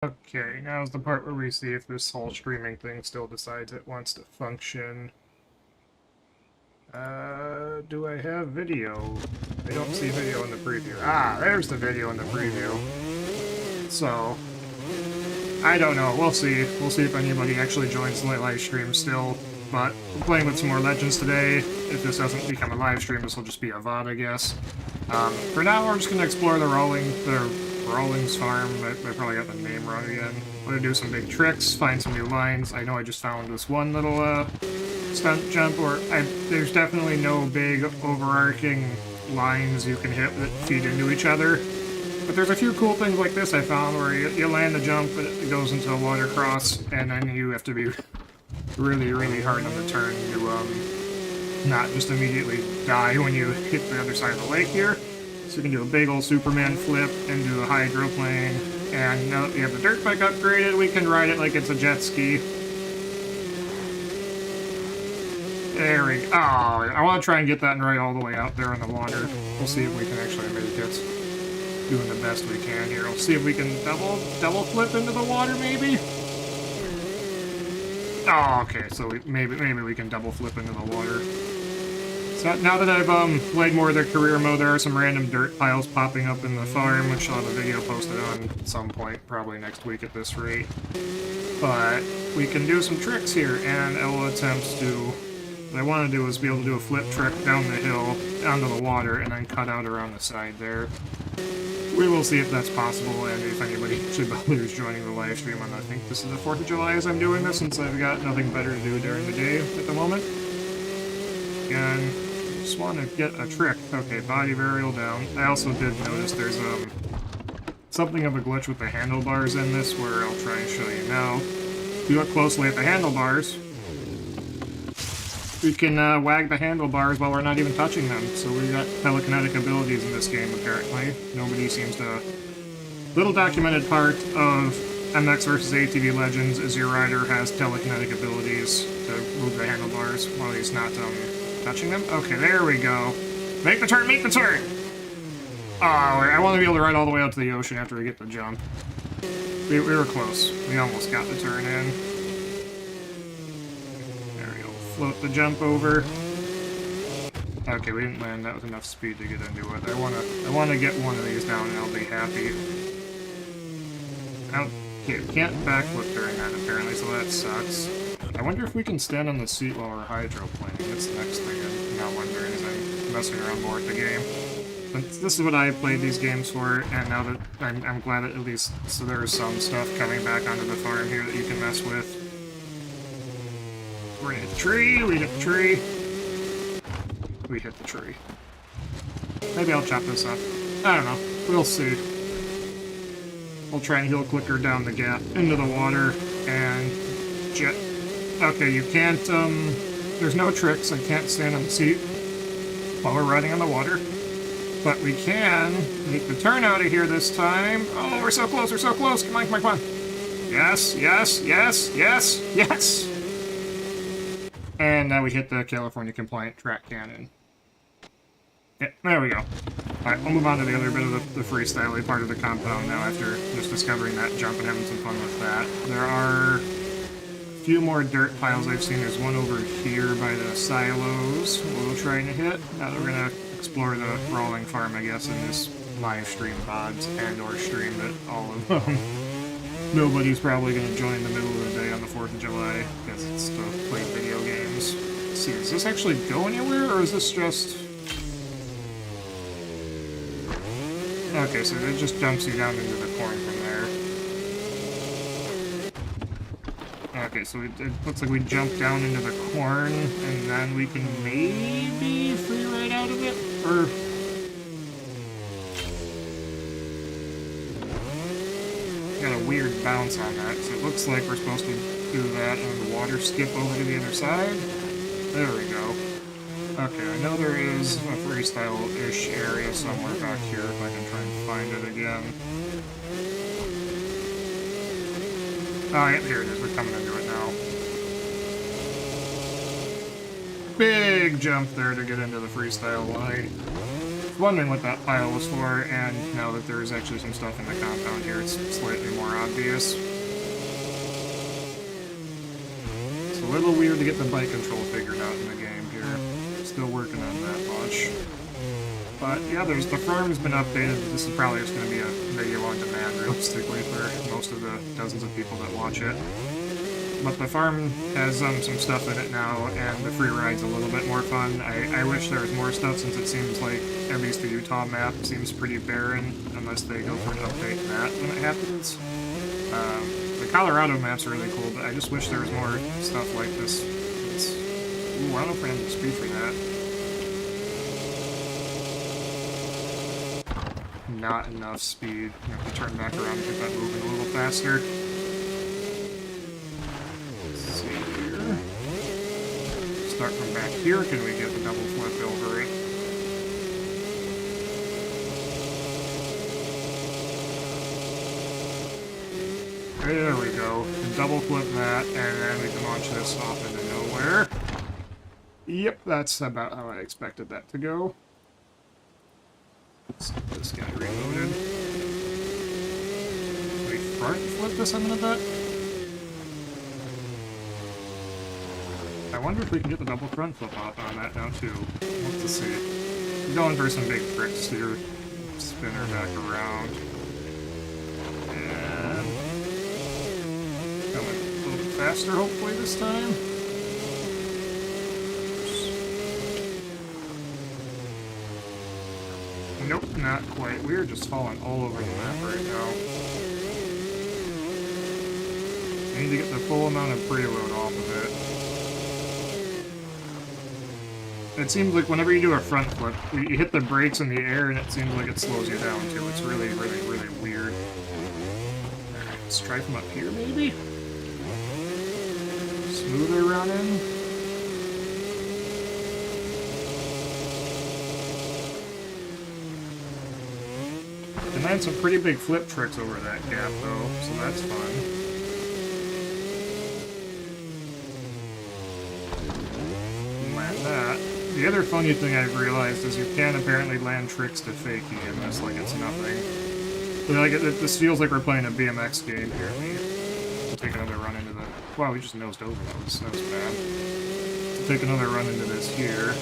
Okay, now's the part where we see if this whole streaming thing still decides it wants to function. Do I have video? I don't see video in the preview. Ah, there's the video in the preview. So, I don't know. We'll see. We'll see if anybody actually joins the live stream still. But we're playing with some more Legends today. If this doesn't become a live stream, this will just be a VOD, I guess. For now, we're just gonna explore the Rawlings farm. I probably got the name wrong again. We're gonna do some big tricks, find some new lines. I know I just found this one little stunt jump, there's definitely no big overarching lines you can hit that feed into each other. But there's a few cool things like this I found where you land the jump, but it goes into a water cross, and then you have to be really, really hard on the turn to not just immediately die when you hit the other side of the lake here. So you can do a big old Superman flip into a hydroplane, and now that we have the dirt bike upgraded, we can ride it like it's a jet ski. There we go. Oh, I want to try and get that right all the way out there in the water. We'll see if we can actually make it. Doing the best we can here. We'll see if we can double flip into the water, maybe. Oh, okay. So maybe we can double flip into the water. So now that I've played more of the career mode, there are some random dirt piles popping up in the farm, which I'll have a video posted on at some point, probably next week at this rate. But we can do some tricks here, and I will attempt to. What I want to do is be able to do a flip trick down the hill onto the water, and then cut out around the side there. We will see if that's possible, and if anybody actually bothers joining the live stream on, I think this is the 4th of July as I'm doing this, since I've got nothing better to do during the day at the moment. And just want to get a trick. Okay, body varial down. I also did notice there's something of a glitch with the handlebars in this, where I'll try and show you now. If you look closely at the handlebars, we can wag the handlebars while we're not even touching them, so we've got telekinetic abilities in this game, apparently. Nobody seems to... Little documented part of MX vs. ATV Legends is your rider has telekinetic abilities to move the handlebars while he's not touching them. Okay, there we go. Make the turn, make the turn! Oh, I want to be able to ride all the way out to the ocean after we get the jump. We were close. We almost got the turn in. Float the jump over. Okay, we didn't land that with enough speed to get into it. I wanna get one of these down and I'll be happy. Okay, we can't backflip during that apparently, so that sucks. I wonder if we can stand on the seat while we're hydroplaning. That's the next thing I'm now wondering as I'm messing around more with the game. But this is what I played these games for, and now that I'm glad that at least so there's some stuff coming back onto the farm here that you can mess with. We're gonna hit the tree, we hit the tree. We hit the tree. Maybe I'll chop this up. I don't know. We'll see. We'll try and heel clicker down the gap into the water and jet. Okay, you can't, there's no tricks. I can't stand on the seat while we're riding on the water. But we can make the turn out of here this time. Oh, we're so close, we're so close. Come on, come on, come on. Yes, yes, yes, yes, yes! And now we hit the California compliant track cannon. Yeah, there we go. Alright, we'll move on to the other bit of the freestyle part of the compound now after just discovering that jump and having some fun with that. There are a few more dirt piles I've seen. There's one over here by the silos we'll try to hit. Now that we're going to explore the Rawling farm, I guess, in this live stream VODs and or stream that all of them. Nobody's probably going to join in the middle of the day on the 4th of July, because it's to play video games. Let's see, does this actually go anywhere, or is this just... Okay, so it just dumps you down into the corn from there. Okay, so it looks like we jump down into the corn, and then we can maybe freeride out of it, or... Got a weird bounce on that, so it looks like we're supposed to do that and the water skip over to the other side. There we go. Okay, I know there is a freestyle-ish area somewhere back here if I can try and find it again. Oh, yeah, here it is. We're coming into it now. Big jump there to get into the freestyle line. wondering what that pile was for, and now that there's actually some stuff in the compound here, it's slightly more obvious. It's a little weird to get the bike control figured out in the game here. Still working on that much. But yeah, the farm's been updated. This is probably just going to be a video on demand, realistically, for most of the dozens of people that watch it. But the farm has some stuff in it now, and the free ride's a little bit more fun. I wish there was more stuff, since it seems like at least the Utah map seems pretty barren, unless they go for an update to that when it happens. The Colorado map's are really cool, but I just wish there was more stuff like this. Ooh, I don't know if I have the speed for that. Not enough speed. I have to turn back around and get that moving a little faster. Start from back here. Can we get the double flip over it? There we go. Double flip that, and then we can launch this off into nowhere. Yep, that's about how I expected that to go. Let's get this guy reloaded. Can we front flip this, I'm gonna bet? I wonder if we can get the double front flip off on that now, too. Let's just see. I'm going for some big tricks here. Spin her back around. And coming a little bit faster, hopefully, this time. Nope, not quite. We're just falling all over the map right now. I need to get the full amount of preload off of it. It seems like whenever you do a front flip, you hit the brakes in the air and it seems like it slows you down too. It's really, really, really weird. Alright, let's try from up here maybe? Smoother running. And I had some pretty big flip tricks over that gap though, so that's fun. The other funny thing I've realized is you can apparently land tricks to fakie in this like it's nothing. But like this feels like we're playing a BMX game here. We'll take another run into the... Wow, we just nosed over. That was bad. We'll take another run into this here.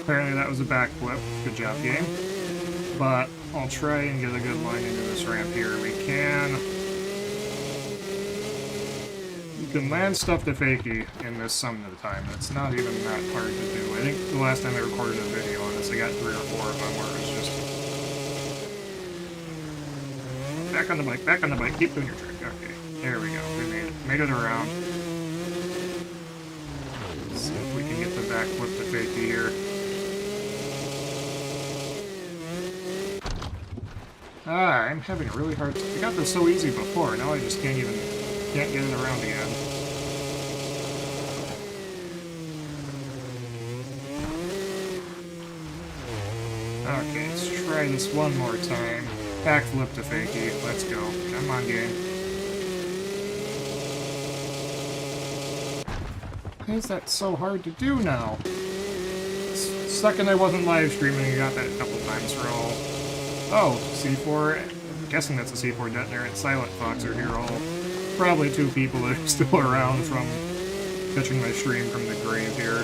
Apparently that was a backflip. Good job, game. But I'll try and get a good line into this ramp here. We can... You can land stuff to fakie in this some of the time. It's not even that hard to do. I think the last time I recorded a video on this, I got 3 or 4 of them where it was just... Back on the bike, keep doing your trick. Okay, there we go. We made it around. Let's see if we can get the back flip to fakie here. I'm having a really hard time. I got this so easy before, now I just can't get it around again. Okay, let's try this one more time. Backflip to fakie. Let's go. Come on, game. Why is that so hard to do now? Second I wasn't live streaming, I got that a couple times for all. Oh, C4. I'm guessing that's a C4 detonator, and Silent Fox are here all. Probably 2 people that are still around from catching my stream from the grave here.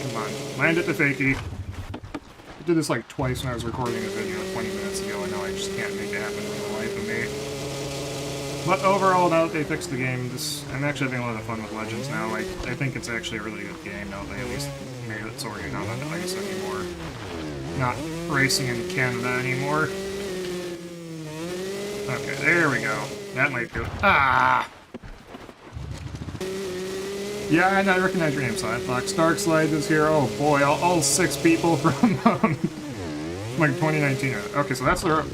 Come on, land it to fakie. I did this like twice when I was recording a video 20 minutes ago, and now I just can't make it happen for the life of me. But overall, now that they fixed the game, I'm actually having a lot of fun with Legends now. I think it's actually a really good game now that they at least made it so you're not on the ice anymore. Not racing in Canada anymore. Okay, there we go. That might do it. Ah! Yeah, and I recognize your name, Silent Fox. Dark Slides is here. Oh boy, all 6 people from like 2019. Okay, so that's the...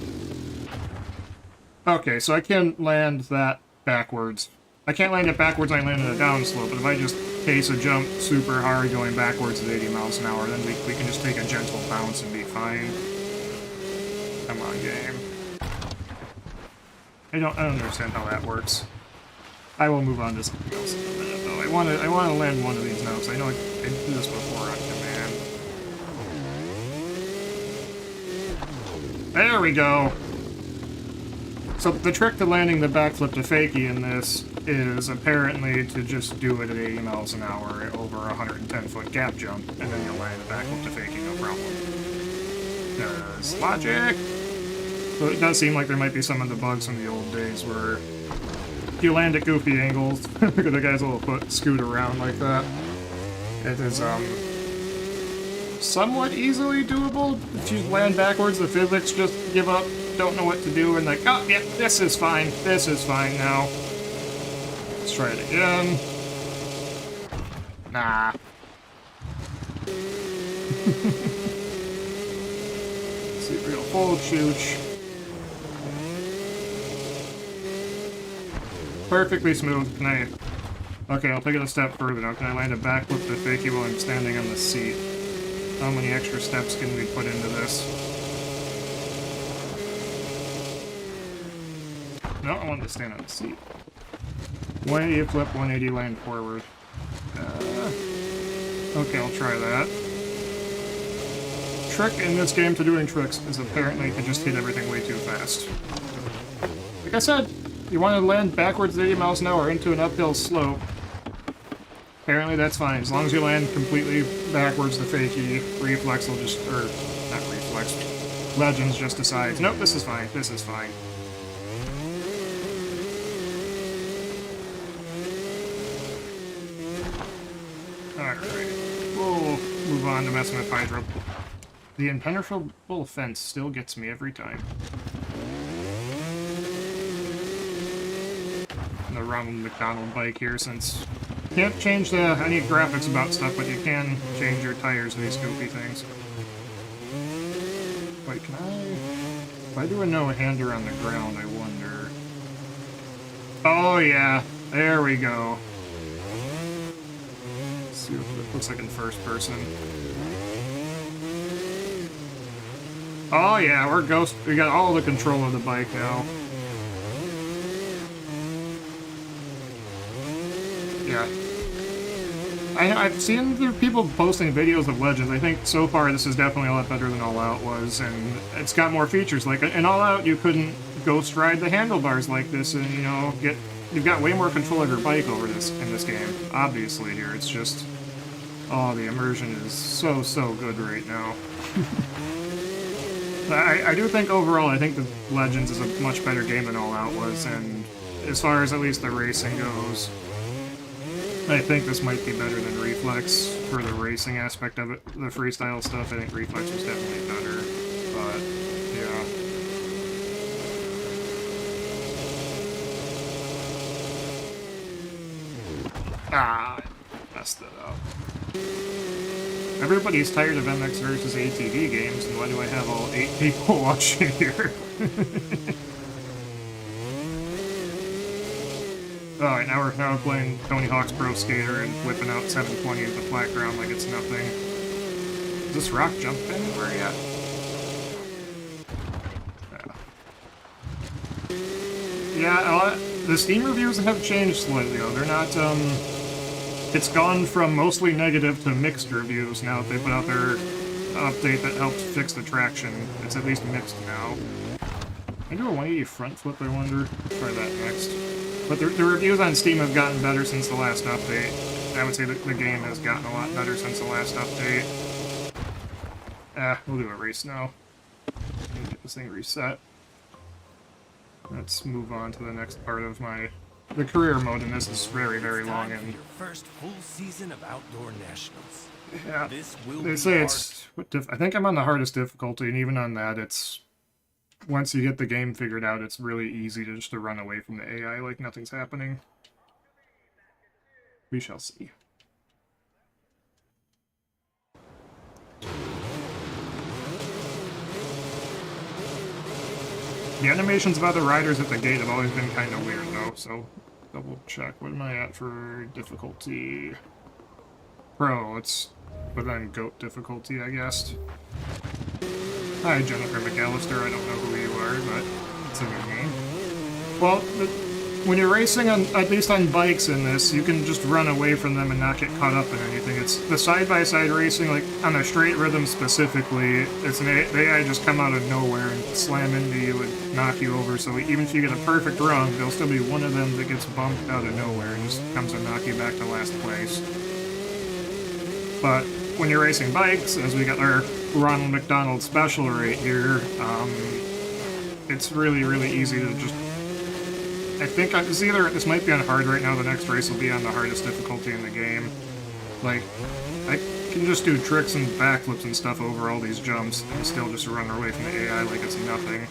Okay, so I can land that backwards. I can't land it backwards, I land it a downslope, but if I just pace a jump super hard going backwards at 80 miles an hour, then we can just take a gentle bounce and be fine. Come on, game. I don't understand how that works. I will move on to something else in a minute, though. I want to land one of these now, because I know I did this before on command. There we go! So the trick to landing the backflip to fakie in this is apparently to just do it at 80 miles an hour over a 110-foot gap jump, and then you'll land the backflip to fakie, no problem. Because logic! So it does seem like there might be some of the bugs from the old days where if you land at goofy angles, the guy's little foot scoot around like that. It is, somewhat easily doable. If you land backwards, the physics just give up, don't know what to do, and like, oh, yeah, this is fine now. Let's try it again. Nah. See, real full chooch. Perfectly smooth. Can I... Okay, I'll take it a step further now. Can I land a backflip to fakie while I'm standing on the seat? How many extra steps can we put into this? No, I want to stand on the seat. 180 flip, 180 land forward. Okay, I'll try that. Trick in this game to doing tricks is apparently to just hit everything way too fast. Like I said, you want to land backwards at 80 miles an hour into an uphill slope. Apparently that's fine, as long as you land completely backwards the fakie, reflex will just, or, not reflex, Legends just decides, nope, this is fine, this is fine. Alright, we'll move on to messing with Hydra. The impenetrable fence still gets me every time. The Ronald McDonald bike here, since you can't change any graphics about stuff, but you can change your tires and these goofy things. Wait, can I... If I do a no-hander on the ground, I wonder... Oh yeah, there we go. Let's see what it looks like in first person. Oh yeah, we're ghost... We got all the control of the bike now. Yeah. I've seen the people posting videos of Legends. I think so far this is definitely a lot better than All Out was, and it's got more features. Like, in All Out, you couldn't ghost ride the handlebars like this, and, you know, you've got way more control of your bike over this in this game. Obviously, here, it's just... Oh, the immersion is so good right now. I do think overall, I think the Legends is a much better game than All Out was, and as far as at least the racing goes, I think this might be better than Reflex for the racing aspect of it. The freestyle stuff, I think Reflex was definitely better, but yeah. Ah, I messed it up. Everybody's tired of MX versus ATV games, and why do I have all 8 people watching here? Alright, now we're playing Tony Hawk's Pro Skater and whipping out 720 at the flat ground like it's nothing. Is this rock jump anywhere yet? Yeah, the Steam reviews have changed slightly, though. They're not, it's gone from mostly negative to mixed reviews now that they put out their update that helped fix the traction. It's at least mixed now. Can I do a 180 front flip, I wonder? Try that next. But the reviews on Steam have gotten better since the last update. I would say that the game has gotten a lot better since the last update. We'll do a race now. Get this thing reset. Let's move on to the next part of the career mode, and this is very long. And your first full season of outdoor nationals. Yeah, they say it's. I think I'm on the hardest difficulty, and even on that, it's. Once you get the game figured out, it's really easy to just run away from the AI like nothing's happening. We shall see. The animations about the riders at the gate have always been kind of weird, though, so double check. What am I at for difficulty? Pro, let's put on GOAT difficulty, I guess. Hi, Jennifer McAllister. I don't know who you are, but it's a new name. Well, when you're racing on, at least on bikes in this, you can just run away from them and not get caught up in anything. It's the side-by-side racing, like on a straight rhythm specifically, it's an AI just come out of nowhere and slam into you and knock you over. So even if you get a perfect run, there'll still be one of them that gets bumped out of nowhere and just comes and knock you back to last place. But when you're racing bikes, as we got our Ronald McDonald special right here, it's really, really easy to just... I think it's either... This might be on hard right now, the next race will be on the hardest difficulty in the game. Like, I can just do tricks and backflips and stuff over all these jumps and still just run away from the AI like it's nothing.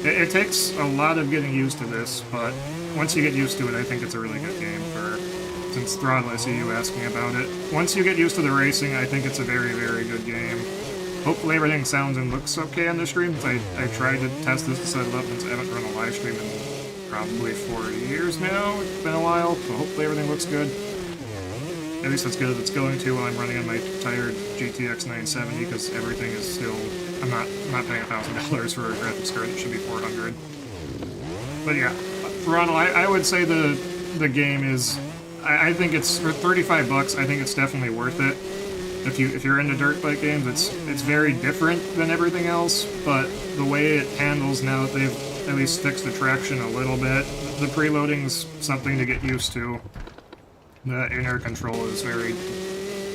It takes a lot of getting used to this, but once you get used to it, I think it's a really good game for... Since Throttle, I see you asking about it. Once you get used to the racing, I think it's a very, very good game. Hopefully everything sounds and looks okay on the stream. I tried to test this to set it up since I haven't run a live stream in probably 4 years now. It's been a while, so hopefully everything looks good. At least as good as it's going to while I'm running on my tired GTX 970, because everything is still... I'm not paying $1,000 for a graphics card. It should be $400. But yeah, Throttle, I would say the game is... I think it's for $35. I think it's definitely worth it. If you're into dirt bike games, it's very different than everything else. But the way it handles now, they've at least fixed the traction a little bit. The preloading's something to get used to. The inner control is very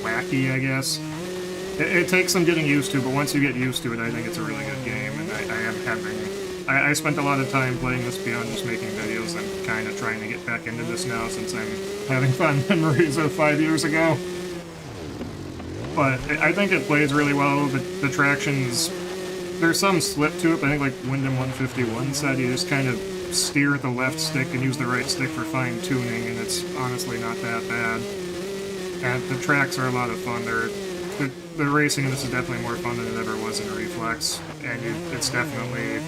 wacky, I guess. It takes some getting used to, but once you get used to it, I think it's a really good game. And I spent a lot of time playing this beyond just making videos. I'm kind of trying to get back into this now since I'm having fond memories of 5 years ago. But I think it plays really well. The traction's... There's some slip to it, but I think like Wyndham 151 said, you just kind of steer with the left stick and use the right stick for fine-tuning, and it's honestly not that bad. And the tracks are a lot of fun. The racing in this is definitely more fun than it ever was in Reflex, and it's definitely...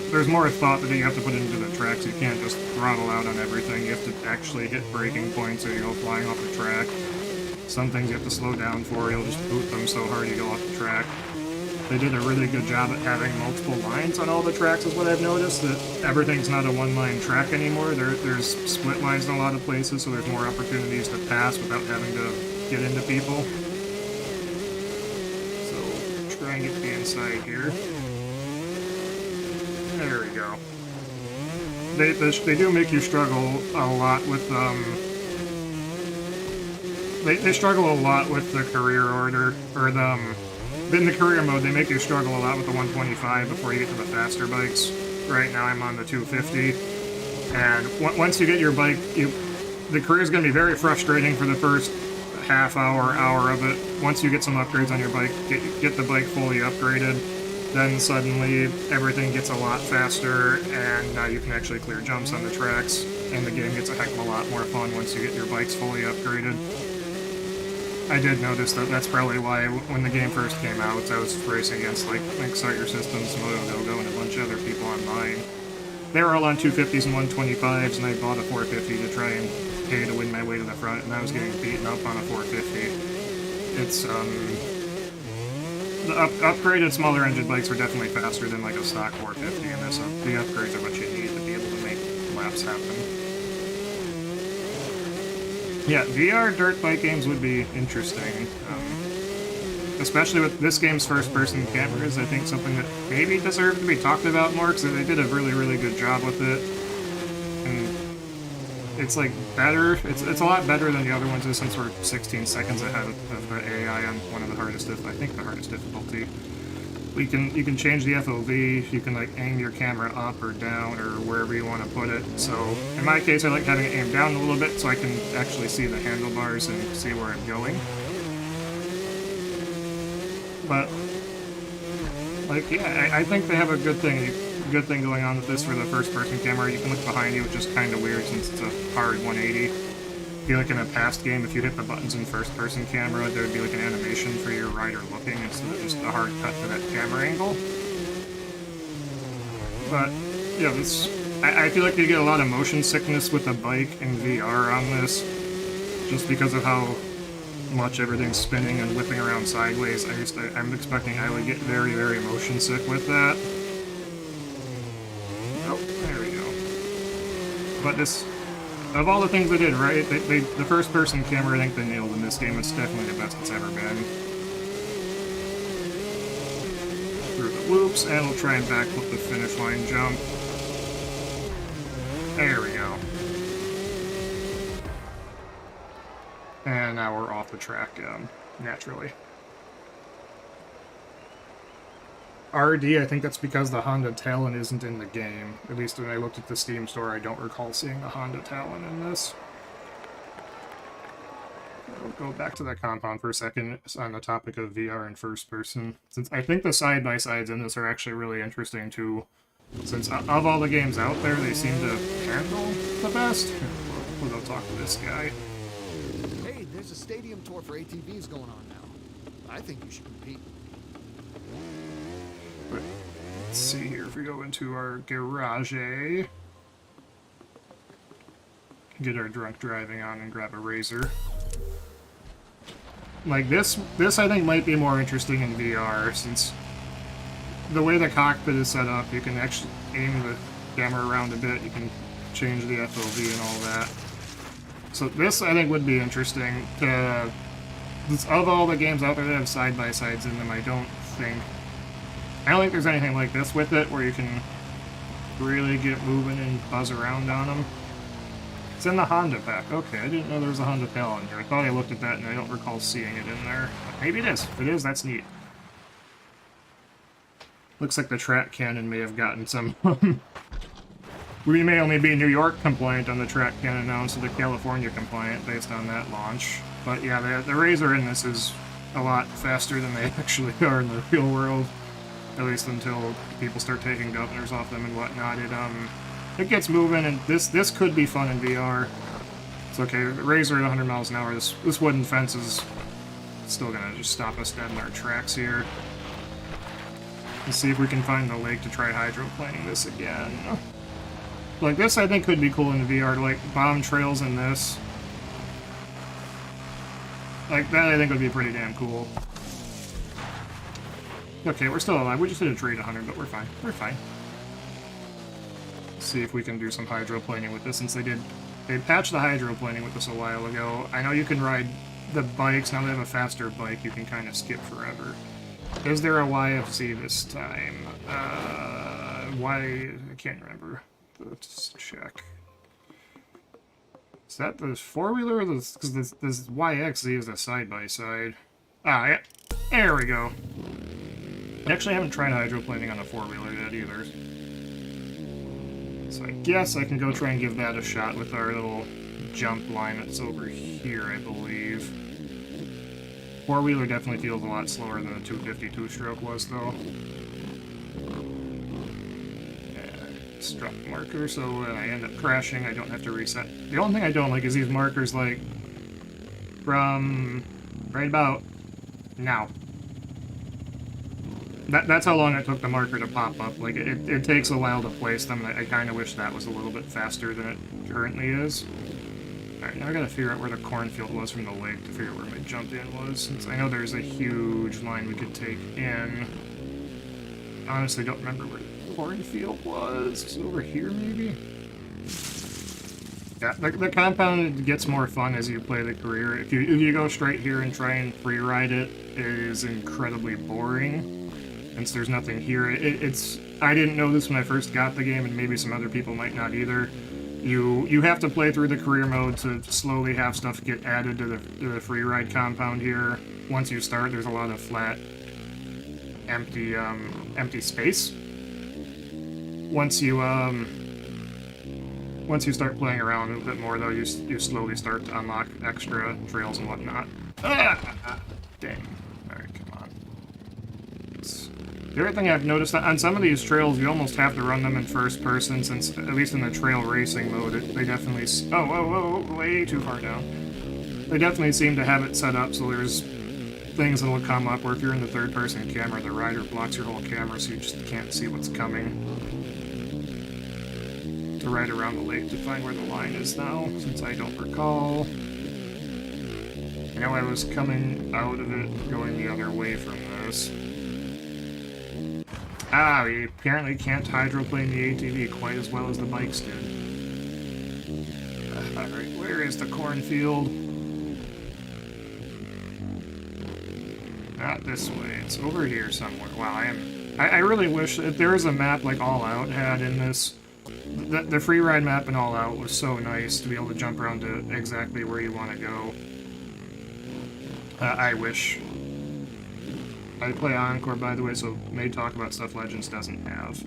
There's more thought that you have to put into the tracks. You can't just throttle out on everything. You have to actually hit braking points or you go flying off the track. Some things you have to slow down for. You'll just boot them so hard you go off the track. They did a really good job at having multiple lines on all the tracks is what I've noticed. That everything's not a one-line track anymore. There's split lines in a lot of places, so there's more opportunities to pass without having to get into people. So, try and get the inside here. There we go. They do make you struggle a lot with, They struggle a lot with the career order, or in the career mode, they make you struggle a lot with the 125 before you get to the faster bikes. Right now I'm on the 250, and once you get your bike, the career is going to be very frustrating for the first half hour of it. Once you get some upgrades on your bike, get the bike fully upgraded, then suddenly everything gets a lot faster, and now you can actually clear jumps on the tracks, and the game gets a heck of a lot more fun once you get your bikes fully upgraded. I did notice that that's probably why when the game first came out, I was racing against like Exciter Systems, MotoGogo, and a bunch of other people online. They were all on 250s and 125s, and I bought a 450 to try and pay to win my way to the front, and I was getting beaten up on a 450. It's, the upgraded smaller engine bikes are definitely faster than like a stock 450, and the upgrades are what you need to be able to make laps happen. Yeah, VR dirt bike games would be interesting, especially with this game's first-person cameras. I think something that maybe deserved to be talked about more, because they did a really, really good job with it. And it's like better. It's a lot better than the other ones, since we're 16 seconds ahead of the AI on one of the hardest, I think the hardest difficulty. You can change the FOV. You can like aim your camera up or down or wherever you want to put it. So in my case, I like having it aimed down a little bit so I can actually see the handlebars and see where I'm going. But like, yeah, I think they have a good thing going on with this for the first-person camera. You can look behind you, which is kind of weird since it's a hard 180. I feel like in a past game, if you hit the buttons in first-person camera, there would be like an animation for your rider looking instead of just a hard cut to that camera angle. But yeah, I feel like you get a lot of motion sickness with the bike and VR on this, just because of how much everything's spinning and whipping around sideways. I'm expecting I would get very, very motion sick with that. Oh, there we go. But this, of all the things they did, right, the first-person camera I think they nailed in this game. It's definitely the best it's ever been. Through the loops, and we'll try and backflip the finish line jump. There we go. And now we're off the track, naturally. RD, I think that's because the Honda Talon isn't in the game. At least when I looked at the Steam store, I don't recall seeing the Honda Talon in this. We'll go back to that compound for a second on the topic of VR and first person. Since I think the side-by-sides in this are actually really interesting too. Since of all the games out there, they seem to handle the best. We'll go talk to this guy. Hey, there's a stadium tour for ATVs going on now. I think you should compete. But let's see here, if we go into our garage, get our drunk driving on and grab a razor. Like this I think might be more interesting in VR, since the way the cockpit is set up, you can actually aim the camera around a bit, you can change the FOV and all that. So this I think would be interesting. Of all the games out there that have side-by-sides in them, I don't think there's anything like this with it, where you can really get moving and buzz around on them. It's in the Honda pack. Okay, I didn't know there was a Honda Talon here. I thought I looked at that and I don't recall seeing it in there. But maybe it is. If it is, that's neat. Looks like the track cannon may have gotten some... We may only be New York compliant on the track cannon now instead of California compliant based on that launch. But yeah, the Razor in this is a lot faster than they actually are in the real world. At least until people start taking governors off them and whatnot. It gets moving, and this could be fun in VR. It's okay. The Razor at 100 miles an hour. This wooden fence is still gonna just stop us dead in our tracks here. Let's see if we can find the lake to try hydroplaning this again. Like this, I think could be cool in the VR. Like bomb trails in this. Like that, I think would be pretty damn cool. Okay, we're still alive. We just hit a tree at 100, but we're fine. We're fine. Let's see if we can do some hydroplaning with this, since they patched the hydroplaning with this a while ago. I know you can ride the bikes. Now they have a faster bike, you can kind of skip forever. Is there a YFZ this time? I can't remember. Let's check. Is that the four-wheeler? Because this YXZ is a side-by-side. Ah, yeah. There we go. I actually haven't tried hydroplaning on a four-wheeler yet either. So I guess I can go try and give that a shot with our little jump line that's over here, I believe. Four-wheeler definitely feels a lot slower than the 252 stroke was, though. Struck marker, so when I end up crashing, I don't have to reset. The only thing I don't like is these markers, like, from right about now. That's how long it took the marker to pop up. Like, it takes a while to place them, and I kind of wish that was a little bit faster than it currently is. Alright, now I gotta figure out where the cornfield was from the lake to figure out where my jump in was, since I know there's a huge line we could take in. Honestly, don't remember where the cornfield was. Is it over here, maybe? Yeah, the compound gets more fun as you play the career. If you go straight here and try and free-ride it, it is incredibly boring. Since there's nothing here, I didn't know this when I first got the game, and maybe some other people might not either. You have to play through the career mode to slowly have stuff get added to the free ride compound here. Once you start, there's a lot of flat, empty space. Once you start playing around a bit more, though, you slowly start to unlock extra trails and whatnot. Ah! Dang. Alright, come on. The other thing I've noticed, on some of these trails, you almost have to run them in first person, since, at least in the trail racing mode, they definitely... Oh, way too far down. They definitely seem to have it set up so there's things that'll come up where if you're in the third-person camera, the rider blocks your whole camera so you just can't see what's coming. To ride around the lake to find where the line is now, since I don't recall. I know I was coming out of it, going the other way from this. Ah, we apparently can't hydroplane the ATV quite as well as the bikes did. Alright, where is the cornfield? Not this way, it's over here somewhere. Wow, I really wish that there was a map like All Out had in this. The Freeride map in All Out was so nice to be able to jump around to exactly where you want to go. I wish. I play Encore, by the way, so may talk about stuff Legends doesn't have.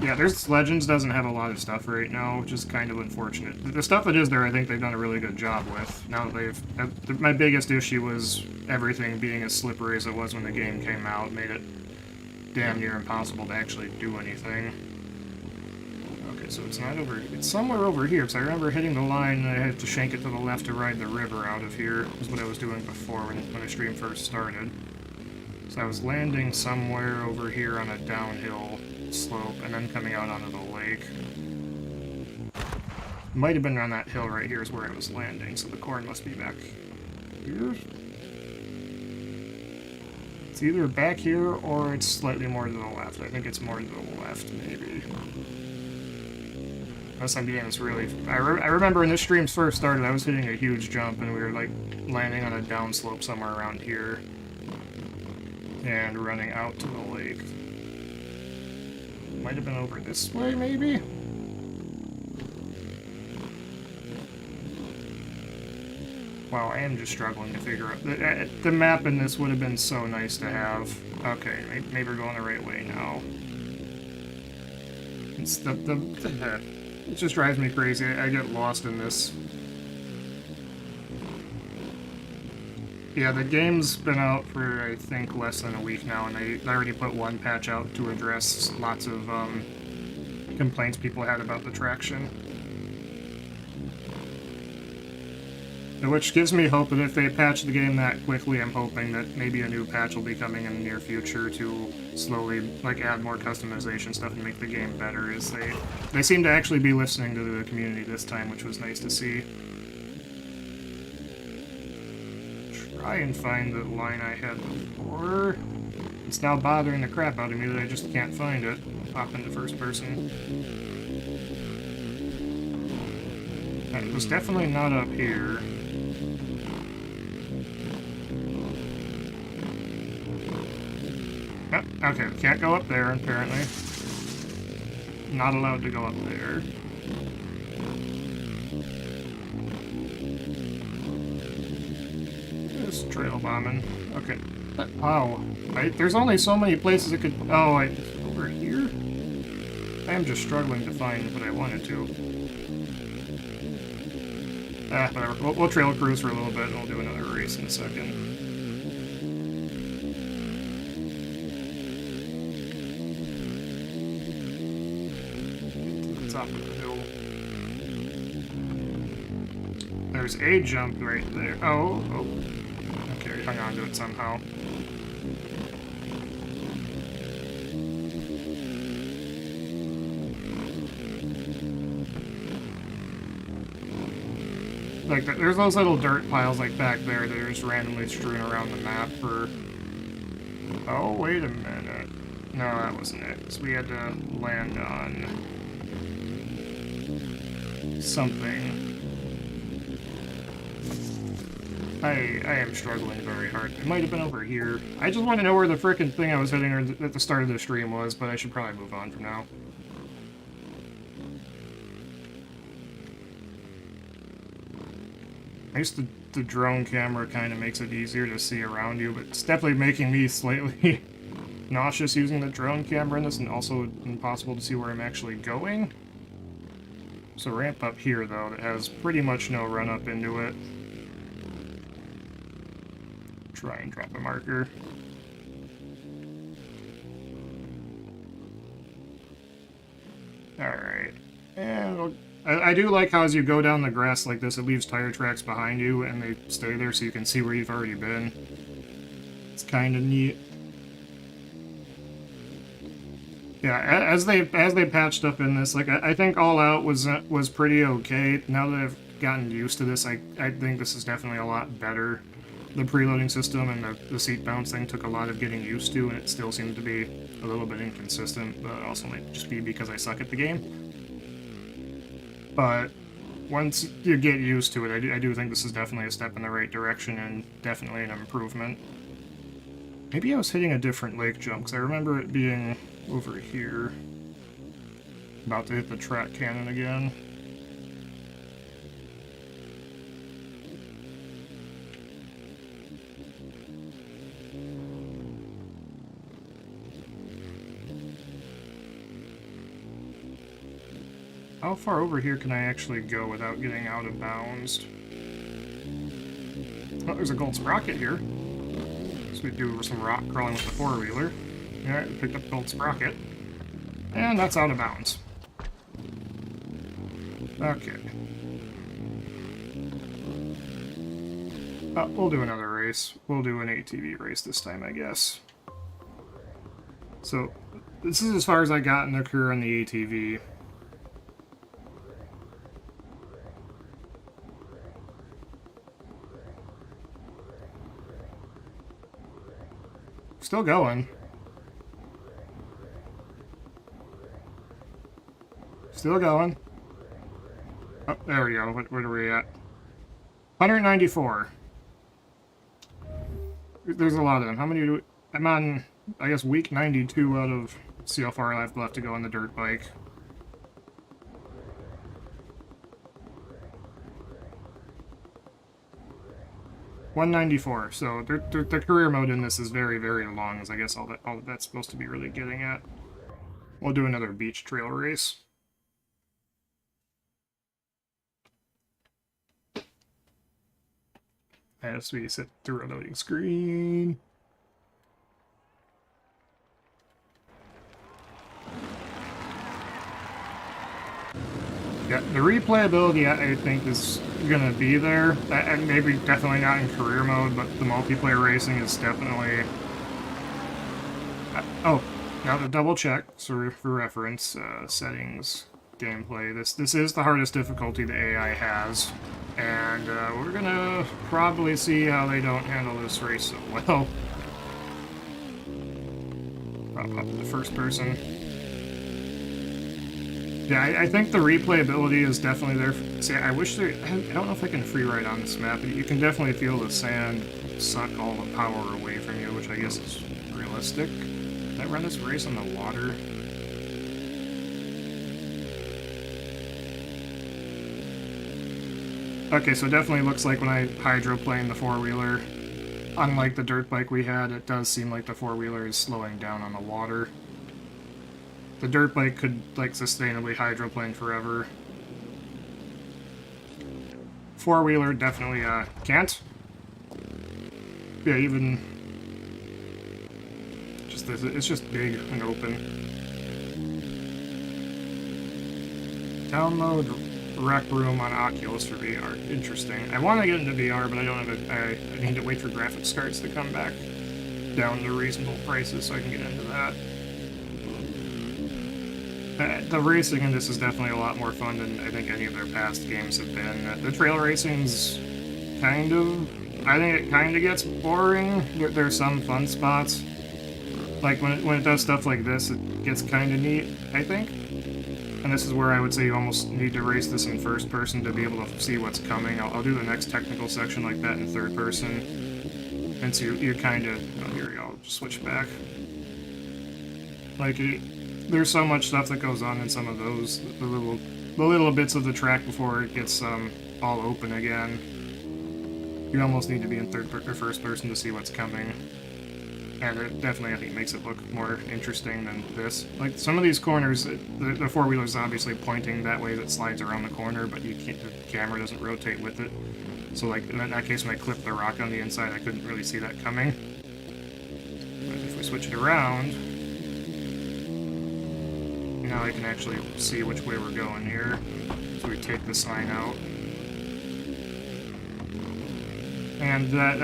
Yeah, Legends doesn't have a lot of stuff right now, which is kind of unfortunate. The stuff that is there, I think they've done a really good job with. Now that my biggest issue was everything being as slippery as it was when the game came out, made it damn near impossible to actually do anything. Okay, so it's not over... It's somewhere over here, because I remember hitting the line and I had to shank it to the left to ride the river out of here, is what I was doing before when the stream first started. So I was landing somewhere over here on a downhill slope, and then coming out onto the lake. Might have been on that hill right here is where I was landing, so the corn must be back here? It's either back here, or it's slightly more to the left. I think it's more to the left, maybe. Unless I'm getting this really... I remember when this stream first started, I was hitting a huge jump, and we were, like, landing on a downslope somewhere around here. And running out to the lake. Might have been over this way, maybe? Wow, I am just struggling to figure out... The map in this would have been so nice to have. Okay, maybe we're going the right way now. It's it just drives me crazy. I get lost in this. Yeah, the game's been out for, I think, less than a week now, and they already put one patch out to address lots of complaints people had about the traction. Which gives me hope that if they patch the game that quickly, I'm hoping that maybe a new patch will be coming in the near future to slowly, like, add more customization stuff and make the game better, as they seem to actually be listening to the community this time, which was nice to see. Try and find the line I had before. It's now bothering the crap out of me that I just can't find it. Pop into first person. It was definitely not up here. Yep, okay, we can't go up there, apparently. Not allowed to go up there. Just trail bombing. Okay. Oh, there's only so many places it could... Oh, over here? I am just struggling to find what I wanted to. Whatever. We'll trail cruise for a little bit, and we'll do another race in a second. To the top of the hill. There's a jump right there. Oh. Okay, hung on to it somehow. Like, there's those little dirt piles, like, back there that are just randomly strewn around the map for... Oh, wait a minute. No, that wasn't it. So we had to land on... something. I am struggling very hard. It might have been over here. I just want to know where the frickin' thing I was hitting at the start of the stream was, but I should probably move on from now. I guess the drone camera kind of makes it easier to see around you, but it's definitely making me slightly nauseous using the drone camera in this, and also impossible to see where I'm actually going. So ramp up here, though, that has pretty much no run-up into it. Try and drop a marker. Alright. And I do like how as you go down the grass like this, it leaves tire tracks behind you, and they stay there so you can see where you've already been. It's kind of neat. Yeah, as they patch stuff in this, like, I think All Out was pretty okay. Now that I've gotten used to this, I think this is definitely a lot better. The preloading system and the seat bounce thing took a lot of getting used to, and it still seems to be a little bit inconsistent, but it also might just be because I suck at the game. But once you get used to it, I do think this is definitely a step in the right direction and definitely an improvement. Maybe I was hitting a different lake jump, because I remember it being over here. About to hit the track cannon again. How far over here can I actually go without getting out of bounds? Oh, there's a gold sprocket here. So we do some rock crawling with the four-wheeler. Yeah, picked up gold sprocket. And that's out of bounds. Okay. We'll do another race. We'll do an ATV race this time, I guess. So, this is as far as I got in the career on the ATV. Still going. Still going. Oh, there we go. What are we at? 194. There's a lot of them. How many do we... I'm on, I guess, week 92 out of... Let's see how far I have left to go on the dirt bike. $194. So the career mode in this is very, very long, is I guess all that's supposed to be really getting at. We'll do another beach trail race. As we sit through a loading screen. Yeah, the replayability I think is gonna be there. And maybe definitely not in career mode, but the multiplayer racing is definitely... oh, now to double check, so for reference, settings, gameplay. This is the hardest difficulty the AI has. And we're gonna probably see how they don't handle this race so well. Pop up to the first person. Yeah, I think the replayability is definitely there. See, I wish there... I don't know if I can freeride on this map, but you can definitely feel the sand suck all the power away from you, which I guess is realistic. Did I run this race on the water? Okay, so it definitely looks like when I hydroplane the four-wheeler, unlike the dirt bike we had, it does seem like the four-wheeler is slowing down on the water. The dirt bike could, like, sustainably hydroplane forever. Four-wheeler definitely, can't. Yeah, even... just this, it's just big and open. Download Rec Room on Oculus for VR. Interesting. I want to get into VR, but I don't have I need to wait for graphics cards to come back down to reasonable prices so I can get into that. The racing in this is definitely a lot more fun than I think any of their past games have been. The trail racing's kind of... I think it kind of gets boring. There's some fun spots. Like, when it does stuff like this, it gets kind of neat, I think. And this is where I would say you almost need to race this in first person to be able to see what's coming. I'll do the next technical section like that in third person. And so you kind of... oh, here we go. I'll just switch back. Like, there's so much stuff that goes on in some of those, the little bits of the track before it gets all open again. You almost need to be in first person to see what's coming. And it definitely, I think, makes it look more interesting than this. Like, some of these corners, the four-wheeler's obviously pointing that way as it slides around the corner, but the camera doesn't rotate with it. So, like, in that case, when I clipped the rock on the inside, I couldn't really see that coming. But if we switch it around... now I can actually see which way we're going here. So we take the sign out. And that,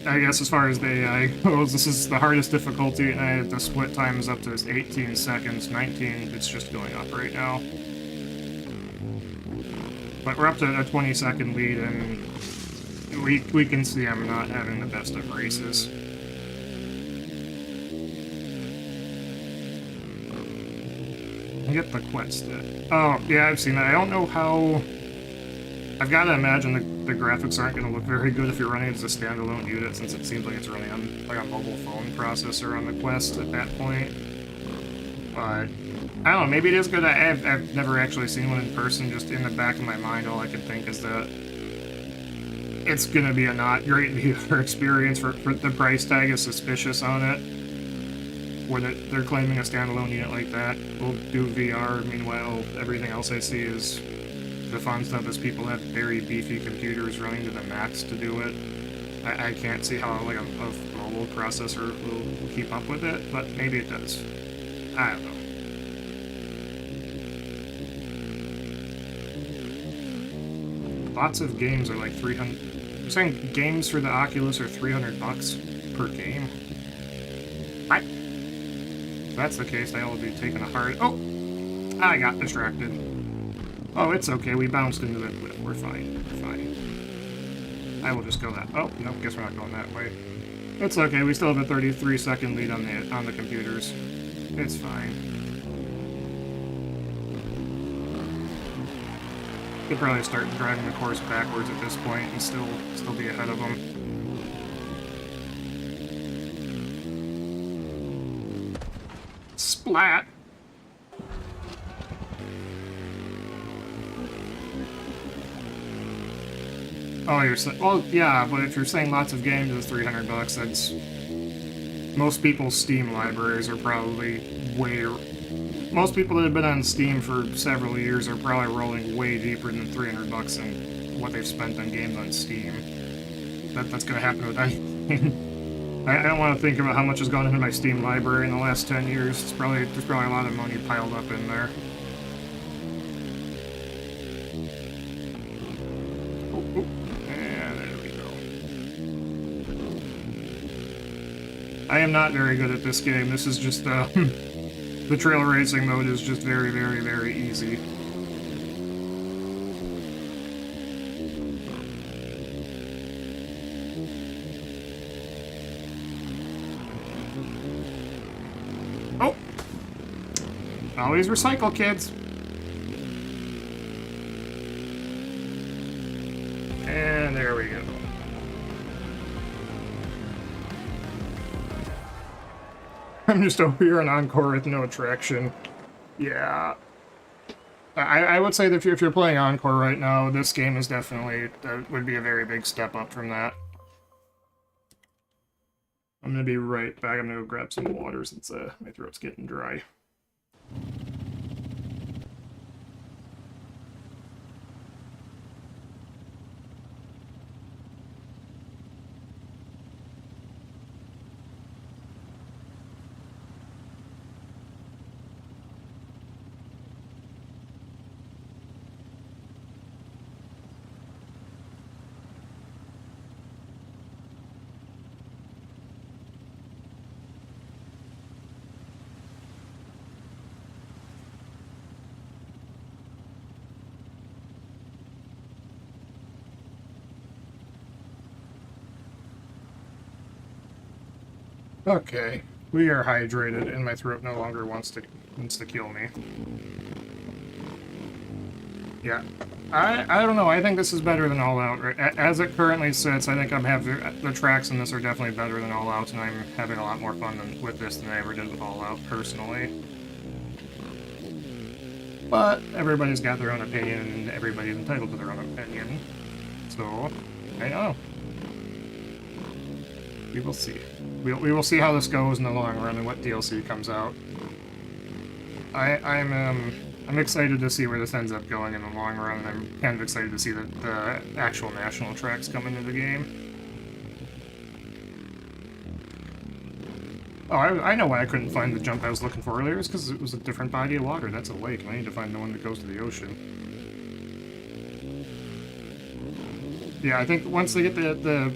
I guess as far as the AI goes, this is the hardest difficulty, and the split time is up to 18 seconds, 19, it's just going up right now. But we're up to a 20-second lead, and we can see I'm not having the best of races. Get the quest. Oh, yeah, I've seen that. I don't know how I've got to imagine the graphics aren't going to look very good if you're running it as a standalone unit, since it seems like it's running on like a mobile phone processor on the Quest at that point. But I don't know, maybe it is good. I've never actually seen one in person. Just in the back of my mind, all I can think is that it's going to be a not great VR experience for the price tag is suspicious on it. When they're claiming a standalone unit like that will do VR. Meanwhile, everything else I see is the fun stuff is people have very beefy computers running to the max to do it. I can't see how like a mobile processor will keep up with it, but maybe it does. I don't know. Lots of games are like 300. You're saying games for the Oculus are $300 per game? What? If that's the case, I will be taking a hard. Oh, I got distracted. Oh, it's okay. We bounced into the cliff. We're fine. We're fine. I will just go that. Oh, no, guess we're not going that way. It's okay. We still have a 33-second lead on the computers. It's fine. Could probably start driving the course backwards at this point and still be ahead of them. Splat. Oh, you're saying, well, yeah, but if you're saying lots of games is $300, that's most people's Steam libraries are probably way. Most people that have been on Steam for several years are probably rolling way deeper than $300 in what they've spent on games on Steam. That's gonna happen with anything. I don't want to think about how much has gone into my Steam library in the last 10 years. There's probably a lot of money piled up in there. I am not very good at this game. This is just, the trail racing mode is just very, very, very easy. Oh! Always recycle, kids! And there we go. I'm just over here on Encore with no traction. Yeah. I would say that if you're playing Encore right now, this game is definitely, would be a very big step up from that. I'm gonna be right back. I'm gonna go grab some water since my throat's getting dry. Okay, we are hydrated, and my throat no longer wants to kill me. Yeah, I don't know. I think this is better than All Out. Right? As it currently sits, I think the tracks in this are definitely better than All Out, and I'm having a lot more fun with this than I ever did with All Out personally. But everybody's got their own opinion, and everybody's entitled to their own opinion. So, I don't know. We will see. We will see how this goes in the long run and what DLC comes out. I'm excited to see where this ends up going in the long run, and I'm kind of excited to see the actual national tracks come into the game. Oh, I know why I couldn't find the jump I was looking for earlier. It's because it was a different body of water. That's a lake, and I need to find the one that goes to the ocean. Yeah, I think once they get the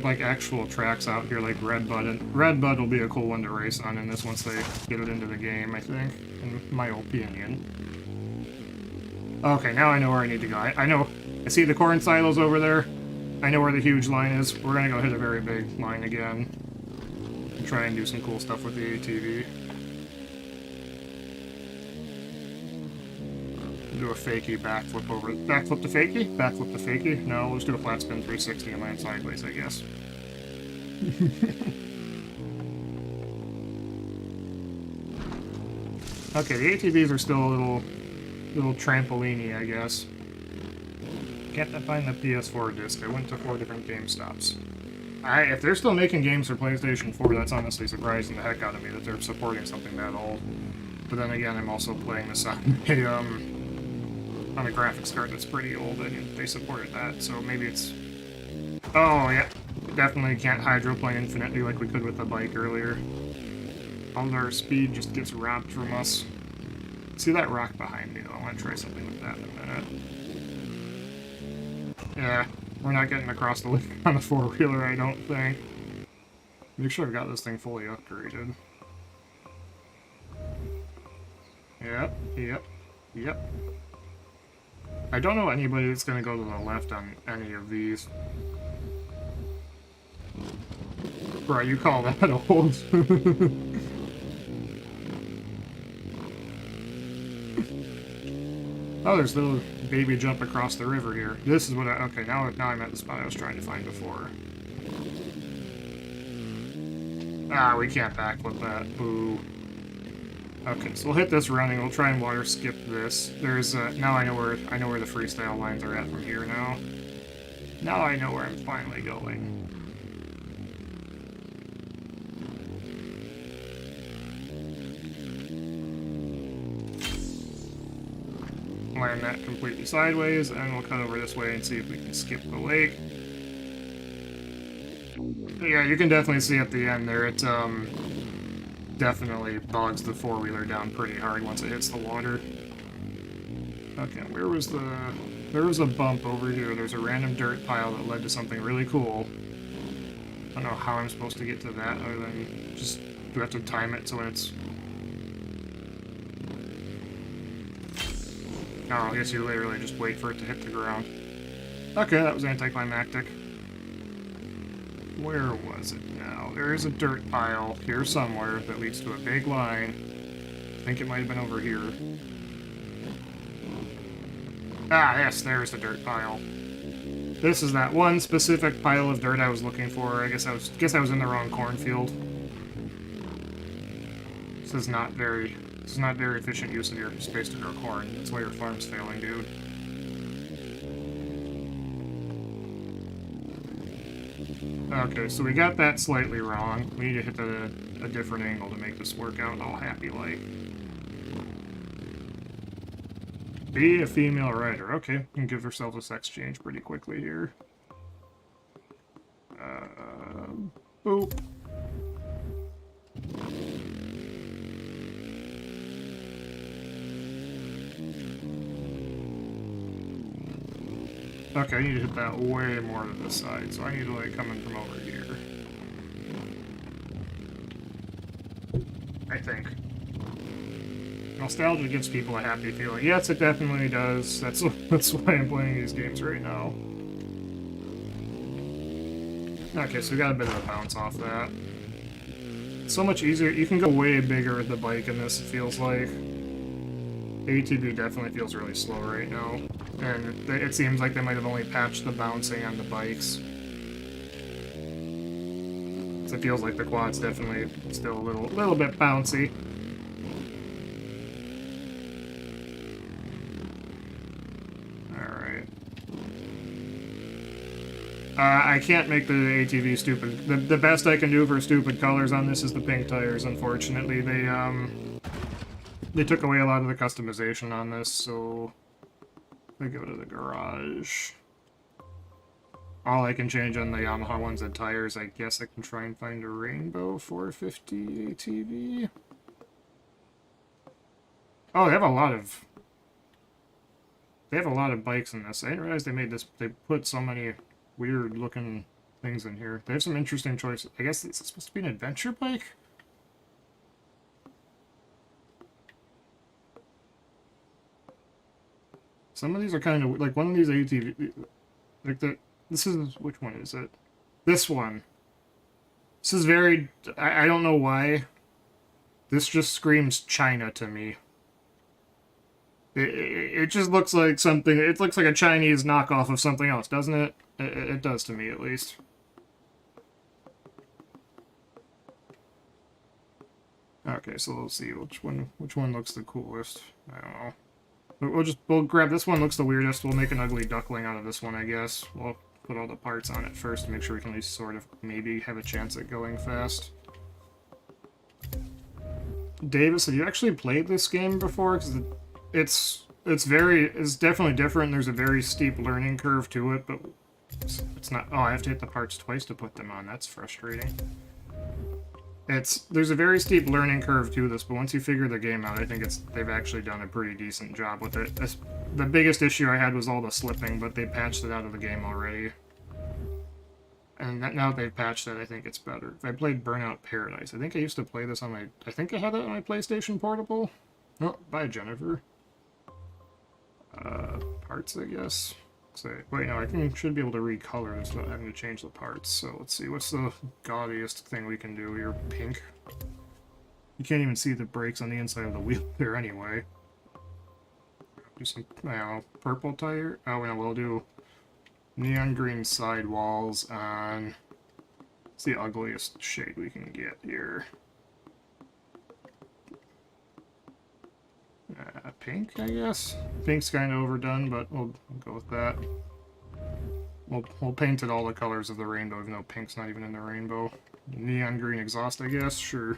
like actual tracks out here, like Red Bud will be a cool one to race on in this once they get it into the game, I think, in my opinion. Okay, now I know where I need to go. I know, I see the corn silos over there. I know where the huge line is. We're gonna go hit a very big line again. And try and do some cool stuff with the ATV. do a fakie backflip over. Backflip to fakie? Backflip to fakie? No, let's do a flat spin 360 and land sideways, I guess. Okay, the ATVs are still a little trampoliny, I guess. Can't find the PS4 disc. I went to 4 different GameStops. If they're still making games for PlayStation 4, that's honestly surprising the heck out of me that they're supporting something that old. But then again, I'm also playing this on a graphics card that's pretty old, and they supported that, so maybe it's... Oh, yeah. Definitely can't hydroplane infinitely like we could with the bike earlier. All of our speed just gets robbed from us. See that rock behind me, though? I want to try something with that in a minute. Yeah, we're not getting across the lake on the four-wheeler, I don't think. Make sure I've got this thing fully upgraded. Yep. I don't know anybody that's going to go to the left on any of these. Bro, you call that old? Oh, there's the little baby jump across the river here. This is what I... Okay, now I'm at the spot I was trying to find before. Ah, we can't backflip that. Boo. Okay, so we'll hit this running. We'll try and water skip this. There's now I know where the freestyle lines are at from here now. Now I know where I'm finally going. Land that completely sideways, and we'll cut over this way and see if we can skip the lake. Yeah, you can definitely see at the end there, it definitely bogs the four-wheeler down pretty hard once it hits the water. Okay, where was the... There was a bump over here. There's a random dirt pile that led to something really cool. I don't know how I'm supposed to get to that other than just... Do I have to time it so when it's... Oh, I guess you literally just wait for it to hit the ground. Okay, that was anticlimactic. Where was it now? There is a dirt pile here somewhere that leads to a big line. I think it might have been over here. Ah, yes, there's the dirt pile. This is that one specific pile of dirt I was looking for. I guess I was in the wrong cornfield. This is not very efficient use of your space to grow corn. That's why your farm's failing, dude. Okay, so we got that slightly wrong. We need to hit a different angle to make this work out all happy-like. Be a female rider. Okay, we can give ourselves a sex change pretty quickly here. Boop. Okay, I need to hit that way more to the side, so I need to, like, come in from over here. I think. Nostalgia gives people a happy feeling. Yes, it definitely does. That's why I'm playing these games right now. Okay, so we got a bit of a bounce off that. So much easier. You can go way bigger with the bike in this, it feels like. ATV definitely feels really slow right now. And it seems like they might have only patched the bouncing on the bikes. So it feels like the quad's definitely still a little bit bouncy. Alright. I can't make the ATV stupid. The best I can do for stupid colors on this is the pink tires, unfortunately. They took away a lot of the customization on this, so... I go to the garage. All I can change on the Yamaha ones and tires, I guess I can try and find a Rainbow 450 ATV. Oh, they have a lot of bikes in this. I didn't realize they put so many weird looking things in here. They have some interesting choices. I guess it's supposed to be an adventure bike? Some of these are kind of, like, one of these ATV, like, this is, which one is it? This one. This is very, I don't know why. This just screams China to me. It just looks like something. It looks like a Chinese knockoff of something else, doesn't it? It does to me, at least. Okay, so we'll see which one looks the coolest. I don't know. We'll grab this one. Looks the weirdest. We'll make an ugly duckling out of this one, I guess. We'll put all the parts on it first to make sure we can at least sort of maybe have a chance at going fast. Davis, have you actually played this game before? Because it's definitely different. There's a very steep learning curve to it, but it's not. Oh, I have to hit the parts twice to put them on. That's frustrating. There's a very steep learning curve to this, but once you figure the game out, I think they've actually done a pretty decent job with it. The biggest issue I had was all the slipping, but they patched it out of the game already. And now that they've patched it, I think it's better. If I played Burnout Paradise, I think I used to play this on my... I think I had it on my PlayStation Portable. Oh, bye, Jennifer. Parts, I guess. So, wait, no, should be able to recolor this without having to change the parts. So let's see, what's the gaudiest thing we can do here? Pink. You can't even see the brakes on the inside of the wheel there anyway. Do some, I don't know, purple tire? Oh, no, we'll do neon green sidewalls on... It's the ugliest shade we can get here. Pink, I guess? Pink's kind of overdone, but we'll go with that. We'll paint it all the colors of the rainbow, even though pink's not even in the rainbow. Neon green exhaust, I guess? Sure.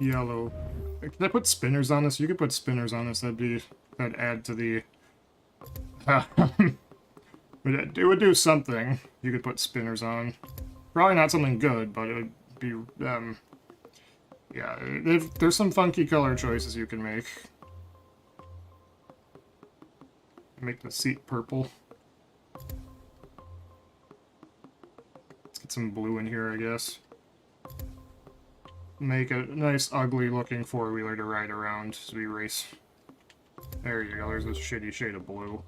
Yellow. Can I put spinners on this? You could put spinners on this. That'd add to the... But it would do something. You could put spinners on. Probably not something good, but it would be, yeah, there's some funky color choices you can make. Make the seat purple. Let's get some blue in here, I guess. Make a nice, ugly-looking four-wheeler to ride around as we race. There you go, there's this shitty shade of blue.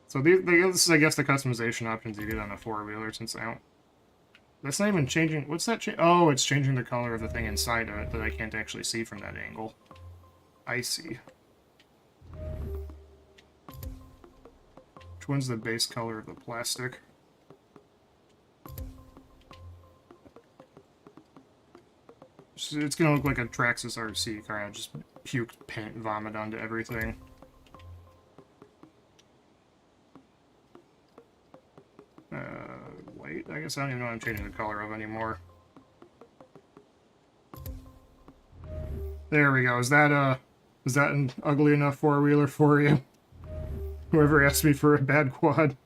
So this is, I guess, the customization options you get on a four-wheeler, since I don't... That's not even changing... What's that oh, it's changing the color of the thing inside of it that I can't actually see from that angle. I see. Which one's the base color of the plastic? It's gonna look like a Traxxas RC car. I just puked paint vomit onto everything. White? I guess I don't even know what I'm changing the color of anymore. There we go. Is that an ugly enough four-wheeler for you? Whoever asked me for a bad quad.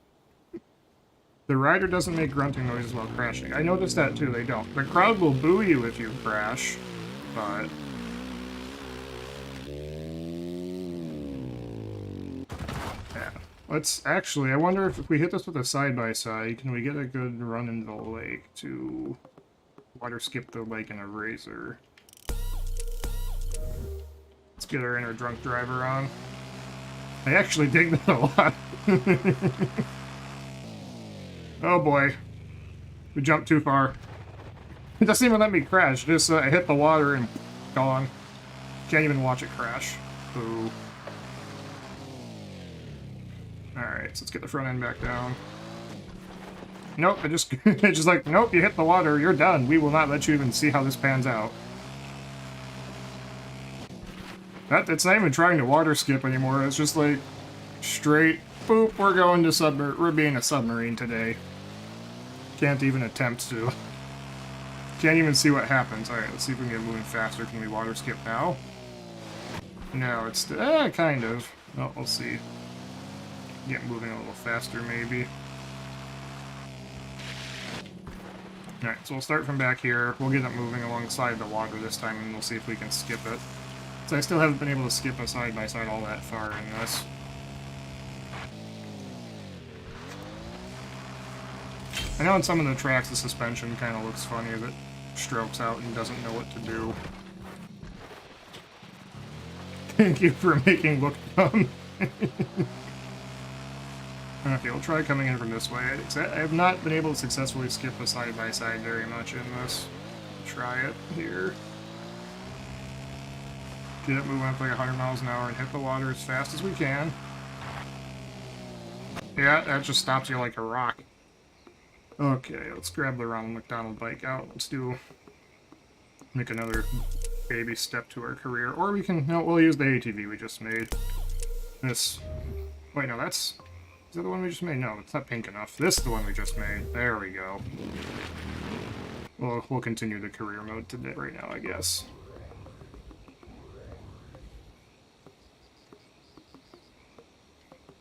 The rider doesn't make grunting noises while crashing. I noticed that too, they don't. The crowd will boo you if you crash, but... Let's actually, I wonder if we hit this with a side-by-side, can we get a good run into the lake to water skip the lake in a razor? Let's get our inner drunk driver on. I actually dig that a lot. Oh boy. We jumped too far. It doesn't even let me crash, just I hit the water and gone. Can't even watch it crash. Boo. Alright, so let's get the front end back down. Nope, it's just like, nope, you hit the water, you're done. We will not let you even see how this pans out. It's not even trying to water skip anymore, it's just like, straight, boop, we're being a submarine today. Can't even attempt to. Can't even see what happens. Alright, let's see if we can get moving faster. Can we water skip now? No, it's, kind of. Oh, we'll see. Get moving a little faster, maybe. Alright, so we'll start from back here. We'll get it moving alongside the water this time, and we'll see if we can skip it. So I still haven't been able to skip a side-by-side all that far in this. I know in some of the tracks the suspension kind of looks funny as it strokes out and doesn't know what to do. Thank you for making look dumb. Okay, we'll try coming in from this way. I have not been able to successfully skip a side-by-side very much in this. Try it here. Get it moving up like 100 miles an hour and hit the water as fast as we can. Yeah, that just stops you like a rock. Okay, let's grab the Ronald McDonald bike out. Make another baby step to our career. Or we can, no, we'll use the ATV we just made. This, wait, no, is that the one we just made? No, it's not pink enough. This is the one we just made. There we go. We'll continue the career mode today right now, I guess.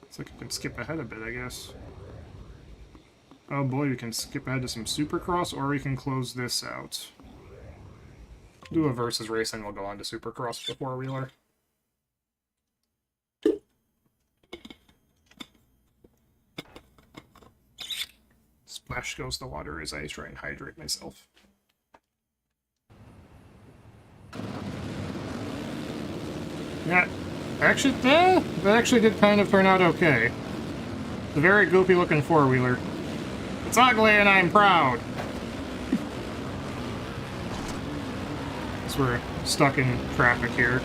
Looks like I can skip ahead a bit, I guess. Oh boy, we can skip ahead to some Supercross, or we can close this out. Do a versus race, and we'll go on to Supercross with the four-wheeler. Splash goes the water as I try and hydrate myself. Yeah, actually, that actually did kind of turn out okay. It's a very goofy-looking four-wheeler. It's ugly and I'm proud! So we're stuck in traffic here.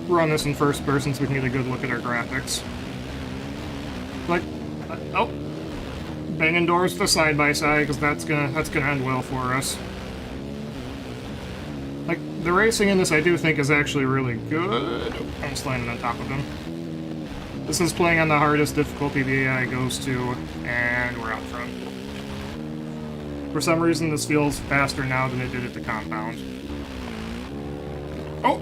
We're on this in first person so we can get a good look at our graphics. Like, oh! Banging doors to side-by-side, because that's gonna end well for us. Like, the racing in this I do think is actually really good. Oh, I'm just landing on top of him. This is playing on the hardest difficulty the AI goes to, and we're out front. For some reason, this feels faster now than it did at the compound. Oh!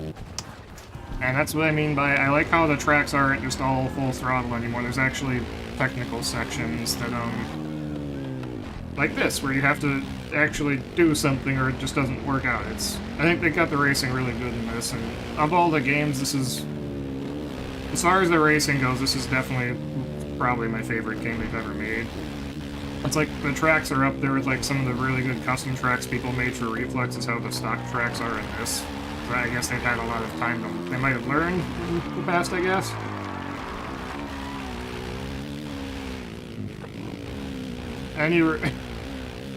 And that's what I mean by, I like how the tracks aren't just all full throttle anymore. There's actually technical sections that, like this, where you have to actually do something or it just doesn't work out. I think they got the racing really good in this, and of all the games, this is, as far as the racing goes, this is definitely probably my favorite game they've ever made. It's like, the tracks are up there with like some of the really good custom tracks people made for Reflex is how the stock tracks are in this. But I guess they've had a lot of time to, they might have learned in the past, I guess.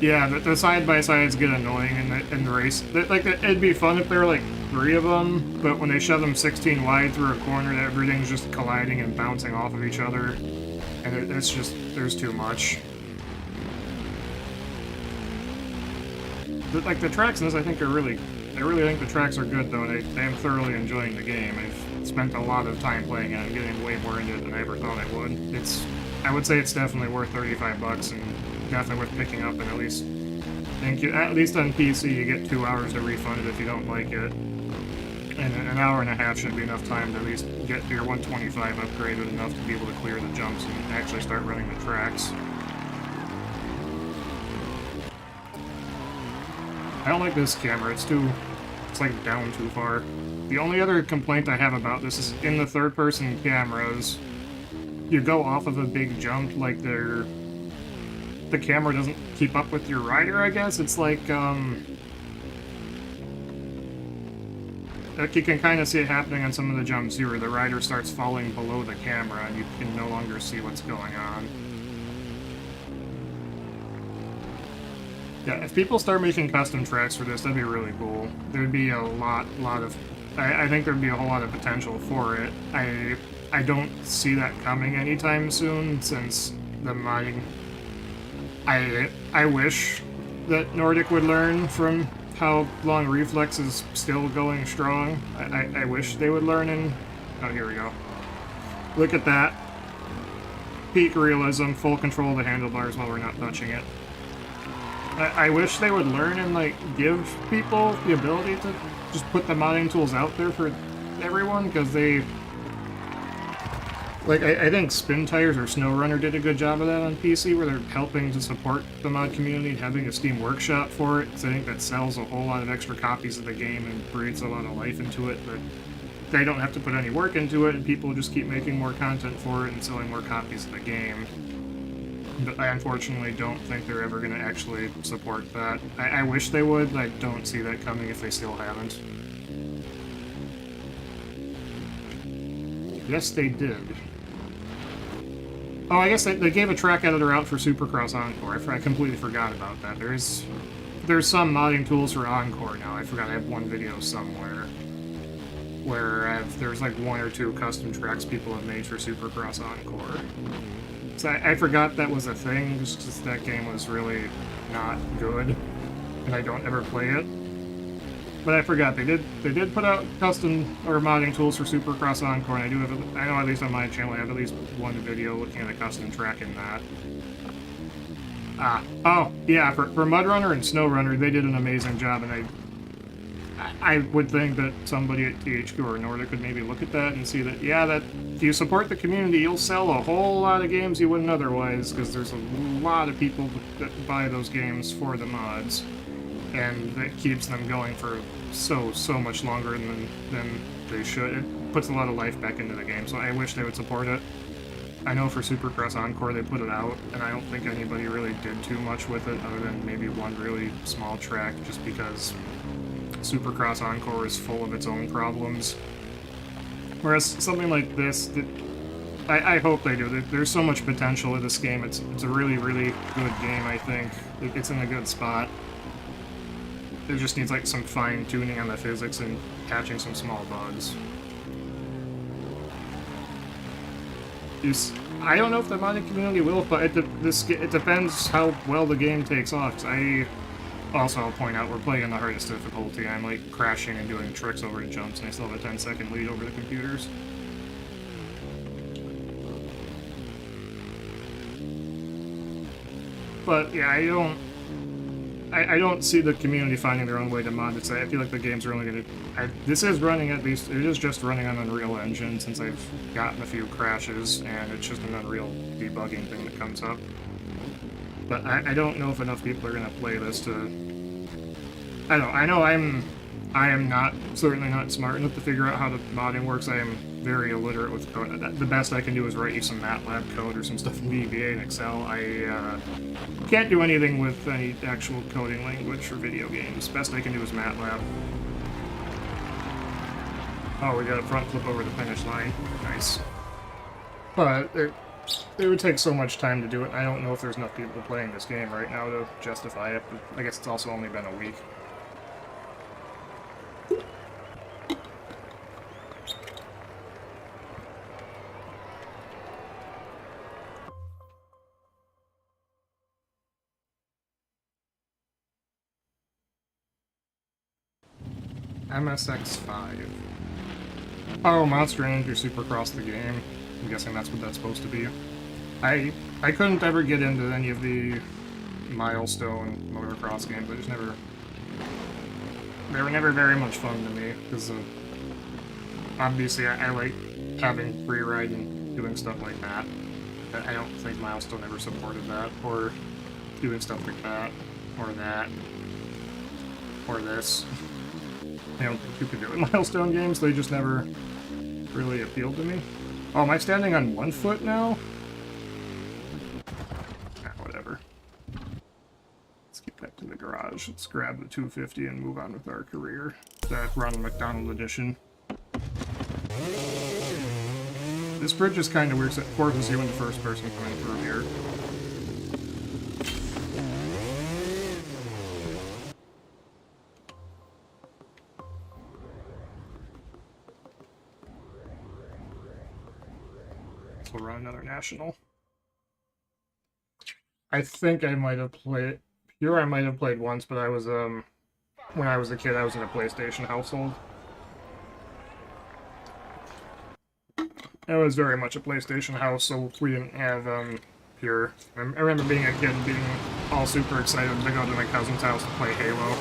Yeah, the side-by-sides get annoying in the race. Like, it'd be fun if there were, like, 3 of them, but when they shove them 16 wide through a corner, everything's just colliding and bouncing off of each other. And it's just, there's too much. But, like, the tracks in this, I think, are really... I really think the tracks are good, though, and I am thoroughly enjoying the game. I've spent a lot of time playing it and getting way more into it than I ever thought I would. I would say it's definitely worth $35 and definitely worth picking up, and at least at least on PC you get 2 hours to refund it if you don't like it. And an hour and a half should be enough time to at least get your 125 upgraded enough to be able to clear the jumps and actually start running the tracks. I don't like this camera, it's like down too far. The only other complaint I have about this is in the third-person cameras, you go off of a big jump, like the camera doesn't keep up with your rider, I guess. It's like you can kind of see it happening on some of the jumps here, where the rider starts falling below the camera and you can no longer see what's going on. Yeah, if people start making custom tracks for this, that'd be really cool. There'd be a lot of... I think there'd be a whole lot of potential for it. I don't see that coming anytime soon, since the modding... I wish that Nordic would learn from how long Reflex is still going strong. I wish they would learn and... Oh, here we go. Look at that. Peak realism, full control of the handlebars while we're not touching it. I wish they would learn and, like, give people the ability to just put the modding tools out there for everyone, because they... Like, I think Spin Tires or SnowRunner did a good job of that on PC, where they're helping to support the mod community and having a Steam Workshop for it, because I think that sells a whole lot of extra copies of the game and breathes a lot of life into it, but they don't have to put any work into it, and people just keep making more content for it and selling more copies of the game. But I unfortunately don't think they're ever going to actually support that. I wish they would, I don't see that coming if they still haven't. Yes, they did. Oh, I guess they gave a track editor out for Supercross Encore. I completely forgot about that. There's some modding tools for Encore now. I forgot I have one video somewhere where there's like 1 or 2 custom tracks people have made for Supercross Encore. So I forgot that was a thing, just 'cause that game was really not good, and I don't ever play it. But I forgot they did put out custom or modding tools for Supercross Encore, and I know at least on my channel I have at least one video looking at a custom track in that. Oh yeah, for Mudrunner and SnowRunner they did an amazing job, and I would think that somebody at THQ or Nordic could maybe look at that and see that, yeah, that if you support the community, you'll sell a whole lot of games you wouldn't otherwise, because there's a lot of people that buy those games for the mods, and that keeps them going for so much longer than they should. It puts a lot of life back into the game, so I wish they would support it. I know for Supercross Encore they put it out, and I don't think anybody really did too much with it, other than maybe one really small track, just because Supercross Encore is full of its own problems. Whereas something like this, I hope they do. There's so much potential in this game. It's a really, really good game, I think. It's in a good spot. It just needs like some fine-tuning on the physics and patching some small bugs. I don't know if the modding community will, but it depends how well the game takes off. 'Cause I'll point out, we're playing on the hardest difficulty. I'm like crashing and doing tricks over the jumps, and I still have a 10-second lead over the computers. But yeah, I don't see the community finding their own way to mod this. I feel like the games are only going to... This is running it is just running on Unreal Engine, since I've gotten a few crashes, and it's just an Unreal debugging thing that comes up. But I don't know if enough people are going to play this to... I know I am certainly not smart enough to figure out how the modding works. I am very illiterate with code. The best I can do is write you some MATLAB code or some stuff in VBA and Excel. I can't do anything with any actual coding language for video games. Best I can do is MATLAB. Oh, we got a front flip over the finish line. Nice. But it would take so much time to do it. I don't know if there's enough people playing this game right now to justify it, but I guess it's also only been a week. MSX5. Oh, Monster Energy Supercross the game. I'm guessing that's what that's supposed to be. I couldn't ever get into any of the milestone motocross games. I just never... They were never very much fun to me, because obviously I like having Freeride and doing stuff like that. I don't think Milestone ever supported that, or doing stuff like that, or that, or this. I don't think you could do it in Milestone games. They just never really appealed to me. Oh, am I standing on one foot now? Whatever. Let's get back to the garage. Let's grab the 250 and move on with our career. The Ronald McDonald edition. This bridge is kind of weird, so it forces you into first person coming through here. We'll run another national. I think I might have played... Here I might have played once, but I was, when I was a kid, I was in a PlayStation household. It was very much a PlayStation house, so we didn't have, Pure. I remember being a kid and being all super excited to go to my cousin's house to play Halo.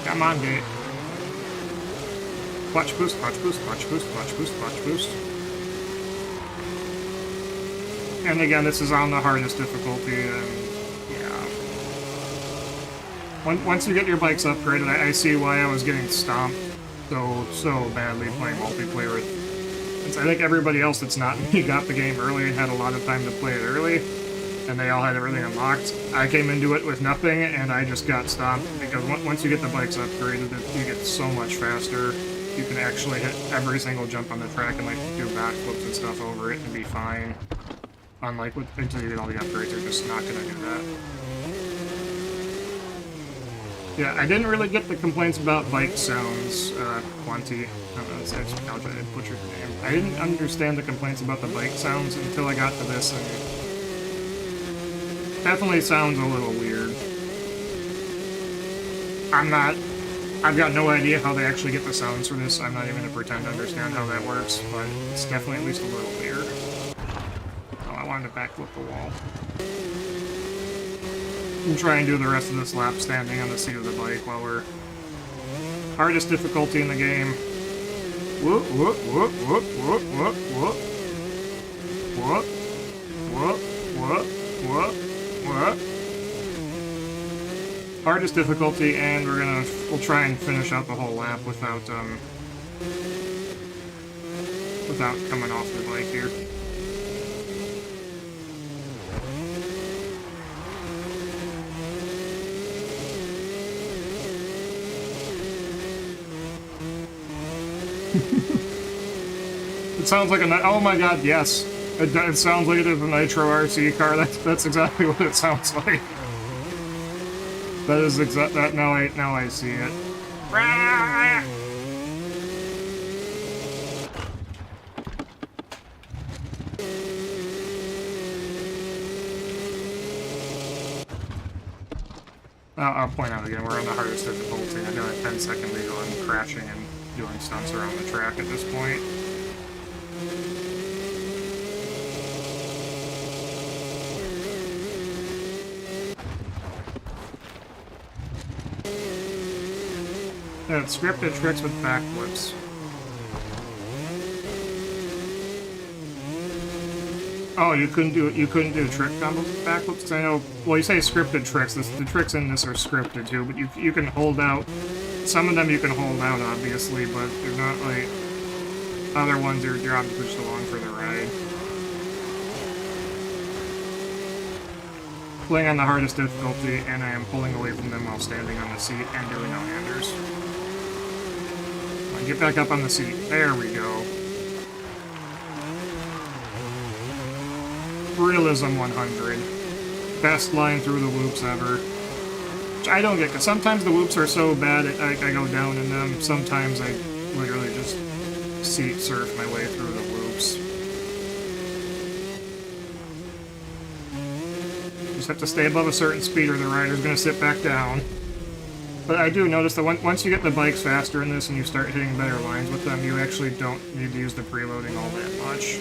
Come on, Gate. Clutch boost, clutch boost, clutch boost, clutch boost, clutch boost. And again, this is on the hardest difficulty, and yeah. Once you get your bikes upgraded, I see why I was getting stomped so badly playing multiplayer with... I think everybody else that's not me got the game early and had a lot of time to play it early, and they all had everything unlocked. I came into it with nothing, and I just got stomped, because once you get the bikes upgraded, you get so much faster. you can actually hit every single jump on the track and like do backflips and stuff over it and be fine. Unlike until you get all the upgrades, you're just not gonna do that. Yeah, I didn't really get the complaints about bike sounds, Quanti. I'll try to butcher the name. I didn't understand the complaints about the bike sounds until I got to this, and it definitely sounds a little weird. I've got no idea how they actually get the sounds for this. I'm not even gonna pretend to understand how that works, but it's definitely at least a little weird. Oh, I wanted to backflip the wall. And try and do the rest of this lap standing on the seat of the bike while we're... Hardest difficulty in the game. Whoop, whoop, whoop, whoop, whoop, whoop, whoop. Whoop, whoop, whoop, whoop, whoop. Hardest difficulty, and we'll try and finish out the whole lap without coming off the bike here. It sounds like a... Oh my god, yes. It sounds like it is a Nitro RC car. That's exactly what it sounds like. That is exact... That, now I see it. I'll point out again, we're on the hardest difficulty. I got a 10-second lead on crashing and doing stunts around the track at this point. Yeah, it's scripted tricks with backflips. Oh, you couldn't do trick combos with backflips? 'Cause I know, well, you say scripted tricks. The tricks in this are scripted too, but you can hold out. Some of them you can hold out, obviously, but they're not like other ones. You're obviously just along for the ride. Playing on the hardest difficulty, and I am pulling away from them while standing on the seat and doing no-handers. Get back up on the seat. There we go. Realism 100. Best line through the loops ever. Which I don't get, because sometimes the loops are so bad I go down in them. Sometimes I literally just seat surf my way through the loops. Just have to stay above a certain speed or the rider's going to sit back down. But I do notice that once you get the bikes faster in this and you start hitting better lines with them, you actually don't need to use the preloading all that much.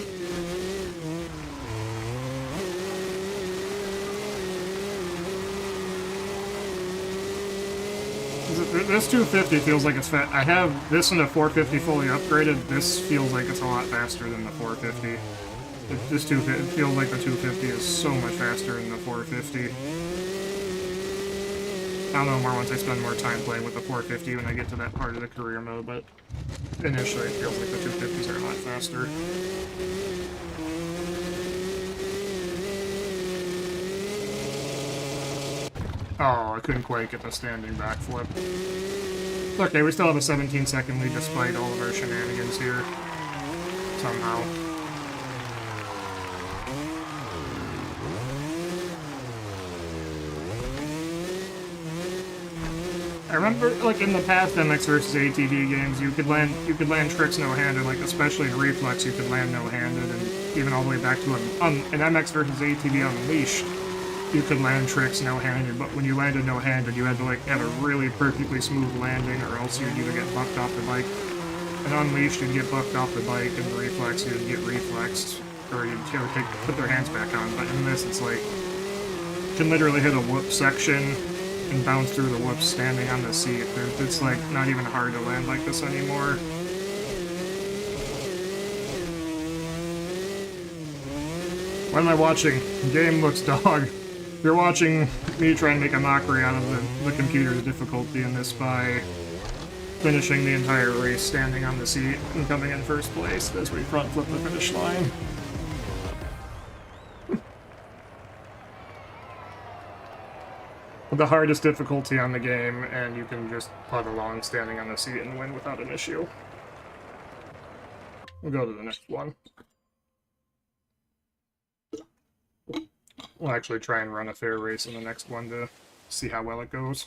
This 250 feels like it's fast. I have this in a 450 fully upgraded. This feels like it's a lot faster than the 450. This 250 feels like the 250 is so much faster than the 450. I'll know more once I spend more time playing with the 450 when I get to that part of the career mode, but initially it feels like the 250s are a lot faster. Oh, I couldn't quite get the standing backflip. It's okay, we still have a 17-second lead despite all of our shenanigans here. Somehow. I remember, like, in the past MX versus ATV games, you could land tricks no-handed, like, especially in Reflex, you could land no-handed, and even all the way back to an MX versus ATV Unleashed, you could land tricks no-handed, but when you landed no-handed, you had to, like, have a really perfectly smooth landing, or else you'd either get bucked off the bike. In Unleashed, you'd get bucked off the bike, and in Reflex, you'd get reflexed, or you'd put their hands back on, but in this, it's like, you can literally hit a whoop section, and bounce through the whoops standing on the seat. It's like not even hard to land like this anymore. What am I watching? The game looks dog. You're watching me try and make a mockery out of the computer's difficulty in this by finishing the entire race standing on the seat and coming in first place as we front flip the finish line. The hardest difficulty on the game, and you can just putt along standing on the seat and win without an issue. We'll go to the next one. We'll actually try and run a fair race in the next one to see how well it goes.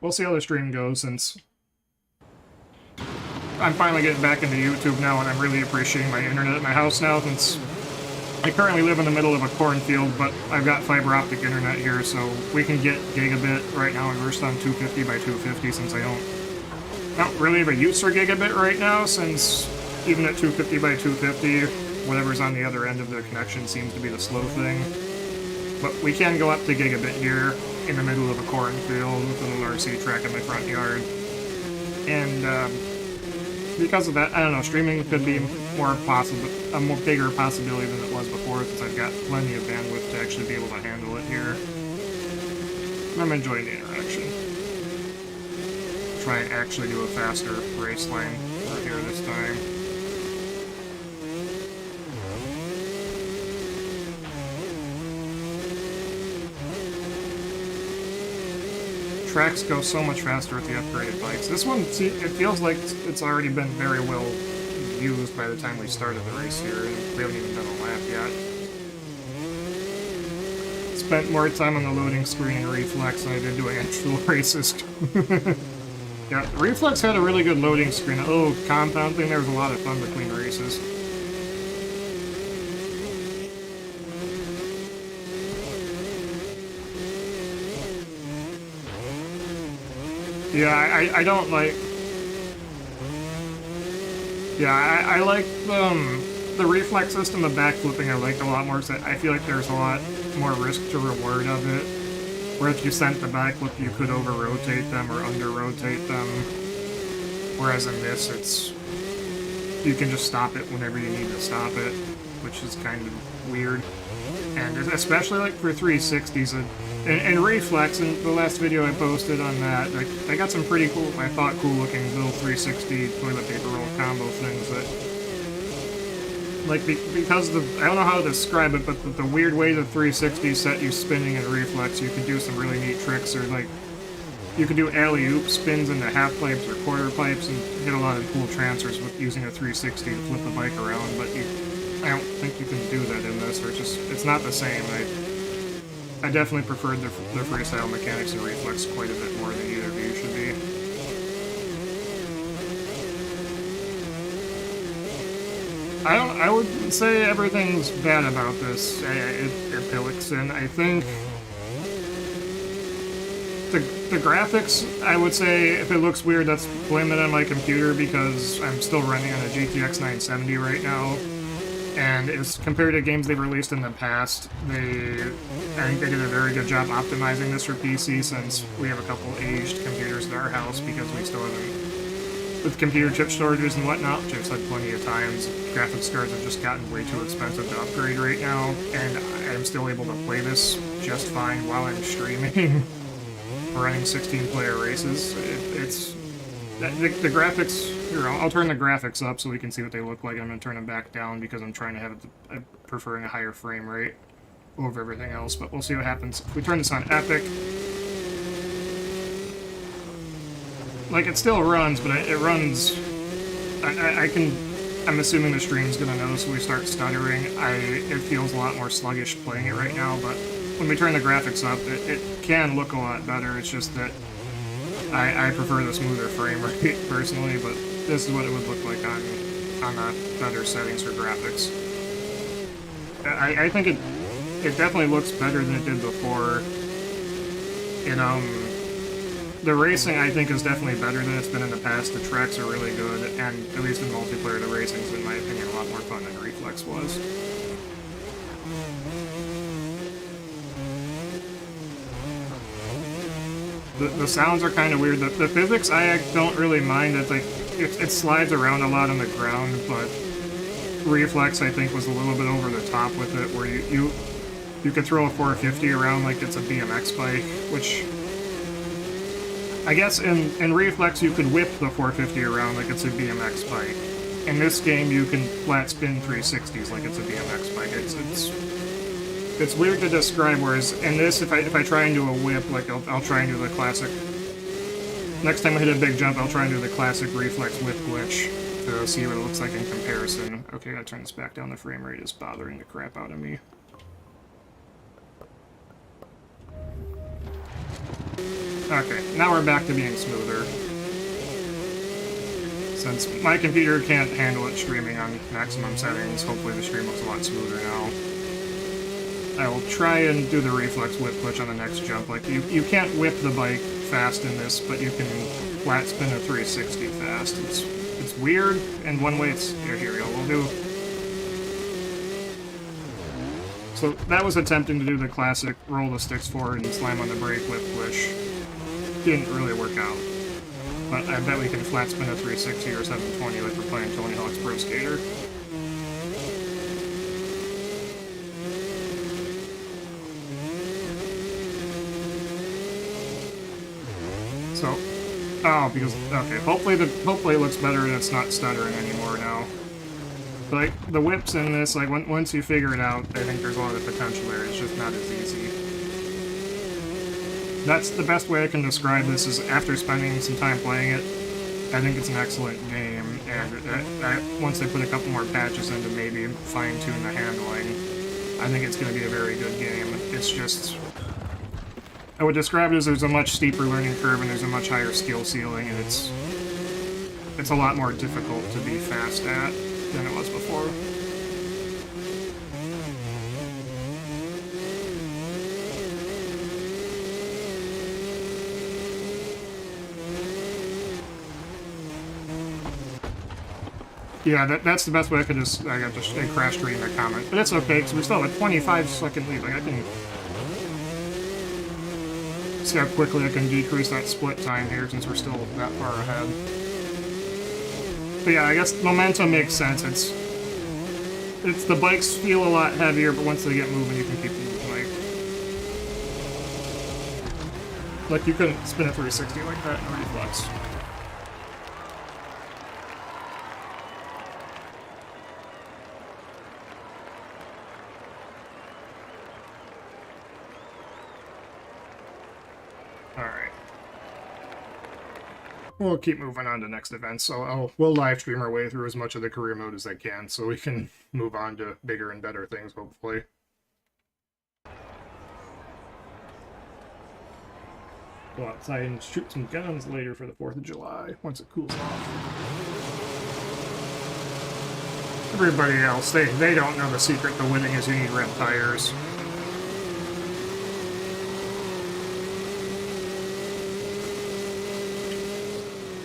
We'll see how the stream goes, since I'm finally getting back into YouTube now, and I'm really appreciating my internet at my house now, since I currently live in the middle of a cornfield, but I've got fiber optic internet here, so we can get gigabit. Right now I'm versed on 250 by 250, since I don't really have a use for gigabit right now, since even at 250 by 250, whatever's on the other end of the connection seems to be the slow thing. But we can go up to gigabit here in the middle of a cornfield with an RC track in my front yard. And because of that, I don't know, streaming could be a more bigger possibility than it was before, since I've got plenty of bandwidth to actually be able to handle it here. I'm enjoying the interaction. Try and actually do a faster race lane right here this time. Tracks go so much faster with the upgraded bikes. This one, see, it feels like it's already been very well used by the time we started the race here, and we haven't even done a lap yet. Spent more time on the loading screen in Reflex than I did doing actual races. Yeah, Reflex had a really good loading screen. A little compound thing, there was a lot of fun between races. Yeah, I don't like... Yeah, I like the reflex system of backflipping. I like a lot more, because I feel like there's a lot more risk to reward of it. Where if you sent the backflip, you could over-rotate them or under-rotate them. Whereas in this, you can just stop it whenever you need to stop it, which is kind of weird. And especially like for 360s, and Reflex, in the last video I posted on that, like, I got some pretty cool, I thought cool-looking little 360 toilet paper roll combo things that, like, because I don't know how to describe it, but the weird way the 360 set you spinning in Reflex, you can do some really neat tricks, or like, you can do alley-oop spins into half pipes or quarter pipes and get a lot of cool transfers with using a 360 to flip the bike around, but I don't think you can do that in this, or it's not the same. I definitely preferred the freestyle mechanics in Reflex quite a bit more than either of you should be. I wouldn't say everything's bad about this Epilixin. I think the graphics, I would say, if it looks weird, that's blame it on my computer, because I'm still running on a GTX 970 right now. And as compared to games they've released in the past, I think they did a very good job optimizing this for PC, since we have a couple aged computers in our house, because we still haven't, with computer chip shortages and whatnot, which I've said plenty of times, graphics cards have just gotten way too expensive to upgrade right now, and I'm still able to play this just fine while I'm streaming, running 16-player races. The graphics, here, I'll turn the graphics up so we can see what they look like. I'm going to turn them back down because I'm trying to I'm preferring a higher frame rate over everything else, but we'll see what happens. If we turn this on Epic, like, it still runs, but it runs, I'm assuming the stream's going to notice when we start stuttering. It feels a lot more sluggish playing it right now, but when we turn the graphics up, it can look a lot better. It's just that I prefer the smoother frame rate, personally, but this is what it would look like on the better settings for graphics. I think it definitely looks better than it did before. The racing, I think, is definitely better than it's been in the past. The tracks are really good, and at least in multiplayer, the racing's, in my opinion, a lot more fun than Reflex was. The sounds are kind of weird. The physics, I don't really mind. It's like, it slides around a lot on the ground, but Reflex, I think, was a little bit over the top with it, where you could throw a 450 around like it's a BMX bike, which I guess in Reflex you could whip the 450 around like it's a BMX bike. In this game, you can flat spin 360s like it's a BMX bike. It's weird to describe, whereas in this, if I try and do a whip, like I'll try and do the classic, next time I hit a big jump, I'll try and do the classic reflex whip glitch to see what it looks like in comparison. Okay, I gotta turn this back down. The frame rate is bothering the crap out of me. Okay, now we're back to being smoother. Since my computer can't handle it streaming on maximum settings, hopefully the stream looks a lot smoother now. I will try and do the reflex whip glitch on the next jump. Like, you can't whip the bike fast in this, but you can flat spin a 360 fast. It's weird, and one way it's... Here we go, we'll do... So that was attempting to do the classic roll the sticks forward and slam on the brake whip glitch. Didn't really work out. But I bet we can flat spin a 360 or 720 like we're playing Tony Hawk's Pro Skater. So, oh, because, okay, hopefully it looks better and it's not stuttering anymore now. But, like, the whips in this, like, once you figure it out, I think there's a lot of potential there. It's just not as easy. That's the best way I can describe this, is after spending some time playing it, I think it's an excellent game, and once they put a couple more patches in to maybe fine-tune the handling, I think it's going to be a very good game. It's just... I would describe it as there's a much steeper learning curve and there's a much higher skill ceiling, and it's a lot more difficult to be fast at than it was before. Yeah, that's the best way I could just... I got just crashed reading the comment. But it's okay, because we still have a 25-second lead. Like, I can... See how quickly I can decrease that split time here, since we're still that far ahead. But yeah, I guess momentum makes sense. It's the bikes feel a lot heavier, but once they get moving, you can keep moving. Like you couldn't spin a 360 like that in a reflex. We'll keep moving on to next events, so we'll live stream our way through as much of the career mode as I can, so we can move on to bigger and better things, hopefully. Go outside and shoot some guns later for the 4th of July, once it cools off. Everybody else, they don't know the secret to winning is you need red tires.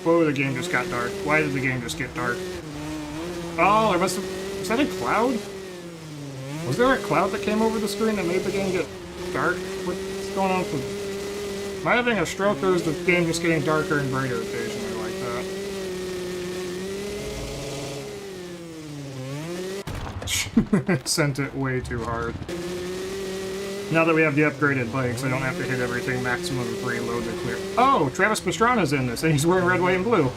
Whoa, the game just got dark. Why did the game just get dark? Oh, there must have... Was that a cloud? Was there a cloud that came over the screen that made the game get dark? What's going on with... Am I having a stroke, or is the game just getting darker and brighter occasionally like that? Sent it way too hard. Now that we have the upgraded bikes, I don't have to hit everything maximum preload to clear. Oh, Travis Pastrana's in this, and he's wearing red, white, and blue.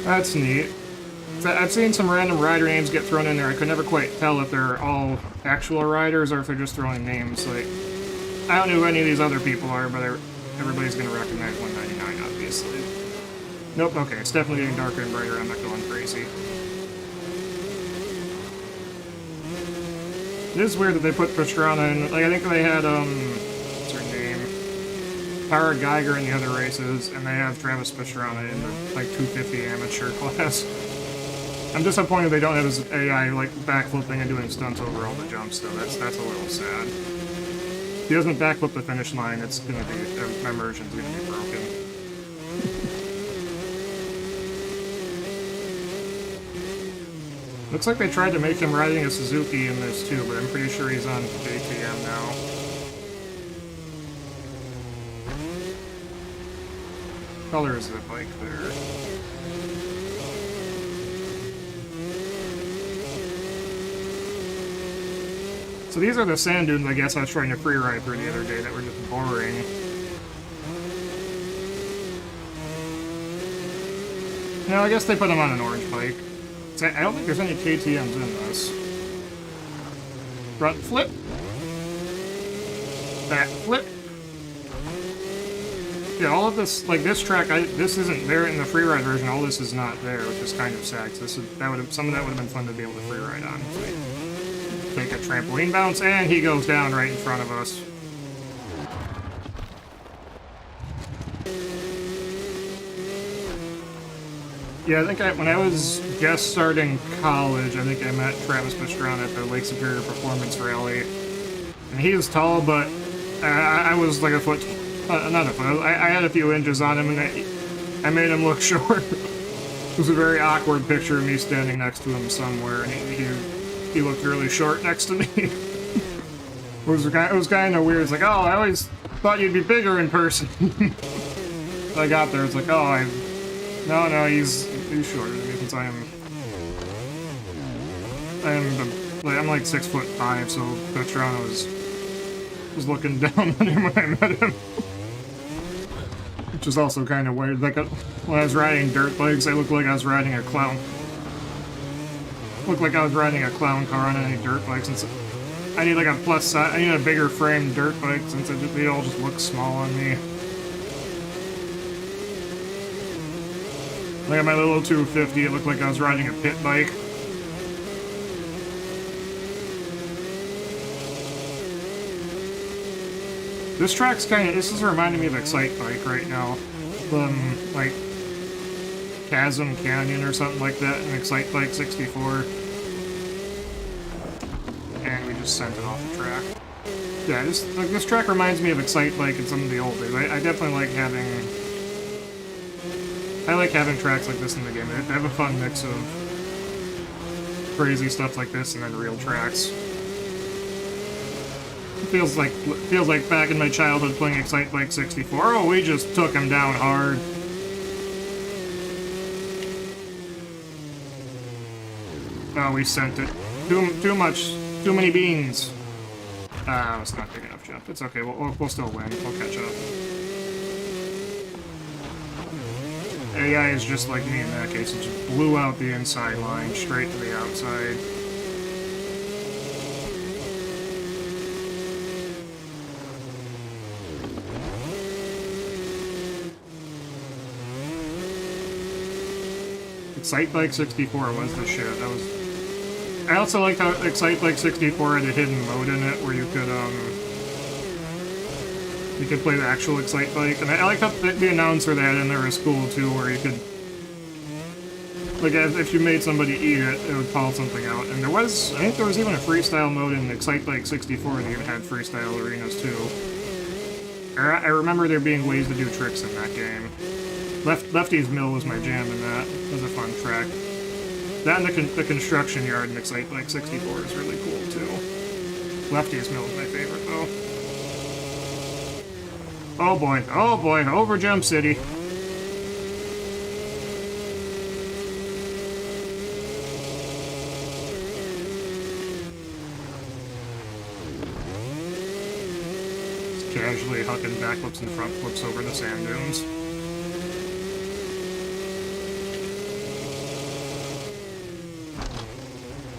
That's neat. I've seen some random rider names get thrown in there. I could never quite tell if they're all actual riders or if they're just throwing names. Like, I don't know who any of these other people are, but everybody's going to recognize 199, obviously. Nope, okay, it's definitely getting darker and brighter. I'm not going crazy. It is weird that they put Pastrana in. Like, I think they had, what's her name? Tara Geiger in the other races, and they have Travis Pastrana in the, like, 250 amateur class. I'm disappointed they don't have his AI, like, backflipping and doing stunts over all the jumps, though. That's a little sad. If he doesn't backflip the finish line, it's gonna be, my immersion's gonna be broken. Looks like they tried to make him riding a Suzuki in this too, but I'm pretty sure he's on JTM now. What color is the bike there? So these are the sand dunes, I guess, I was trying to freeride through the other day that were just boring. No, I guess they put them on an orange bike. I don't think there's any KTMs in this. Front flip. That flip. Yeah, all of this, like this track, this isn't there in the Freeride version. All this is not there, which is kind of sad. 'Cause some of that would have been fun to be able to Freeride on. So take a trampoline bounce, and he goes down right in front of us. Yeah, I think when I was guest starting college, I think I met Travis Pastrana at the Lake Superior Performance Rally. And he was tall, but I was like a foot, not a foot, I had a few inches on him, and I made him look short. It was a very awkward picture of me standing next to him somewhere, and he looked really short next to me. It was kind of weird. It's like, oh, I always thought you'd be bigger in person. I got there, it's like, oh, no, he's shorter than me since I'm like 6'5", so Pastrana was looking down on him when I met him. Which is also kind of weird. Like, when I was riding dirt bikes, I looked like I was riding a clown. Looked like I was riding a clown car on any dirt bikes. And so I need like a plus size, I need a bigger frame dirt bike since they all just look small on me. Like on my little 250, it looked like I was riding a pit bike. This track's this is reminding me of Excite Bike right now. Like Chasm Canyon or something like that in Excite Bike 64. And we just sent it off the track. Yeah, this track reminds me of Excite Bike and some of the old days. I definitely like having... I like having tracks like this in the game. They have a fun mix of crazy stuff like this and then real tracks. It feels like back in my childhood playing Excite Bike 64. Oh, we just took him down hard. Oh, we sent it. Too many beans. It's not big enough jump. It's okay. We'll still win. We'll catch up. AI is just like me in that case. It just blew out the inside line straight to the outside. Excite Bike 64 was the shit. I also liked how Excite Bike 64 had a hidden mode in it where you could play the actual Excite Bike, and I liked how the announcer they had in there was cool too, where you could, like, if you made somebody eat it, it would call something out. And I think there was even a freestyle mode in Excite Bike 64 that even had freestyle arenas too. I remember there being ways to do tricks in that game. Lefty's Mill was my jam in that. It was a fun track. That and the construction yard in Excite Bike 64 is really cool too. Lefty's Mill is my favorite though. Oh boy, over Jump City. Just casually hucking backflips and front flips over the sand dunes.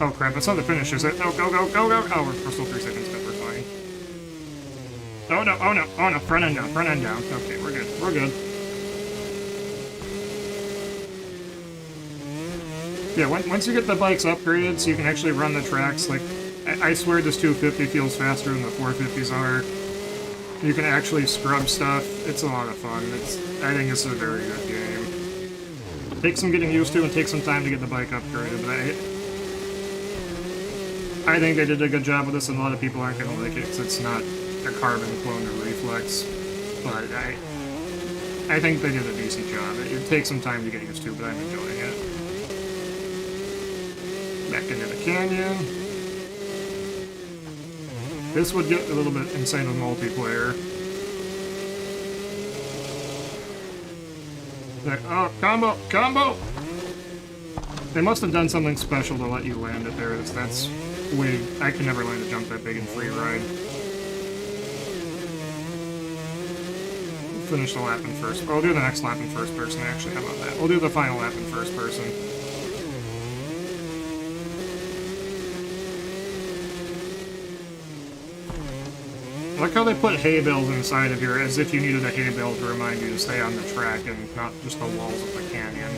Oh crap, that's not the finish, is it? No, go! Oh, we're still 3 seconds, but we're fine. Oh no, front end down. Okay, we're good. Yeah, once you get the bikes upgraded so you can actually run the tracks, like, I swear this 250 feels faster than the 450s are. You can actually scrub stuff. It's a lot of fun. I think it's a very good game. Takes some getting used to and takes some time to get the bike upgraded, but I think they did a good job with this, and a lot of people aren't going to like it because it's not a carbon clone of Reflex. But I think they did a decent job. It takes some time to get used to, but I'm enjoying it. Back into the canyon. This would get a little bit insane with multiplayer. Like, oh, combo! They must have done something special to let you land it there. That's way... I can never land a jump that big in Freeride. Finish the lap in first... I'll do the next lap in first person, actually. How about that? We'll do the final lap in first person. I like how they put hay bales inside of here, as if you needed a hay bale to remind you to stay on the track and not just the walls of the canyon.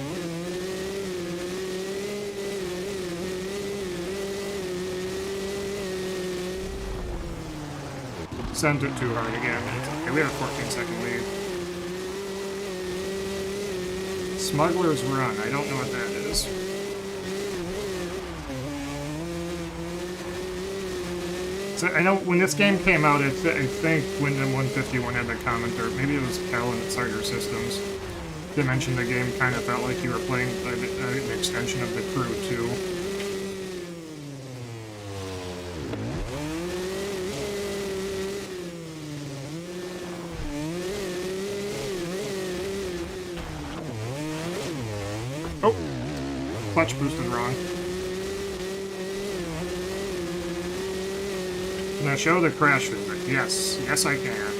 Sent it too hard again. Okay, we have a 14-second lead. Smuggler's Run. I don't know what that is. So I know when this game came out, I think Wyndham 151 had the comment, or maybe it was Callan at Cider Systems, that mentioned the game kind of felt like you were playing an extension of the Crew 2. Oh! Clutch boosted wrong. Can I show the crash physics? Yes. Yes, I can.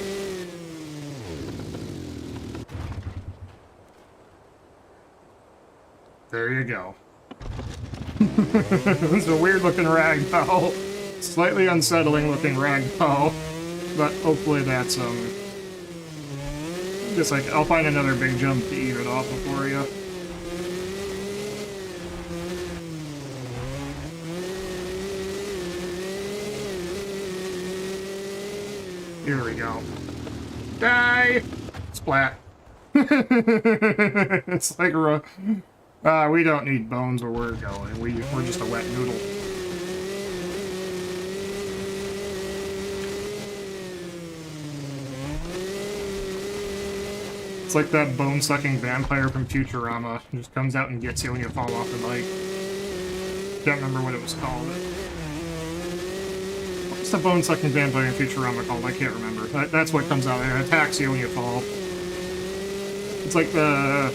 There you go. This is a weird-looking ragdoll. Slightly unsettling-looking ragdoll. But hopefully that's, just like, I'll find another big jump to eat it off for you. Here we go. Die! Splat. It's like we don't need bones where we're going. We're just a wet noodle. It's like that bone-sucking vampire from Futurama. It just comes out and gets you when you fall off the bike. Can't remember what it was called. What's the bone-sucking vampire in Futurama called? I can't remember. That's what comes out. It attacks you when you fall. It's like the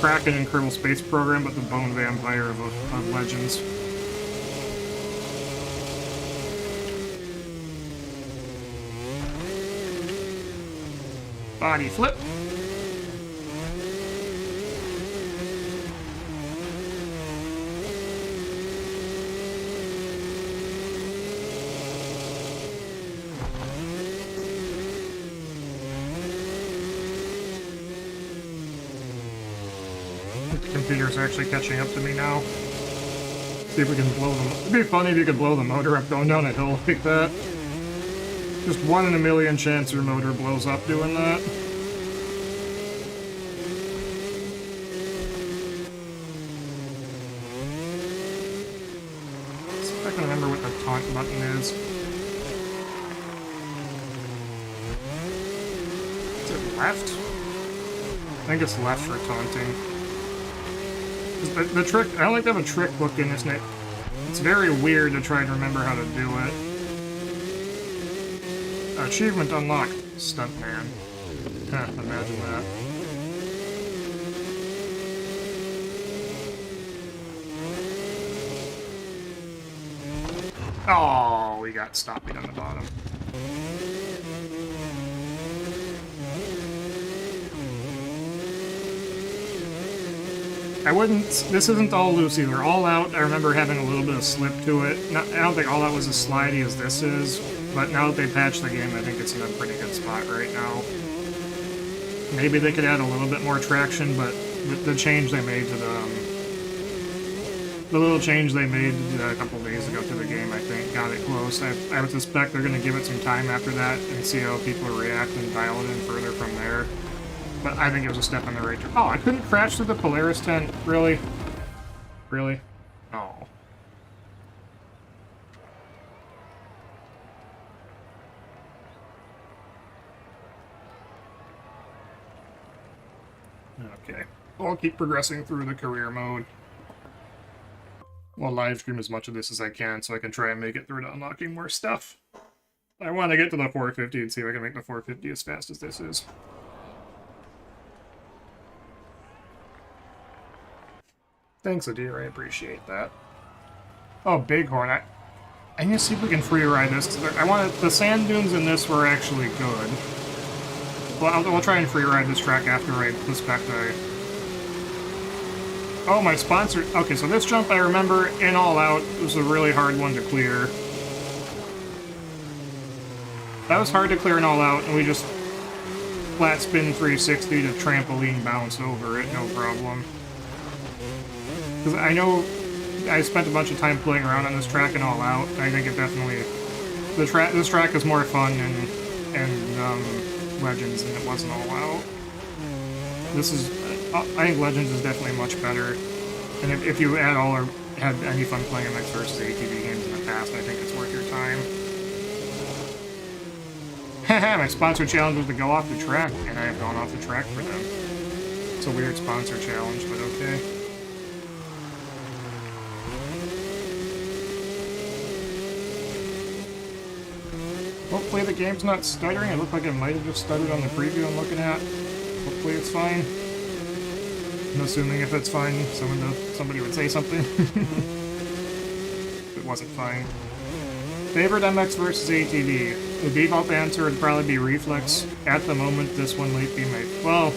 Kraken in Kerbal Space Program, but the bone vampire of Legends. Body flip. The computer's actually catching up to me now. See if we can blow them. It'd be funny if you could blow the motor up going down a hill like that. Just 1 in a million chance your motor blows up doing that. See if I can remember what the taunt button is. Is it left? I think it's left for taunting. The trick, I don't like to have a trick book in this night. It's very weird to try and remember how to do it. Achievement unlocked, Stuntman. Imagine that. Oh, we got stopping on the bottom. I wouldn't... This isn't all loose either. All Out, I remember having a little bit of slip to it. I don't think All Out was as slidey as this is, but now that they patched the game, I think it's in a pretty good spot right now. Maybe they could add a little bit more traction, but the change they made to the little change they made a couple days ago to the game, I think, got it close. I would suspect they're going to give it some time after that and see how people react and dial it in further from there. But I think it was a step in the right direction. Oh, I couldn't crash through the Polaris tent? Really? Really? Oh. Okay. I'll keep progressing through the career mode. I'll live stream as much of this as I can so I can try and make it through to unlocking more stuff. I want to get to the 450 and see if I can make the 450 as fast as this is. Thanks, Adir. I appreciate that. Oh, Bighorn. I need to see if we can free ride this. I want the sand dunes in this were actually good. Well, we'll try and free ride this track after I inspect the... Oh, my sponsor... Okay, so this jump I remember in All Out was a really hard one to clear. That was hard to clear and all out, and we just flat spin 360 to trampoline bounce over it, no problem. Because I know I spent a bunch of time playing around on this track and all out. I think it definitely... This track is more fun in Legends than it was in all out. This is... I think Legends is definitely much better. And if you at all or had any fun playing MX versus ATV games in the past, I think it's worth your time. Haha, my sponsor challenge was to go off the track, and I have gone off the track for them. It's a weird sponsor challenge, but okay. Hopefully the game's not stuttering. It looked like it might have just stuttered on the preview I'm looking at. Hopefully it's fine. I'm assuming if it's fine, somebody would say something. If it wasn't fine. Favorite MX versus ATV? The default answer would probably be Reflex. At the moment, this one might be my... Well...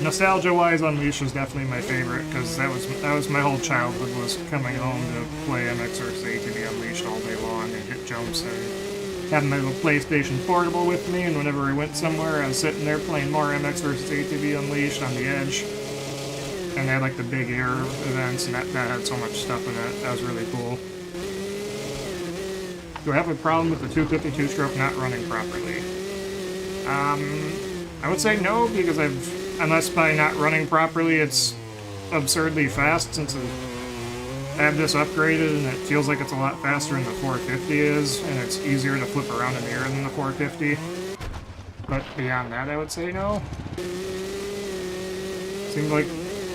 Nostalgia-wise, Unleashed was definitely my favorite, because that was my whole childhood, was coming home to play MX versus ATV Unleashed all day long and hit jumps and having my little PlayStation Portable with me, and whenever I went somewhere, I was sitting there playing more MX versus ATV Unleashed on the edge. And they had like the big air events, and that had so much stuff in it. That was really cool. Do I have a problem with the 252 stroke not running properly? I would say no, because unless by not running properly it's absurdly fast, since I have this upgraded and it feels like it's a lot faster than the 450 is, and it's easier to flip around in the air than the 450. But beyond that, I would say no. Seems like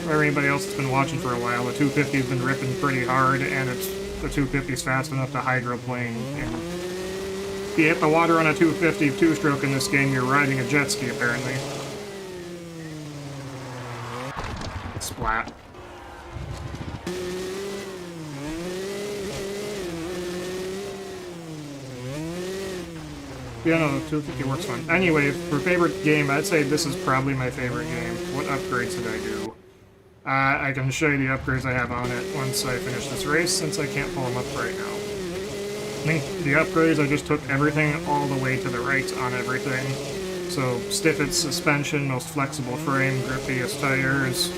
for anybody else that's been watching for a while, the 250 has been ripping pretty hard, and the 250 is fast enough to hydroplane. And if you hit the water on a 250 two-stroke in this game, you're riding a jet ski, apparently. Splat. Yeah, no, 250 works fine. Anyway, for favorite game, I'd say this is probably my favorite game. What upgrades did I do? I can show you the upgrades I have on it once I finish this race, since I can't pull them up right now. I think the upgrades, I just took everything all the way to the right on everything. So, stiffest suspension, most flexible frame, grippiest tires.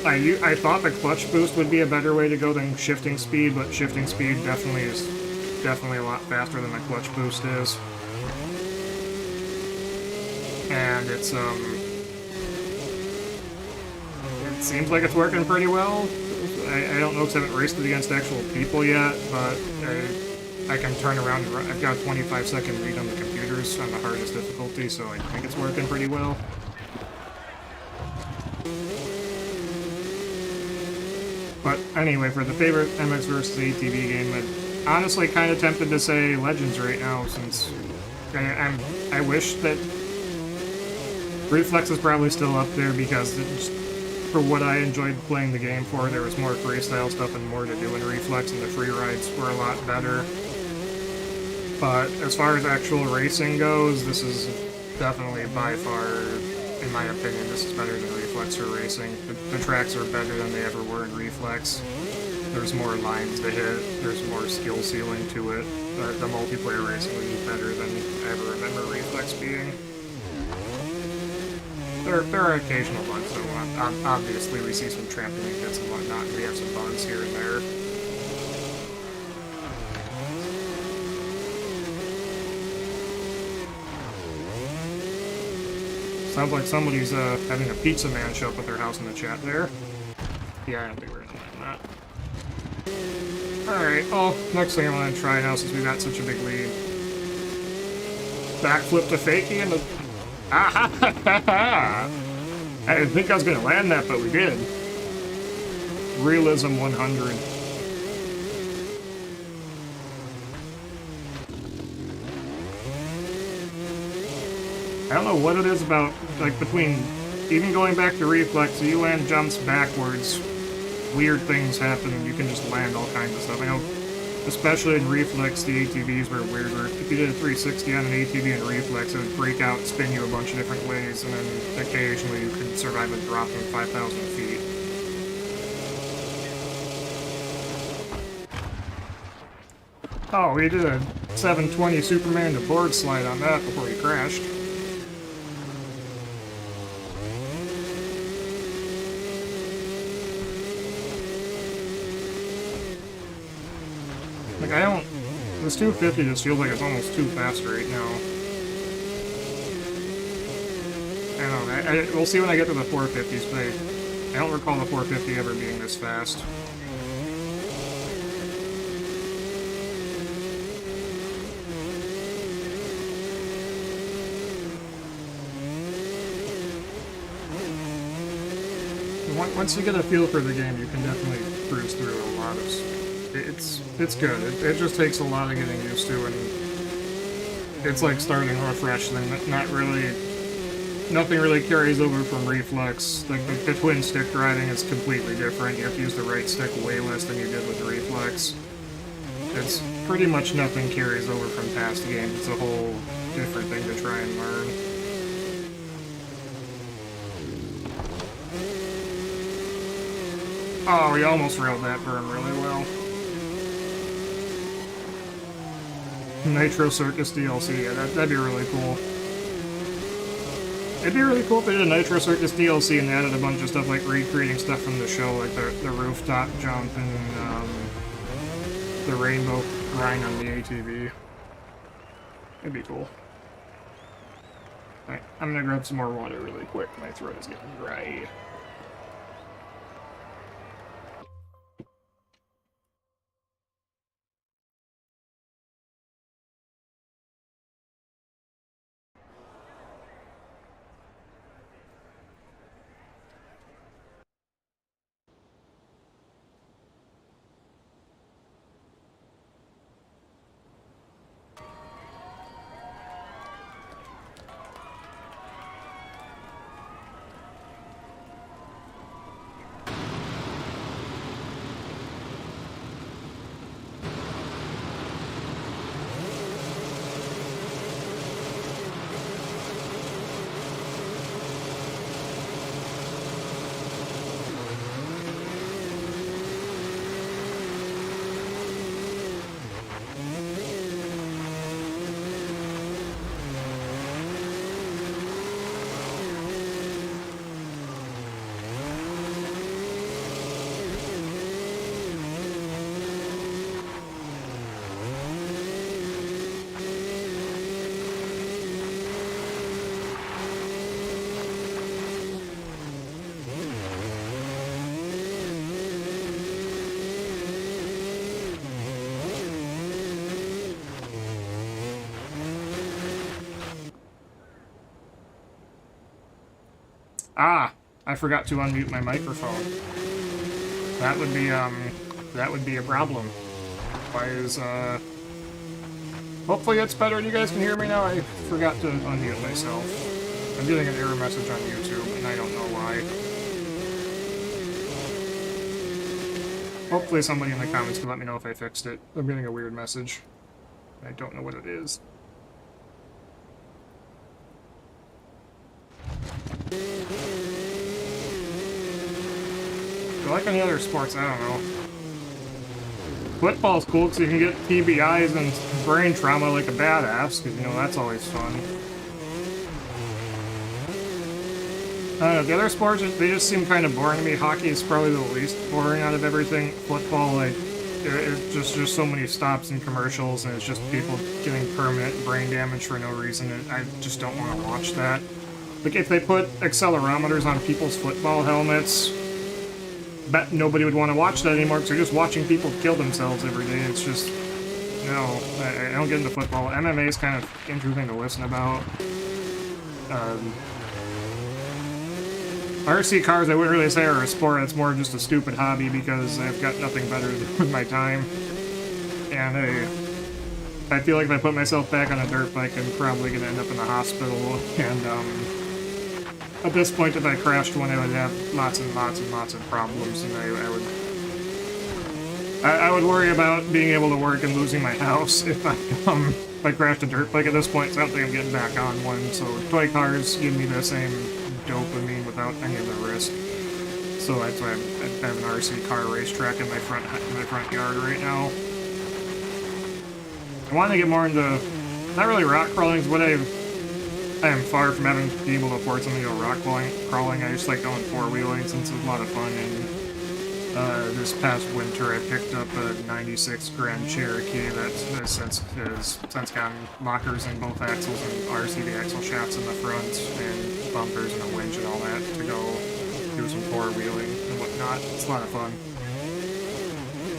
I thought the clutch boost would be a better way to go than shifting speed, but shifting speed is definitely a lot faster than the clutch boost is. And it seems like it's working pretty well. I don't know because I haven't raced it against actual people yet, but I can turn around and run. I've got a 25-second read on the computers on the hardest difficulty, so I think it's working pretty well. But anyway, for the favorite MX vs. ATV game, I'm honestly kind of tempted to say Legends right now, since I wish that Reflex is probably still up there, because for what I enjoyed playing the game for, there was more freestyle stuff and more to do in Reflex, and the Freerides were a lot better. But as far as actual racing goes, this is definitely by far, in my opinion, this is better than Reflex for racing. The tracks are better than they ever were in Reflex. There's more lines to hit, there's more skill ceiling to it. The multiplayer racing would be better than I ever remember Reflex being. There are occasional bugs, so obviously we see some trampoline hits and whatnot, and we have some bugs here and there. Sounds like somebody's having a pizza man show up at their house in the chat there. Yeah, I don't think we're gonna land that. Alright, well, next thing I want to try now, since we got such a big lead. Backflip to fakie and the... Ah ha ha ha! I didn't think I was gonna land that, but we did. Realism 100. I don't know what it is about, like, between even going back to Reflex, so you land jumps backwards, weird things happen, and you can just land all kinds of stuff. I know, especially in Reflex, the ATVs were weird, where if you did a 360 on an ATV in Reflex, it would break out and spin you a bunch of different ways, and then occasionally you could survive a drop from 5,000 feet. Oh, we did a 720 Superman to board slide on that before he crashed. Like, I don't... This 250 just feels like it's almost too fast right now. I don't know. We'll see when I get to the 450s, but I don't recall the 450 ever being this fast. Once you get a feel for the game, you can definitely cruise through a lot of... It's good. It just takes a lot of getting used to, and it's like starting afresh. Not really... Nothing really carries over from Reflex. Like, the twin stick driving is completely different. You have to use the right stick way less than you did with Reflex. It's pretty much nothing carries over from past games. It's a whole different thing to try and learn. Oh, we almost railed that berm really well. Nitro Circus DLC, yeah, that'd be really cool. It'd be really cool if they did a Nitro Circus DLC and added a bunch of stuff like recreating stuff from the show, like the rooftop jump and the rainbow grind on the ATV. It'd be cool. Alright, I'm gonna grab some more water really quick. My throat is getting dry. Ah, I forgot to unmute my microphone. That would be a problem. Why is, hopefully it's better and you guys can hear me now. I forgot to unmute myself. I'm getting an error message on YouTube, and I don't know why. Hopefully somebody in the comments can let me know if I fixed it. I'm getting a weird message. I don't know what it is. Like any other sports, I don't know. Football's cool because you can get TBIs and brain trauma like a badass, because, you know, that's always fun. I don't know, the other sports, they just seem kind of boring to me. Hockey is probably the least boring out of everything. Football, like, it's just so many stops and commercials, and it's just people getting permanent brain damage for no reason. I just don't want to watch that. Like, if they put accelerometers on people's football helmets, bet nobody would want to watch that anymore because they're just watching people kill themselves every day. It's just, no, I don't get into football. MMA is kind of interesting to listen about. RC cars, I wouldn't really say are a sport. It's more just a stupid hobby because I've got nothing better to do with my time. And I feel like if I put myself back on a dirt bike, I'm probably going to end up in the hospital. And, at this point, if I crashed one, I would have lots and lots and lots of problems, and I would worry about being able to work and losing my house if I crashed a dirt bike at this point, so I don't think I'm getting back on one. So toy cars give me the same dopamine without any of the risk. So that's why I have an RC car racetrack in my front yard right now. I want to get more into, not really rock crawling, is what I am far from having to be able to afford something to go rock crawling. I just like going four-wheeling since it's a lot of fun. And this past winter I picked up a 96 Grand Cherokee that has since gotten lockers in both axles and RCV axle shafts in the front and bumpers and a winch and all that to go do some four-wheeling and whatnot. It's a lot of fun.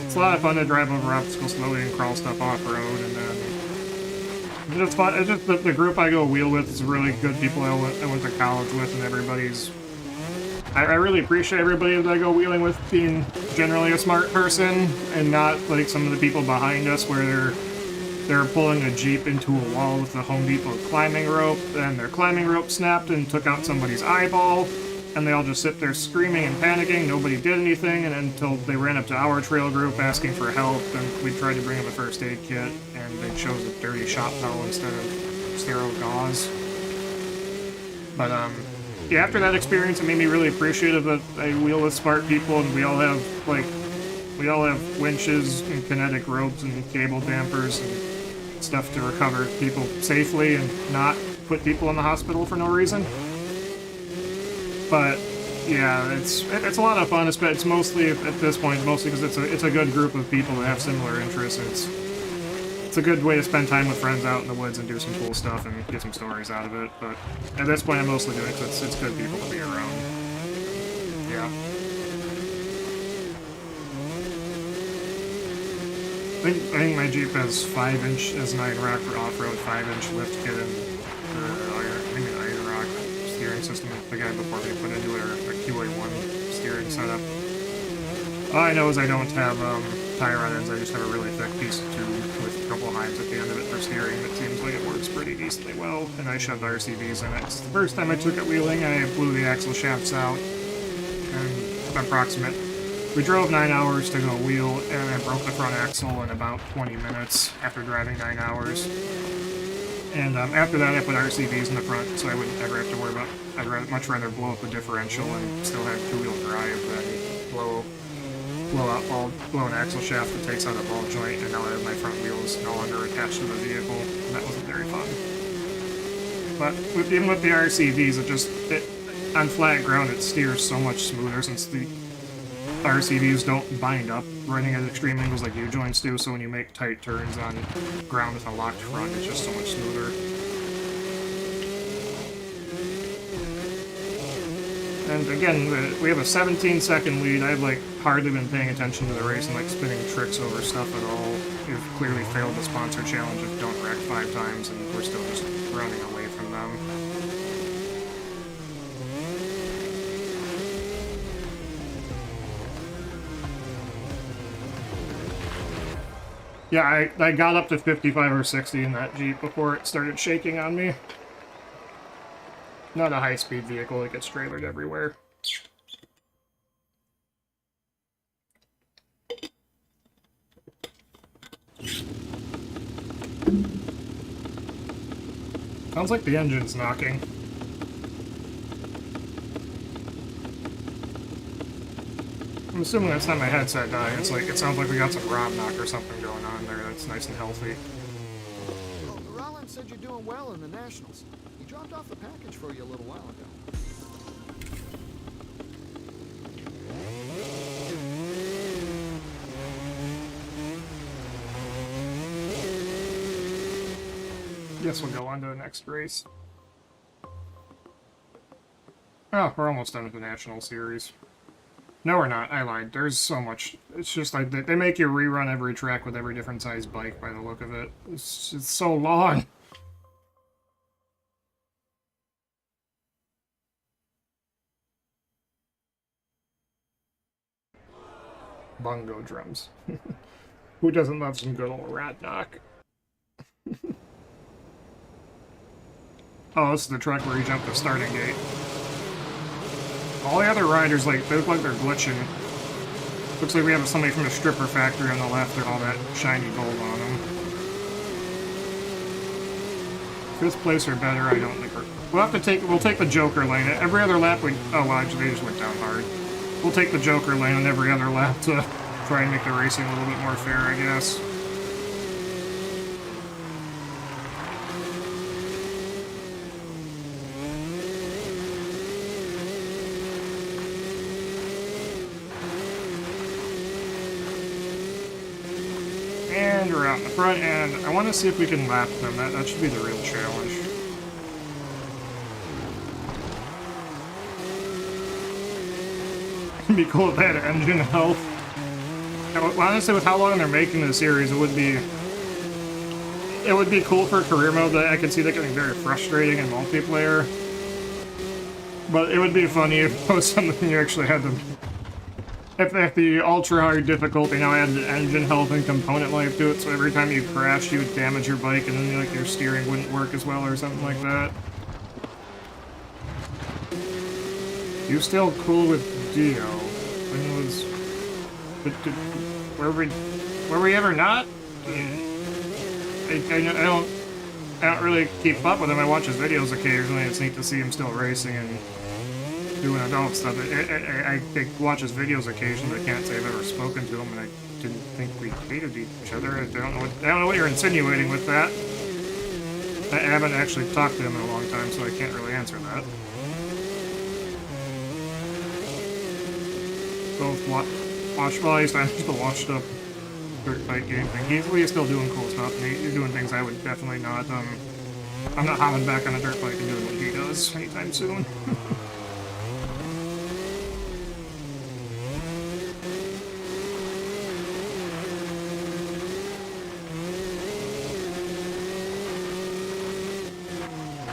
It's a lot of fun to drive over obstacles slowly and crawl stuff off-road, and then it's just fun. It's just the group I go wheel with is really good people I went to college with, and everybody's... I really appreciate everybody that I go wheeling with being generally a smart person, and not like some of the people behind us where they're pulling a Jeep into a wall with a Home Depot climbing rope, and their climbing rope snapped and took out somebody's eyeball, and they all just sit there screaming and panicking. Nobody did anything, and until they ran up to our trail group asking for help, and we tried to bring them a first aid kit, and they chose a dirty shop towel instead of sterile gauze. But yeah, after that experience, it made me really appreciative that I wheel with smart people, and we all have winches and kinetic ropes and cable dampers and stuff to recover people safely and not put people in the hospital for no reason. But yeah, it's a lot of fun. It's mostly at this point, mostly because it's a good group of people that have similar interests. And it's a good way to spend time with friends out in the woods and do some cool stuff and get some stories out of it. But at this point, I'm mostly doing it because it's good people to be around. Yeah. I think my Jeep has 5-inch as an Iron Rock for off-road, 5-inch lift kit and Iron Rock steering system. The guy before me put into it, a QA1 steering setup. All I know is I don't have tie rod ends. I just have a really thick piece of tube with a couple hives at the end of it for steering. It seems like it works pretty decently well, and I shoved RCVs in it. It's the first time I took it wheeling, I blew the axle shafts out, and approximate. We drove 9 hours to go wheel, and I broke the front axle in about 20 minutes after driving 9 hours. And after that, I put RCVs in the front, so I wouldn't ever have to worry about... I'd much rather blow up the differential and still have two-wheel drive than blow an axle shaft that takes out a ball joint, and now my front wheel is no longer attached to the vehicle, and that wasn't very fun. But even with the RCVs, on flat ground it steers so much smoother since the RCVs don't bind up running at extreme angles like U-joints do, so when you make tight turns on ground with a locked front, it's just so much smoother. And again, we have a 17-second lead. I've hardly been paying attention to the race and spinning tricks over stuff at all. We've clearly failed the sponsor challenge of Don't Wreck 5 times, and we're still just running away from them. Yeah, I got up to 55 or 60 in that Jeep before it started shaking on me. Not a high-speed vehicle, it gets trailered everywhere. Sounds like the engine's knocking. I'm assuming that's not my headset dying. It sounds like we got some Rob knock or something going on there that's nice and healthy. Well, Rollins said you're doing well in the Nationals. He dropped off the package for you a little while ago. Guess we'll go on to the next race. Oh, we're almost done with the National Series. No, we're not. I lied. There's so much. It's just like they make you rerun every track with every different size bike by the look of it. It's so long. Bongo drums. Who doesn't love some good old rat knock? Oh, this is the truck where you jump the starting gate. All the other riders, they look like they're glitching. Looks like we have somebody from the stripper factory on the left with all that shiny gold on them. 5th place or better, I don't think we'll take the Joker lane. Every other lap oh, actually, they just went down hard. We'll take the Joker lane on every other lap to try and make the racing a little bit more fair, I guess. in the front, and I want to see if we can lap them. That should be the real challenge. It'd be cool if they had engine health. Honestly, with how long they're making the series, it would be cool for career mode. That I could see that getting very frustrating in multiplayer. But it would be funny if it was something you actually had to. If the ultra hard difficulty now added engine health and component life to it, so every time you crashed, you would damage your bike, and then like your steering wouldn't work as well, or something like that. You still cool with Dio? When was? Were we ever not? I don't really keep up with him. I watch his videos occasionally. It's neat to see him still racing and doing adult stuff. I watch his videos occasionally, but I can't say I've ever spoken to him, and I didn't think we hated each other. I don't know what you're insinuating with that. I haven't actually talked to him in a long time, so I can't really answer that. Both watch I just the washed up dirt bike game thing. He's still doing cool stuff, and he's doing things I would definitely not. I'm not hopping back on a dirt bike and doing what he does anytime soon.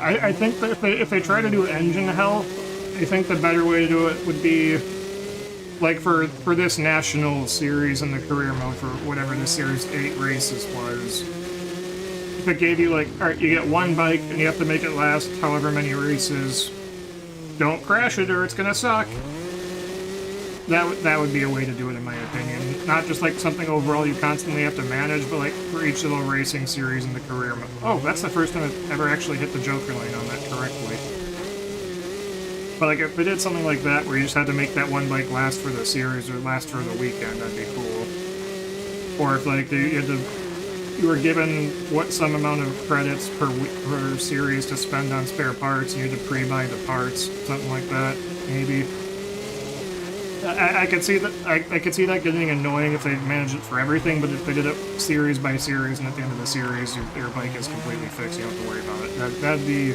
I think that if they try to do engine health, I think the better way to do it would be like for this national series in the career mode for whatever the series 8 races was. If it gave you like, alright, you get one bike and you have to make it last however many races. Don't crash it or it's gonna suck. That would be a way to do it in my opinion. Not just like something overall you constantly have to manage, but like for each little racing series in the career mode. Oh, that's the first time I've ever actually hit the Joker lane on that correctly. But like if they did something like that where you just had to make that one bike last for the series or last for the weekend, that'd be cool. Or if like you were given some amount of credits per series to spend on spare parts, and you had to pre-buy the parts, something like that, maybe. I could see that. I could see that getting annoying if they managed it for everything. But if they did it series by series, and at the end of the series, your bike is completely fixed, you don't have to worry about it. That'd be.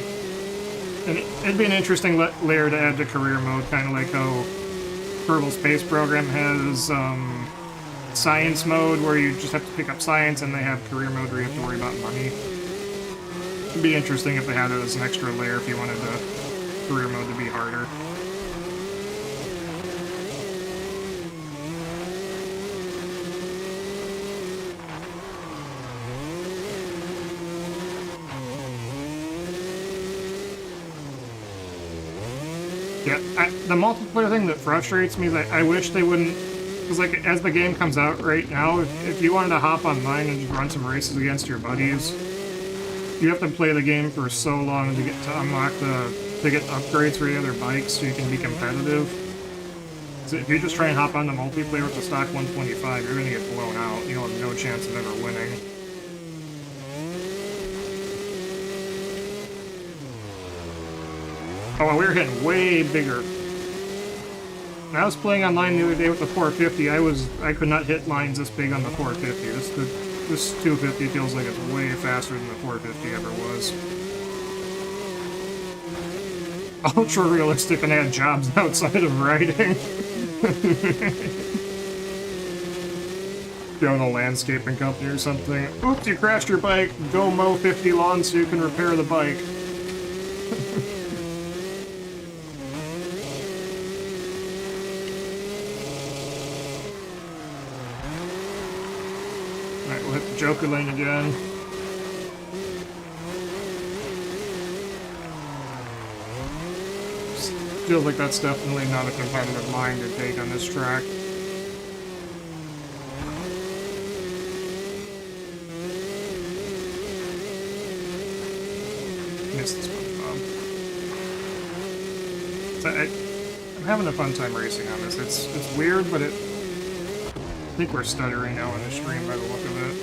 And it'd be an interesting layer to add to career mode, kind of like how Kerbal Space Program has science mode, where you just have to pick up science, and they have career mode where you have to worry about money. It'd be interesting if they had it as an extra layer if you wanted the career mode to be harder. Yeah, the multiplayer thing that frustrates me is that I wish they wouldn't, because like as the game comes out right now, if you wanted to hop online and just run some races against your buddies, you have to play the game for so long to get to unlock to get upgrades for the other bikes so you can be competitive. So if you just try and hop on the multiplayer with the stock 125, you're gonna get blown out. You'll have no chance of ever winning. Oh, well, we were hitting way bigger. When I was playing online the other day with the 450, I could not hit lines this big on the 450. This 250 feels like it's way faster than the 450 ever was. Ultra realistic and add jobs outside of riding. You own a landscaping company or something. Oops, you crashed your bike. Go mow 50 lawns so you can repair the bike. Alright, we'll hit the Joker lane again. Feels like that's definitely not a competitive line to take on this track. Missed this one, Bob. So I'm having a fun time racing on this. It's weird, but I think we're stuttering now on the stream by the look of it.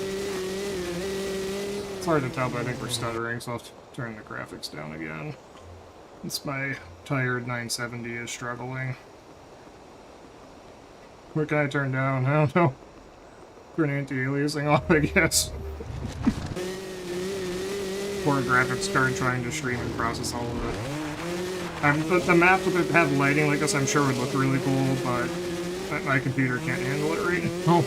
It's hard to tell, but I think we're stuttering, so I'll have to turn the graphics down again. It's my tired 970 is struggling. What can I turn down? I don't know. Current anti-aliasing off, I guess. Poor graphics card trying to stream and process all of it. The map would have lighting like this, I'm sure would look really cool, but my computer can't handle it right now.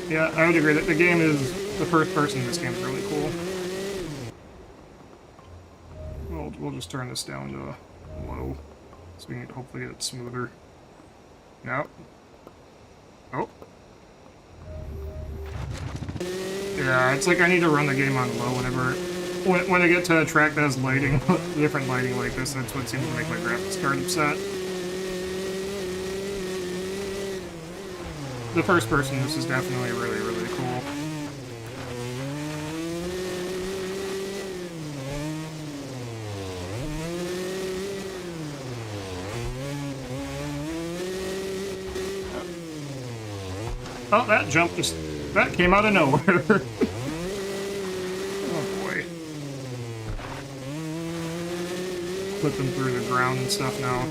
Yeah, I would agree that the game is, the first person in this game is really cool. We'll just turn this down to low, so we can hopefully get it smoother. Yep. Oh. Yeah, it's like I need to run the game on low whenever, when I get to a track that has lighting, different lighting like this, that's what seems to make my graphics card upset. The first person, this is definitely really, really cool. Oh, that jump just, that came out of nowhere. Oh boy. Flipping through the ground and stuff now.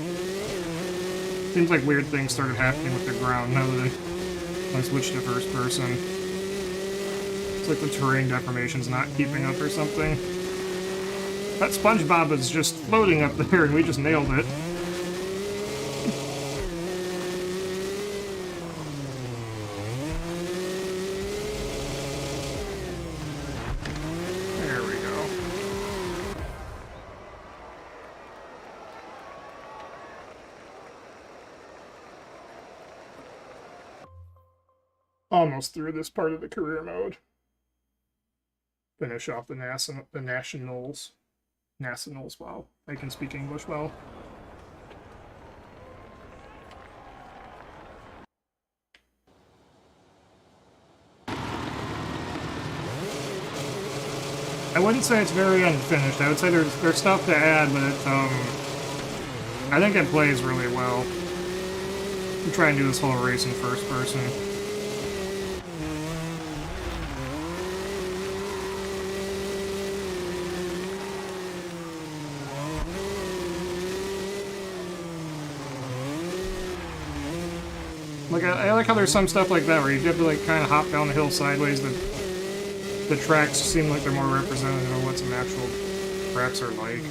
Seems like weird things started happening with the ground now that I switched to first person. It's like the terrain deformation's not keeping up or something. That SpongeBob is just floating up there and we just nailed it. There we go. Almost through this part of the career mode. Finish off the nationals. Nationals, wow. I can speak English well. I wouldn't say it's very unfinished. I would say there's stuff to add, but I think it plays really well. I'm trying to do this whole race in first person. Like, I like how there's some stuff like that where you have to, like, kind of hop down the hill sideways. The tracks seem like they're more representative of what some actual tracks are like.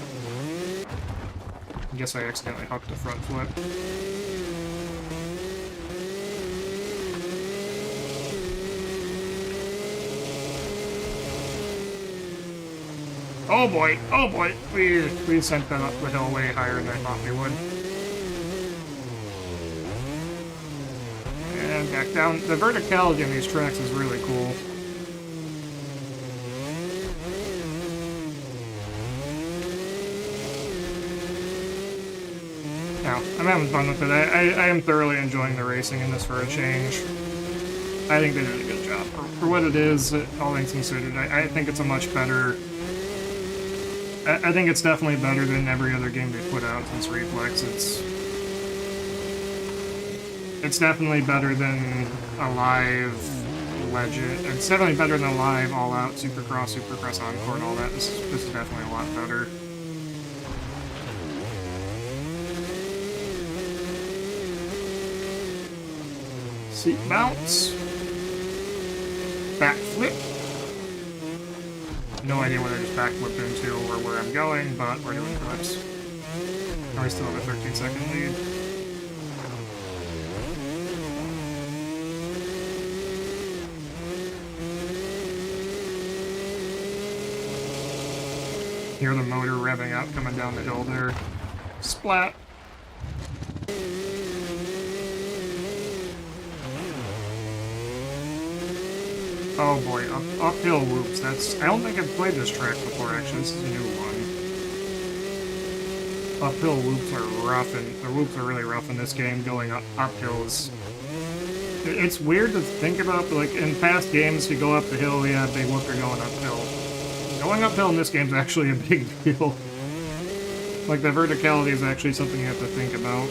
I guess I accidentally hucked the front flip. Oh boy, oh boy! We sent that up the hill way higher than I thought we would. And back down. The verticality on these tracks is really cool. Now, I'm having fun with it. I am thoroughly enjoying the racing in this for a change. I think they did a good job. For what it is, all things considered, I think it's a much better... I think it's definitely better than every other game they put out since Reflex. It's definitely better than a live Legend. It's definitely better than a live all-out Supercross Encore, and all that. This is definitely a lot better. Seat mounts. Backflip. No idea what I just backflipped into or where I'm going, but we're doing flips. I still have a 13-second lead. Hear the motor revving up coming down the hill there. Splat! Oh boy, uphill whoops. I don't think I've played this track before, actually. This is a new one. Uphill whoops are rough, and the whoops are really rough in this game. Going uphill is... It's weird to think about, but like in past games, you go up the hill, yeah, big whoop, you're going uphill. Going uphill in this game is actually a big deal. Like, the verticality is actually something you have to think about.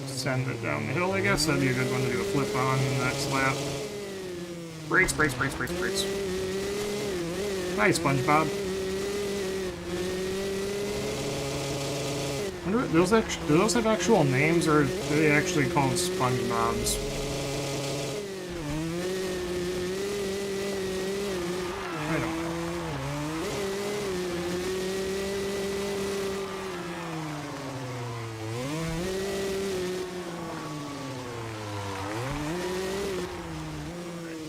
Send it down the hill, I guess. That'd be a good one to do a flip on in the next lap. Brakes, brakes, brakes, brakes, brakes. Hi, SpongeBob. Do those have actual names, or are they actually called SpongeBobs? I don't know.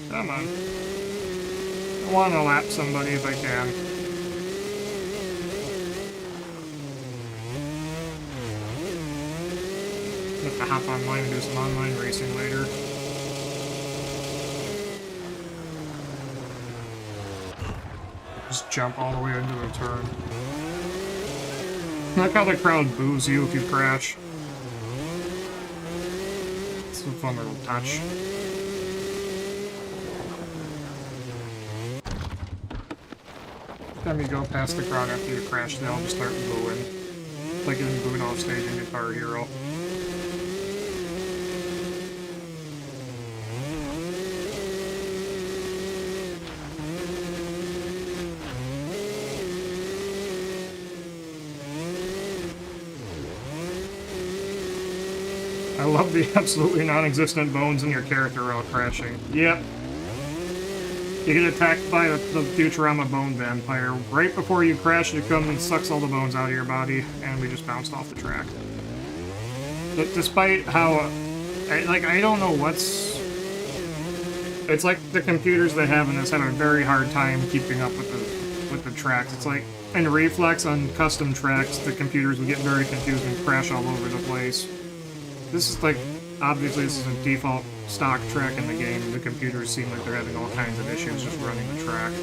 Come on. I want to lap somebody if I can. Have to hop online and do some online racing later. Just jump all the way into the turn. I like how the crowd boos you if you crash. It's a fun little touch. Time you go past the crowd after you crash, they all just start booing. It's like getting booed off stage in Guitar Hero. I love the absolutely non-existent bones in your character while crashing. Yep. You get attacked by the Futurama bone vampire. Right before you crash, it comes and sucks all the bones out of your body, and we just bounced off the track. But despite how... I don't know what's... It's like the computers they have in this have a very hard time keeping up with the tracks. It's like, in Reflex on custom tracks, the computers would get very confused and crash all over the place. This is like, obviously this is a default stock track in the game. The computers seem like they're having all kinds of issues just running the track.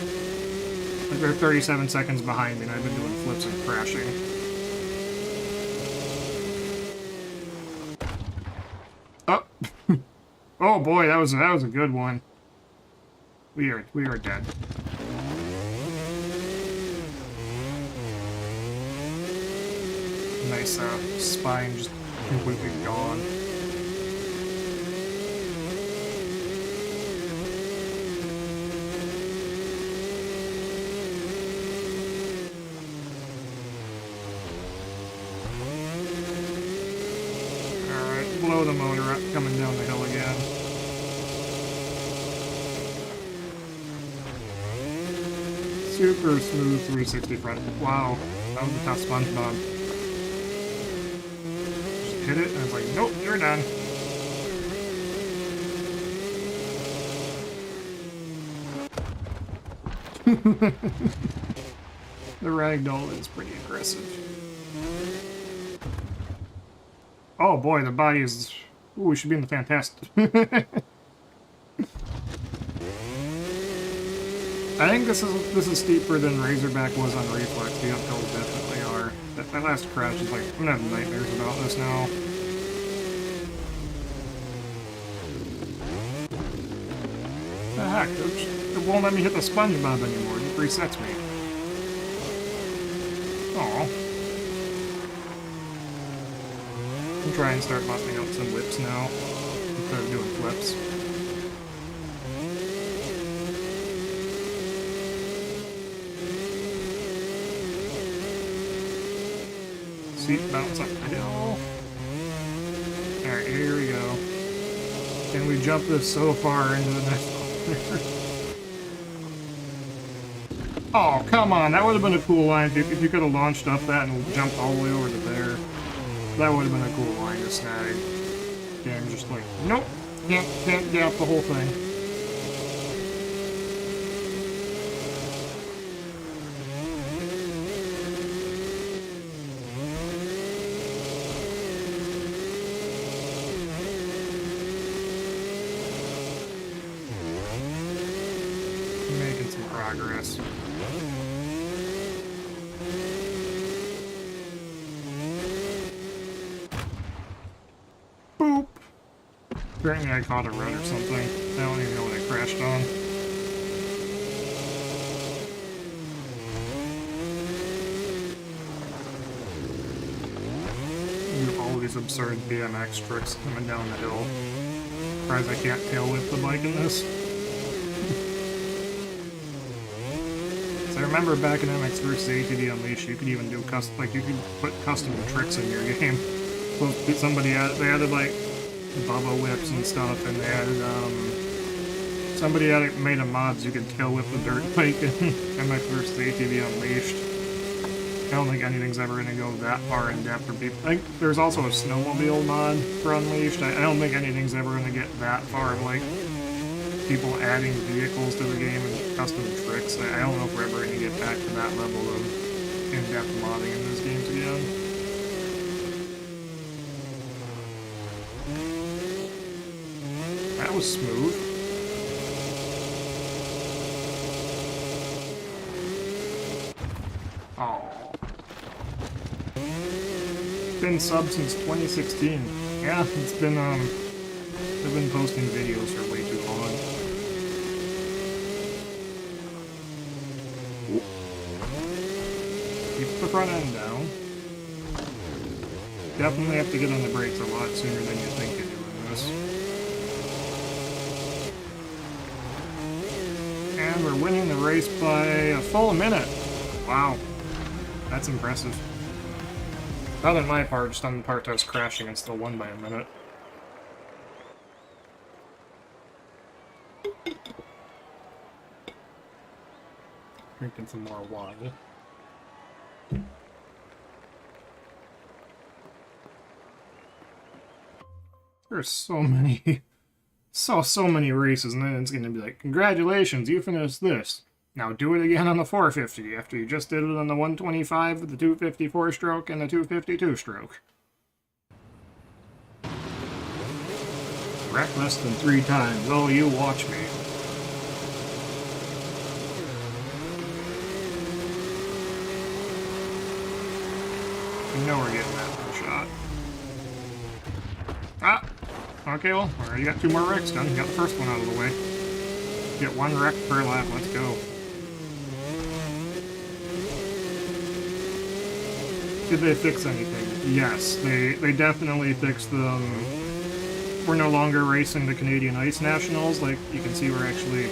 Like they're 37 seconds behind me and I've been doing flips and crashing. Oh! Oh boy, that was a good one. We are dead. Nice spine just completely gone. Alright, blow the motor up coming down the hill again. Super smooth 360 front. Wow, that was a tough SpongeBob. Hit it, and it's like, nope, you're done. The ragdoll is pretty aggressive. Oh boy, the body is... Ooh, we should be in the Fantastic. I think this is steeper than Razorback was on Reflex. The uphills definitely are. That last crash is like, I'm gonna have nightmares about this now. The heck? It won't let me hit the SpongeBob anymore. It resets me. Aww. I'll try and start busting out some whips now instead of doing flips. Seat bounce up the hill. Alright, here we go. Can we jump this so far into the next one? Oh, come on. That would have been a cool line if you could have launched up that and jumped all the way over to there. That would have been a cool line to snag. Yeah, I'm just like, nope. Can't get up the whole thing. Making some progress. Boop! Apparently I caught a rut or something. I don't even know what I crashed on. Do all these absurd BMX tricks coming down the hill. Surprised I can't tail whip the bike in this. So I remember back in MX vs. ATV Unleashed, you could even do you could put custom tricks in your game. So they added like bubble whips and stuff, and they added somebody made a mod so you could tail whip the dirt bike in MX vs. ATV Unleashed. I don't think anything's ever going to go that far in depth for people. I think there's also a snowmobile mod for Unleashed. I don't think anything's ever going to get that far of like people adding vehicles to the game and custom tricks. I don't know if we're ever going to get back to that level of in-depth modding in those games again. That was smooth. Oh. Been subbed since 2016. Yeah, it's been I've been posting videos for way too long. Keep the front end down. Definitely have to get on the brakes a lot sooner than you think you're doing this. And we're winning the race by a full minute. Wow. That's impressive. Not on my part, just on the part I was crashing and still won by a minute. Drinking some more water. There's so many, so many races, and then it's gonna be like, congratulations, you finished this. Now do it again on the 450 after you just did it on the 125 with the 254 stroke and the 252 stroke. Wreck less than 3 times. Oh, you watch me. You know we're getting that one shot. Ah! Okay, well, already got 2 more wrecks done. Got the first one out of the way. Get 1 wreck per lap. Let's go. Did they fix anything? Yes, they definitely fixed them. We're no longer racing the Canadian Ice Nationals. Like, you can see we're actually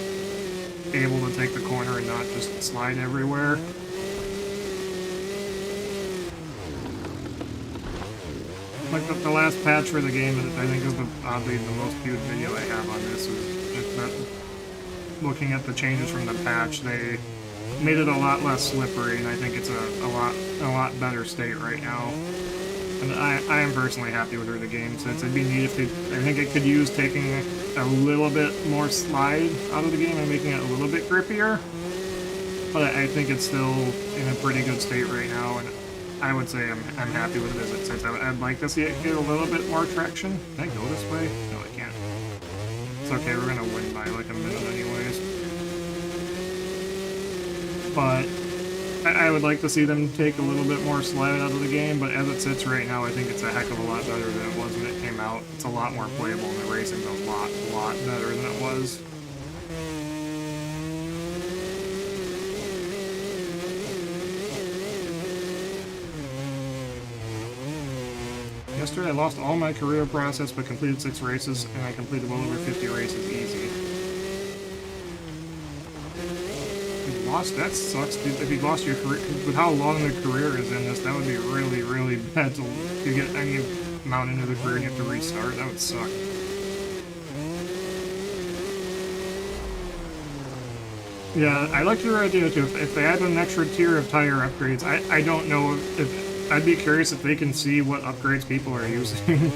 able to take the corner and not just slide everywhere. Like, the last patch for the game, I think is oddly the most viewed video I have on this, is just that, looking at the changes from the patch, they made it a lot less slippery, and I think it's a lot better state right now. And I am personally happy with where the game sits. It'd be neat if I think it could use taking a little bit more slide out of the game and making it a little bit grippier. But I think it's still in a pretty good state right now, and I would say I'm happy with it as it sits. I'd like to see it get a little bit more traction. Can I go this way? No, I can't. It's okay, we're gonna win by like a minute anyways. But I would like to see them take a little bit more slide out of the game, but as it sits right now, I think it's a heck of a lot better than it was when it came out. It's a lot more playable, and the racing's a lot better than it was. Yesterday I lost all my career process, but completed 6 races, and I completed well over 50 races easy. That sucks, dude. If you lost your career, with how long the career is in this, that would be really bad to get any amount into the career and you have to restart. That would suck. Yeah, I like your idea too. If they add an extra tier of tire upgrades, I don't know if I'd be curious if they can see what upgrades people are using.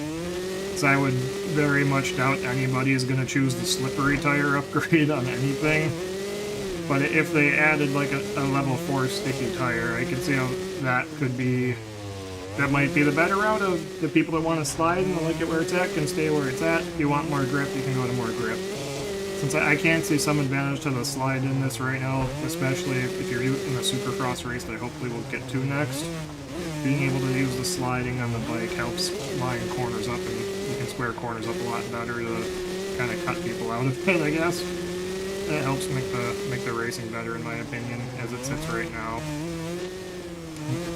So I would very much doubt anybody is going to choose the slippery tire upgrade on anything. But if they added like a level 4 sticky tire, I could see how that might be the better route of the people that want to slide and like it where it's at can stay where it's at. If you want more grip, you can go to more grip. Since I can see some advantage to the slide in this right now, especially if you're in a supercross race that hopefully we'll get to next. Being able to use the sliding on the bike helps line corners up, and you can square corners up a lot better to kind of cut people out of it, I guess. It helps make the racing better, in my opinion, as it sits right now.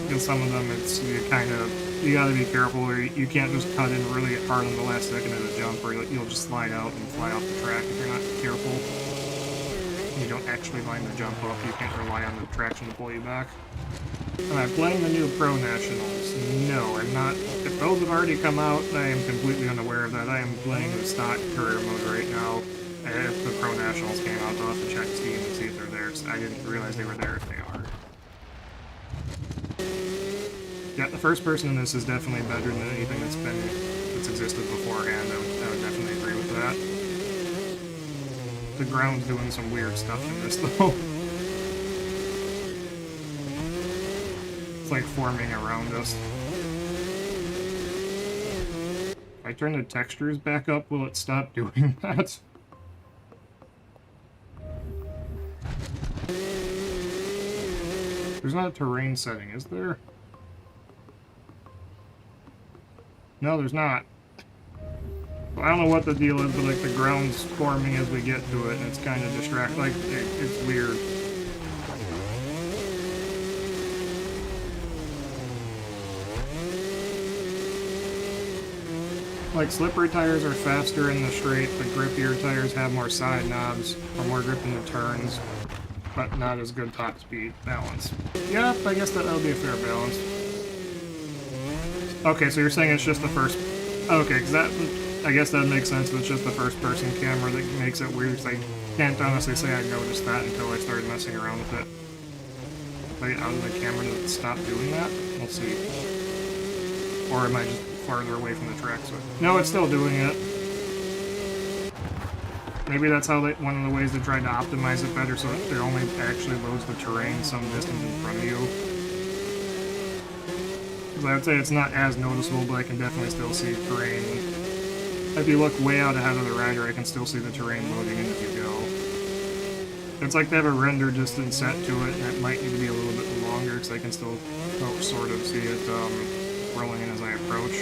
Because some of them, you gotta be careful, or you can't just cut in really hard on the last second of the jump, or you'll just slide out and fly off the track if you're not careful. You don't actually line the jump up. You can't rely on the traction to pull you back. Am I playing the new Pro Nationals? No, I'm not. If those have already come out, I am completely unaware of that. I am playing the stock career mode right now. If the Pro Nationals came out, I'll have to check Steam and see if they're there, because I didn't realize they were there if they are. Yeah, the first person in this is definitely better than anything that's existed beforehand. I would definitely agree with that. The ground's doing some weird stuff in this, though. It's like forming around us. If I turn the textures back up, will it stop doing that? There's not a terrain setting, is there? No, there's not. I don't know what the deal is, but like the ground's forming as we get to it, and it's kind of distracting. Like, it's weird. Like, slippery tires are faster in the straight, the grippier tires have more side knobs, or more grip in the turns, but not as good top speed balance. Yep, I guess that would be a fair balance. Okay, so you're saying it's just the first... Okay, because that... I guess that makes sense. It's just the first-person camera that makes it weird, because I can't honestly say I noticed that until I started messing around with it. Wait, out of the camera, does it stop doing that? We'll see. Or am I just farther away from the track? So... No, it's still doing it. Maybe that's how they, one of the ways they tried to optimize it better, so it only actually loads the terrain some distance in front of you. Because I would say it's not as noticeable, but I can definitely still see terrain. If you look way out ahead of the rider, I can still see the terrain loading in if you go. It's like they have a render distance set to it, and it might need to be a little bit longer, because I can still sort of see it rolling in as I approach.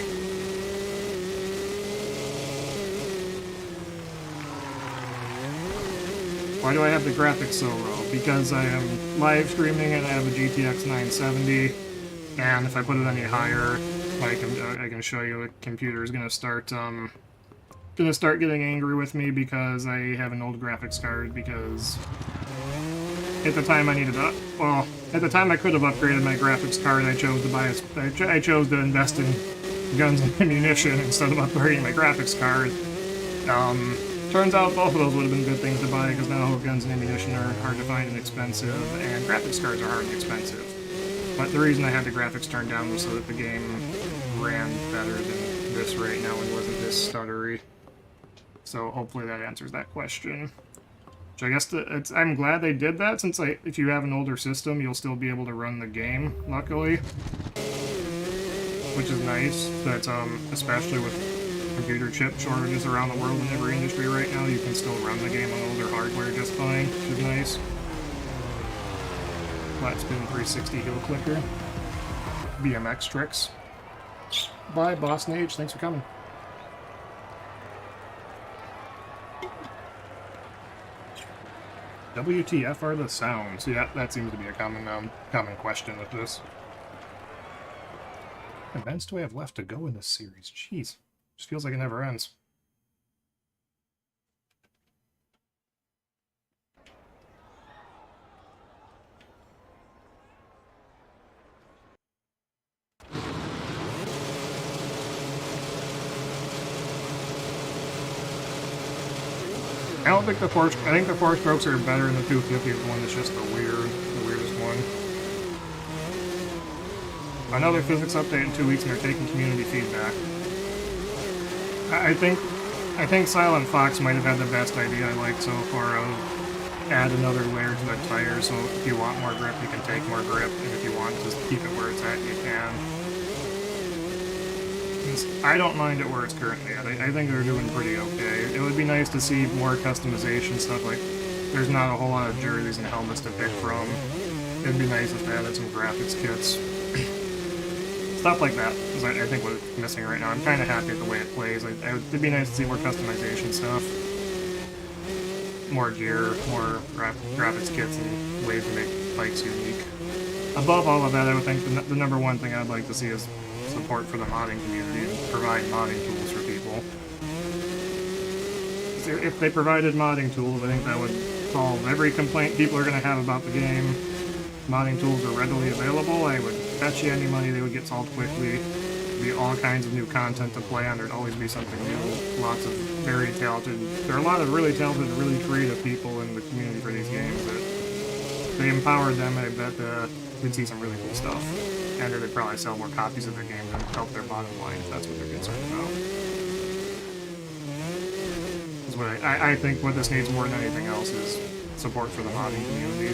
Why do I have the graphics so low? Because I am live streaming and I have a GTX 970, and if I put it any higher, I can show you the computer is gonna start getting angry with me because I have an old graphics card. Because at the time I needed to, well, at the time I could have upgraded my graphics card. I chose to I chose to invest in guns and ammunition instead of upgrading my graphics card. Turns out both of those would have been good things to buy, because now guns and ammunition are hard to find and expensive, and graphics cards are hard and expensive. But the reason I had the graphics turned down was so that the game ran better than this right now and wasn't this stuttery. So hopefully that answers that question. Which I guess I'm glad they did that, since if you have an older system, you'll still be able to run the game, luckily. Which is nice, that especially with computer chip shortages around the world in every industry right now, you can still run the game on older hardware just fine, which is nice. Flat spin 360 heel clicker. BMX tricks. Bye, Boss Nage. Thanks for coming. WTF are the sounds? Yeah, that seems to be a common question with this. How many events do I have left to go in this series? Jeez. Just feels like it never ends. I don't think the four strokes are better than the 250, the one that's just the weirdest one. Another physics update in 2 weeks, and they're taking community feedback. I think Silent Fox might have had the best idea I liked so far of add another layer to the tire, so if you want more grip, you can take more grip, and if you want to just keep it where it's at, you can. I don't mind it where it's currently at. I think they're doing pretty okay. It would be nice to see more customization stuff, like there's not a whole lot of jerseys and helmets to pick from. It'd be nice if they added some graphics kits. Stuff like that is I think what's missing right now. I'm kind of happy with the way it plays. It'd be nice to see more customization stuff. More gear, more graphics kits, and ways to make bikes unique. Above all of that, I would think the number one thing I'd like to see is support for the modding community and provide modding tools for people. If they provided modding tools, I think that would solve every complaint people are going to have about the game. Modding tools are readily available. I would bet you any money they would get solved quickly. There'd be all kinds of new content to play on. There'd always be something new. Lots of very talented... There are a lot of really talented, really creative people in the community for these games that if they empowered them, I bet we'd see some really cool stuff. And they'd probably sell more copies of the game to help their bottom line if that's what they're concerned about. That's what I think what this needs more than anything else is support for the modding community.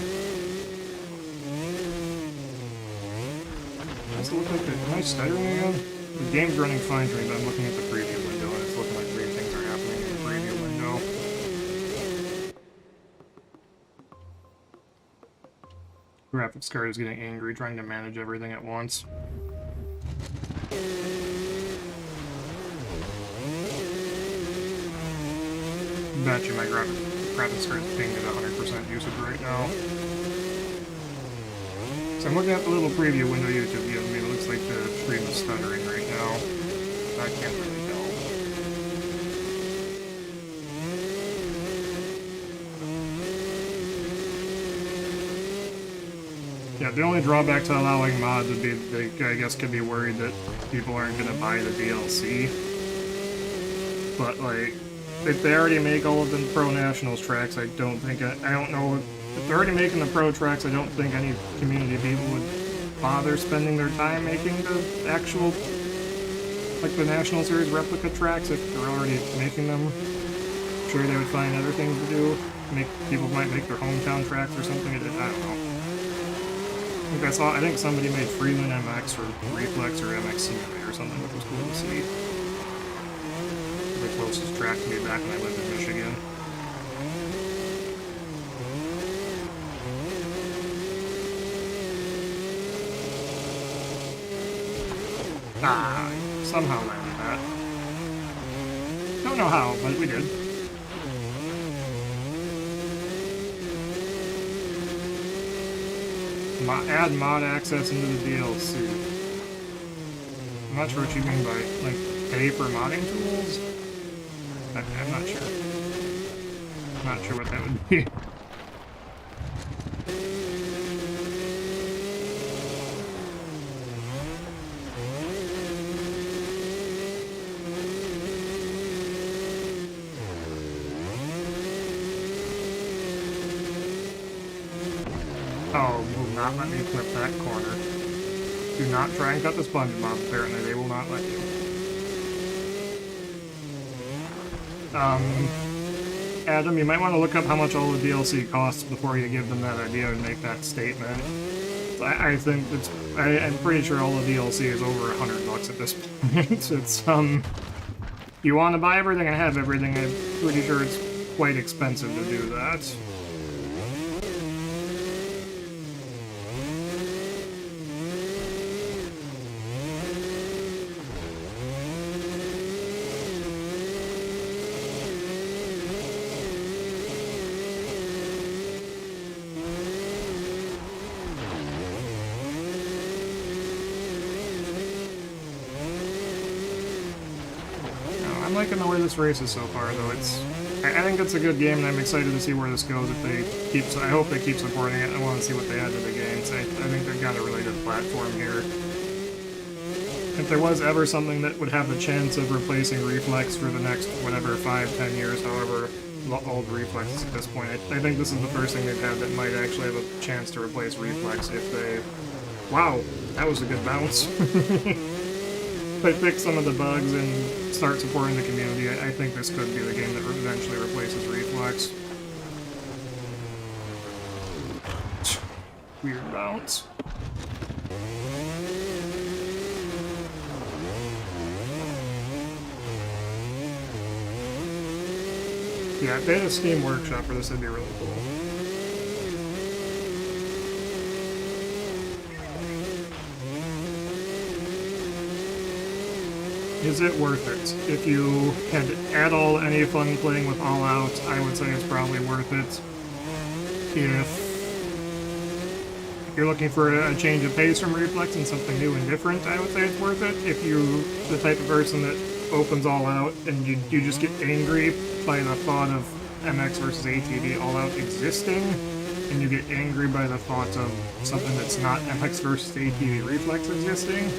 Does it look like am I stuttering again? The game's running fine for me, but I'm looking at the preview window and it's looking like weird things are happening in the preview window. Graphics card is getting angry trying to manage everything at once. Bet you my graphics card is pinged at 100% usage right now. So I'm looking at the little preview window YouTube gives me. It looks like the stream is stuttering right now. I can't really tell. Yeah, the only drawback to allowing mods would be they, I guess, could be worried that people aren't going to buy the DLC. But, like, if they already make all of the Pro Nationals tracks, I don't know, if they're already making the Pro tracks, I don't think any community people would bother spending their time making the actual, like, the National Series replica tracks if they're already making them. I'm sure they would find other things to do. People might make their hometown tracks or something. I don't know. I think somebody made Freeland MX or Reflex or MX Simulator or something, which was cool to see. The closest track to me back when I lived in Michigan. Ah, somehow landed that. Don't know how, but we did. Add mod access into the DLC. I'm not sure what you mean by, like, pay for modding tools? I'm not sure. I'm not sure what that would be. Oh, will not let me clip that corner. Do not try and cut the SpongeBob, apparently they will not let you. Adam, you might want to look up how much all the DLC costs before you give them that idea and make that statement. I think I'm pretty sure all the DLC is over $100 at this point. It's, you want to buy everything and have everything, I'm pretty sure it's quite expensive to do that. I'm liking the way this race is so far, though. I think it's a good game, and I'm excited to see where this goes. I hope they keep supporting it. I want to see what they add to the games. I think they've got a really good platform here. If there was ever something that would have the chance of replacing Reflex for the next, whatever, 5-10 years, however old Reflex is at this point, I think this is the first thing they've had that might actually have a chance to replace Reflex if they... Wow, that was a good bounce. If they fix some of the bugs and start supporting the community, I think this could be the game that eventually replaces Reflex. Weird bounce. Yeah, if they had a Steam Workshop for this, it'd be really cool. Is it worth it? If you had at all any fun playing with All Out, I would say it's probably worth it. If you're looking for a change of pace from Reflex and something new and different, I would say it's worth it. If you're the type of person that opens All Out and you just get angry by the thought of MX versus ATV All Out existing, and you get angry by the thought of something that's not MX versus ATV Reflex existing,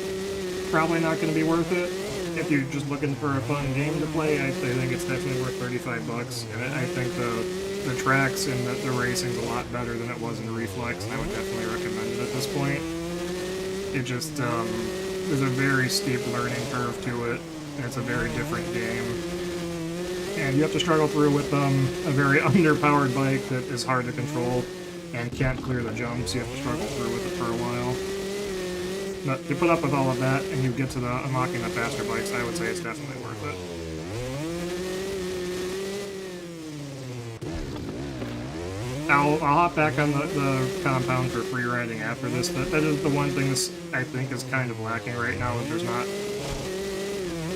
probably not going to be worth it. If you're just looking for a fun game to play, I think it's definitely worth $35, and I think the tracks and the racing's a lot better than it was in Reflex, and I would definitely recommend it at this point. It just, there's a very steep learning curve to it, and it's a very different game. And you have to struggle through with a very underpowered bike that is hard to control and can't clear the jumps. You have to struggle through with it for a while. But you put up with all of that and you get to the unlocking the faster bikes, I would say it's definitely worth it. I'll hop back on the compound for free riding after this, but that is the one thing that I think is kind of lacking right now, is there's not...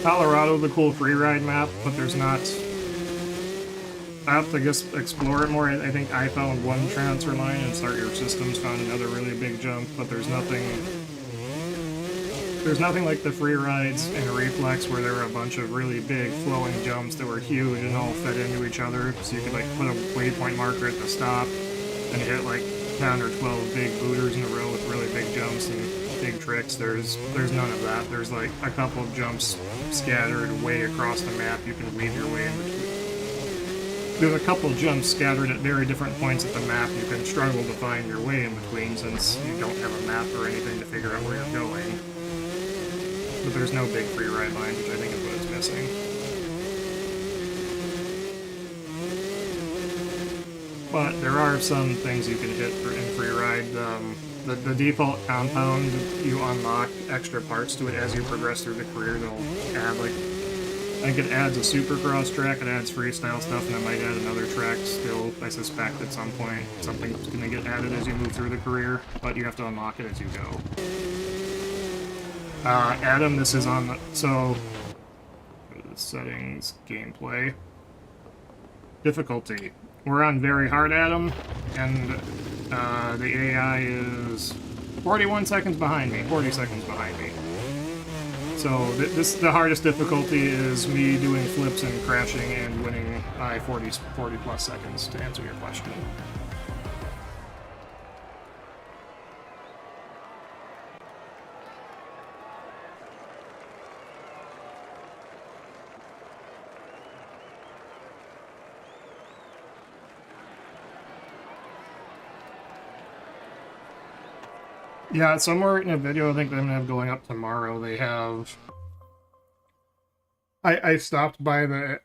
Colorado's a cool free ride map, but there's not... I have to just explore it more. I think I found one transfer line and Start Your Systems found another really big jump, but there's nothing like the free rides and Reflex where there were a bunch of really big flowing jumps that were huge and all fed into each other, so you could like put a waypoint marker at the stop and hit like 10 or 12 big booters in a row with really big jumps and big tricks. There's none of that. There's like a couple of jumps scattered way across the map you can weave your way in between. There's a couple jumps scattered at very different points of the map you can struggle to find your way in between since you don't have a map or anything to figure out where you're going. But there's no big free ride line, which I think is what it's missing. But there are some things you can hit in free ride. The default compound, you unlock extra parts to it as you progress through the career. They'll add like, I think it adds a supercross track, it adds freestyle stuff, and it might add another track still, I suspect at some point. Something's going to get added as you move through the career, but you have to unlock it as you go. Adam, this is on the... So... Settings, gameplay. Difficulty. We're on very hard, Adam, and the AI is 41 seconds behind me, 40 seconds behind me. So the hardest difficulty is me doing flips and crashing and winning by 40 plus seconds, to answer your question. Yeah, somewhere in a video I think they're gonna have going up tomorrow, they have... I stopped I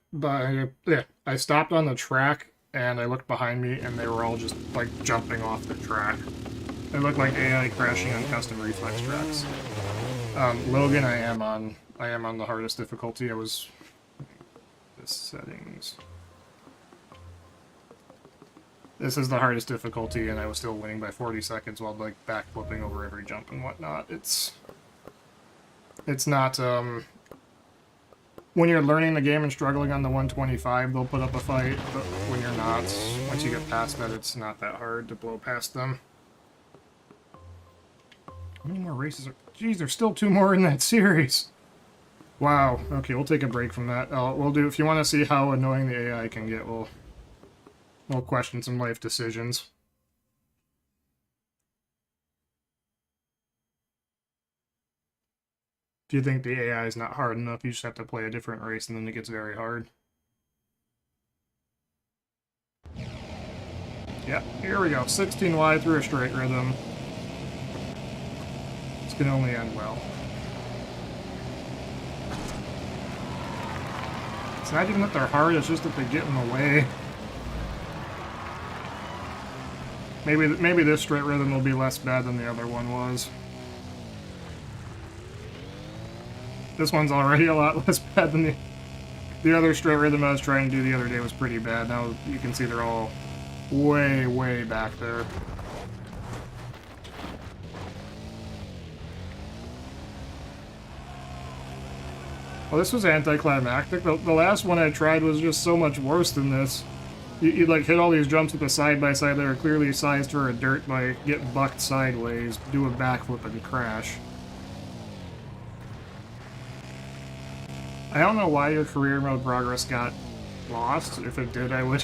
stopped on the track and I looked behind me and they were all just like jumping off the track. It looked like AI crashing on custom Reflex tracks. Logan, I am on the hardest difficulty. This settings. This is the hardest difficulty, and I was still winning by 40 seconds while like backflipping over every jump and whatnot. It's not when you're learning the game and struggling on the 125, they'll put up a fight, but when you're not, once you get past that, it's not that hard to blow past them. How many more races are... Geez, there's still 2 more in that series! Wow, okay, we'll take a break from that. We'll do, if you want to see how annoying the AI can get, we'll question some life decisions. If you think the AI is not hard enough, you just have to play a different race and then it gets very hard. Yeah, here we go. 16 wide through a straight rhythm. This can only end well. It's not even that they're hard, it's just that they get in the way. Maybe this straight rhythm will be less bad than the other one was. This one's already a lot less bad than the other straight rhythm I was trying to do the other day was pretty bad. Now you can see they're all way, way back there. Well, this was anticlimactic. The last one I tried was just so much worse than this. You like hit all these jumps with the side-by-side that are clearly sized for a dirt bike, get bucked sideways, do a backflip and crash. I don't know why your career mode progress got lost. If it did, I would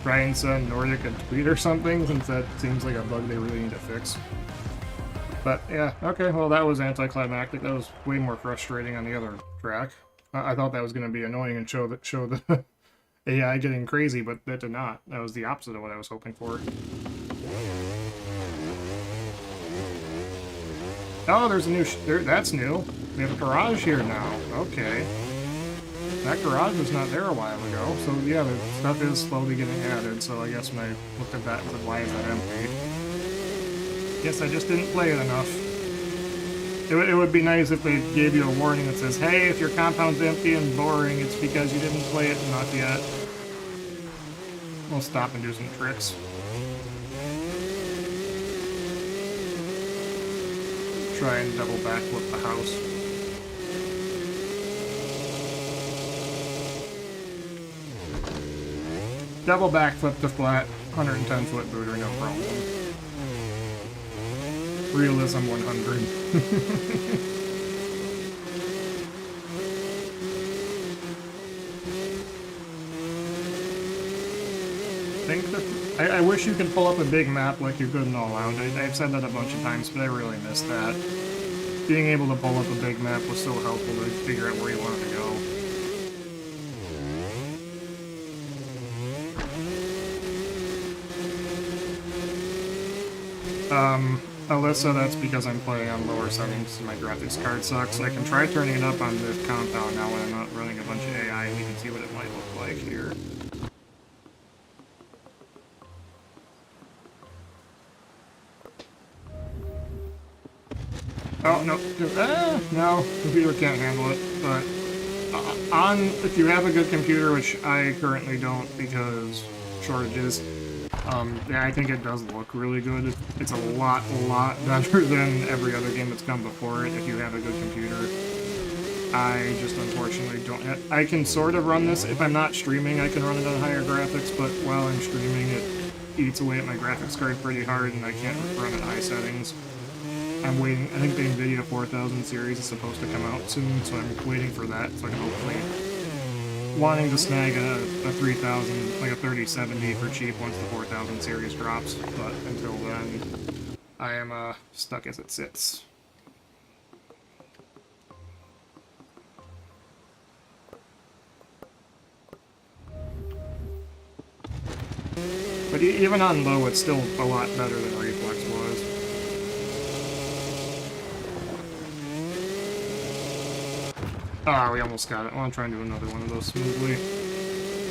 try and send Nordic a tweet or something, since that seems like a bug they really need to fix. But yeah, okay, well that was anticlimactic. That was way more frustrating on the other track. I thought that was going to be annoying and show the AI getting crazy, but that did not. That was the opposite of what I was hoping for. Oh, there's a new... that's new. We have a garage here now. Okay. That garage was not there a while ago. So yeah, the stuff is slowly getting added. So I guess when I looked at that and said, why is that empty? Guess I just didn't play it enough. It would be nice if they gave you a warning that says, hey, if your compound's empty and boring, it's because you didn't play it enough yet. We'll stop and do some tricks. Try and double backflip the house. Double backflip to flat, 110-foot booter, no problem. Realism 100. I wish you could pull up a big map like you could in All Out. I've said that a bunch of times, but I really missed that. Being able to pull up a big map was so helpful to figure out where you wanted to go. Alyssa, that's because I'm playing on lower settings and my graphics card sucks. I can try turning it up on this compound now when I'm not running a bunch of AI, and you can see what it might look like here. Oh, no. No, computer can't handle it, but if you have a good computer, which I currently don't because shortages, yeah, I think it does look really good. It's a lot better than every other game that's come before it if you have a good computer. I just unfortunately don't have... I can sort of run this. If I'm not streaming, I can run it on higher graphics, but while I'm streaming, it eats away at my graphics card pretty hard, and I can't run at high settings. I'm waiting. I think the NVIDIA 4000 series is supposed to come out soon, so I'm waiting for that, so I can hopefully... wanting to snag a 3000, like a 3070 for cheap once the 4000 series drops, but until then, I am stuck as it sits. But even on low, it's still a lot better than Reflex was. Ah, we almost got it. Well, I'm trying to do another one of those smoothly.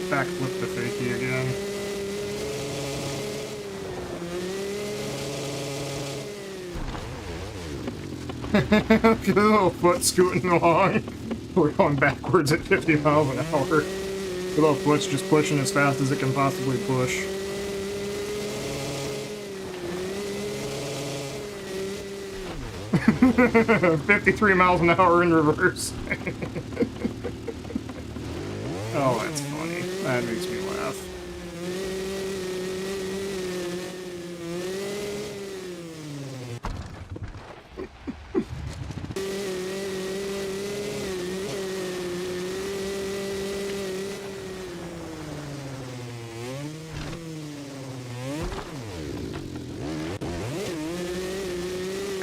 Backflip the fakie again. Look at the little foot scooting along. We're going backwards at 50 miles an hour. The little foot's just pushing as fast as it can possibly push. $53 miles an hour in reverse. Oh, that's funny. That makes me laugh.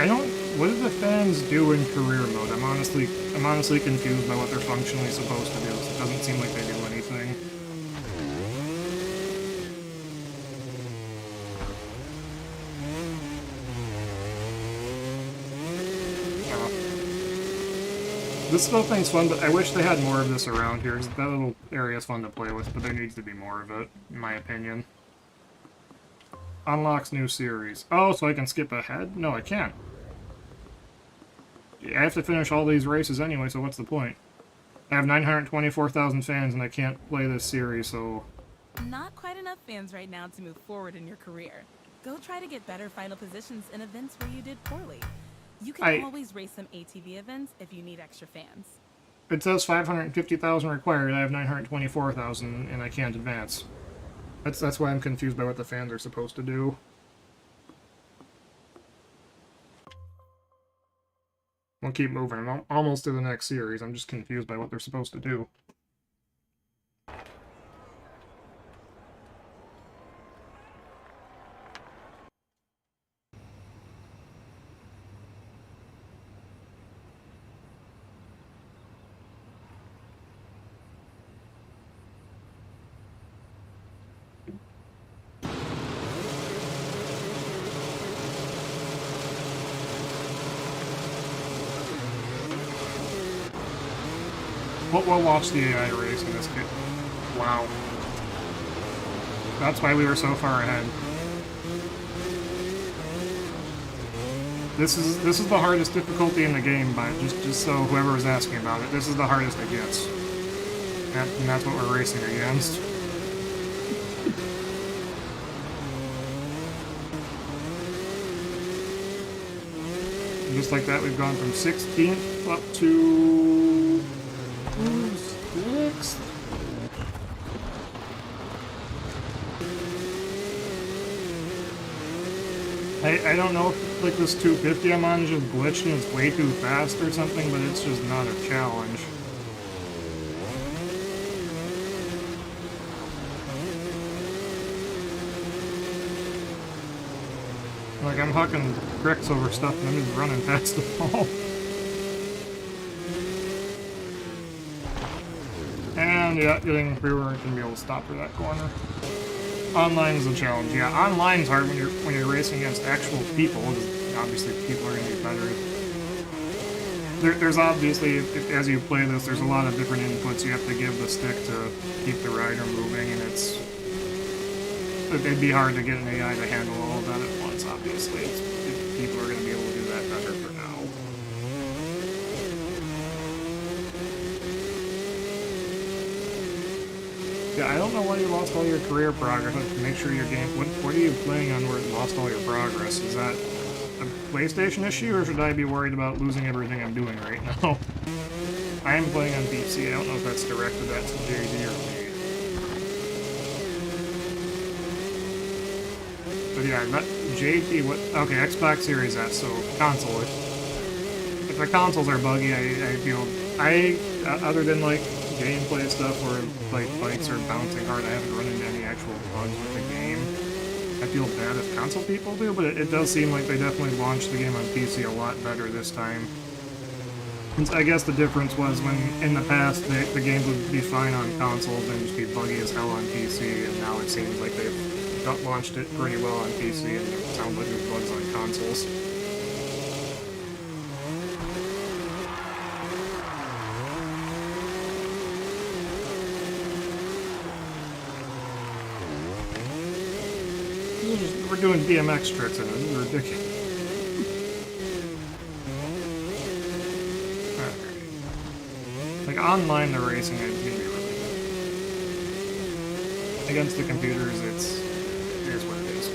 I don't... What do the fans do in career mode? I'm honestly confused by what they're functionally supposed to do. It doesn't seem like they do anything. This little thing's fun, but I wish they had more of this around here, because that little area is fun to play with, but there needs to be more of it, in my opinion. Unlocks new series. Oh, so I can skip ahead? No, I can't. I have to finish all these races anyway, so what's the point? I have 924,000 fans and I can't play this series, so... Not quite enough fans right now to move forward in your career. Go try to get better final positions in events where you did poorly. You can always race some ATV events if you need extra fans. It says 550,000 required, I have 924,000 and I can't advance. That's why I'm confused by what the fans are supposed to do. We'll keep moving. I'm almost to the next series. I'm just confused by what they're supposed to do. we'll watch the AI race in this game. Wow. That's why we were so far ahead. This is the hardest difficulty in the game, but just so whoever was asking about it, this is the hardest it gets. And that's what we're racing against. And just like that, we've gone from 16th up to 6th. I don't know if like this 250 I'm on is just glitched and it's way too fast or something, but it's just not a challenge. Like I'm hucking bricks over stuff and I'm just running past the wall. And yeah, getting through where I can be able to stop for that corner. Online is a challenge. Yeah, online's hard when you're racing against actual people. Obviously, people are going to be better. There's obviously, as you play this, there's a lot of different inputs you have to give the stick to keep the rider moving, and it'd be hard to get an AI to handle all of that at once. Obviously, people are going to be able to do that better for now. Yeah, I don't know why you lost all your career progress. Make sure your game. What are you playing on where you lost all your progress? Is that a PlayStation issue, or should I be worried about losing everything I'm doing right now? I am playing on PC. I don't know if that's directed at JD or me. But yeah, that JD. What? Okay, Xbox Series S. So console. If the consoles are buggy, I feel other than like gameplay stuff where like bikes are bouncing hard, I haven't run into any actual bugs with the game. I feel bad if console people do, but it does seem like they definitely launched the game on PC a lot better this time. And I guess the difference was when in the past the games would be fine on consoles and just be buggy as hell on PC, and now it seems like they've launched it pretty well on PC and it sounds like there's bugs on consoles. We're doing BMX tricks in it. This is ridiculous. Like online, the racing is gonna be really good. Against the computers, it is what it is.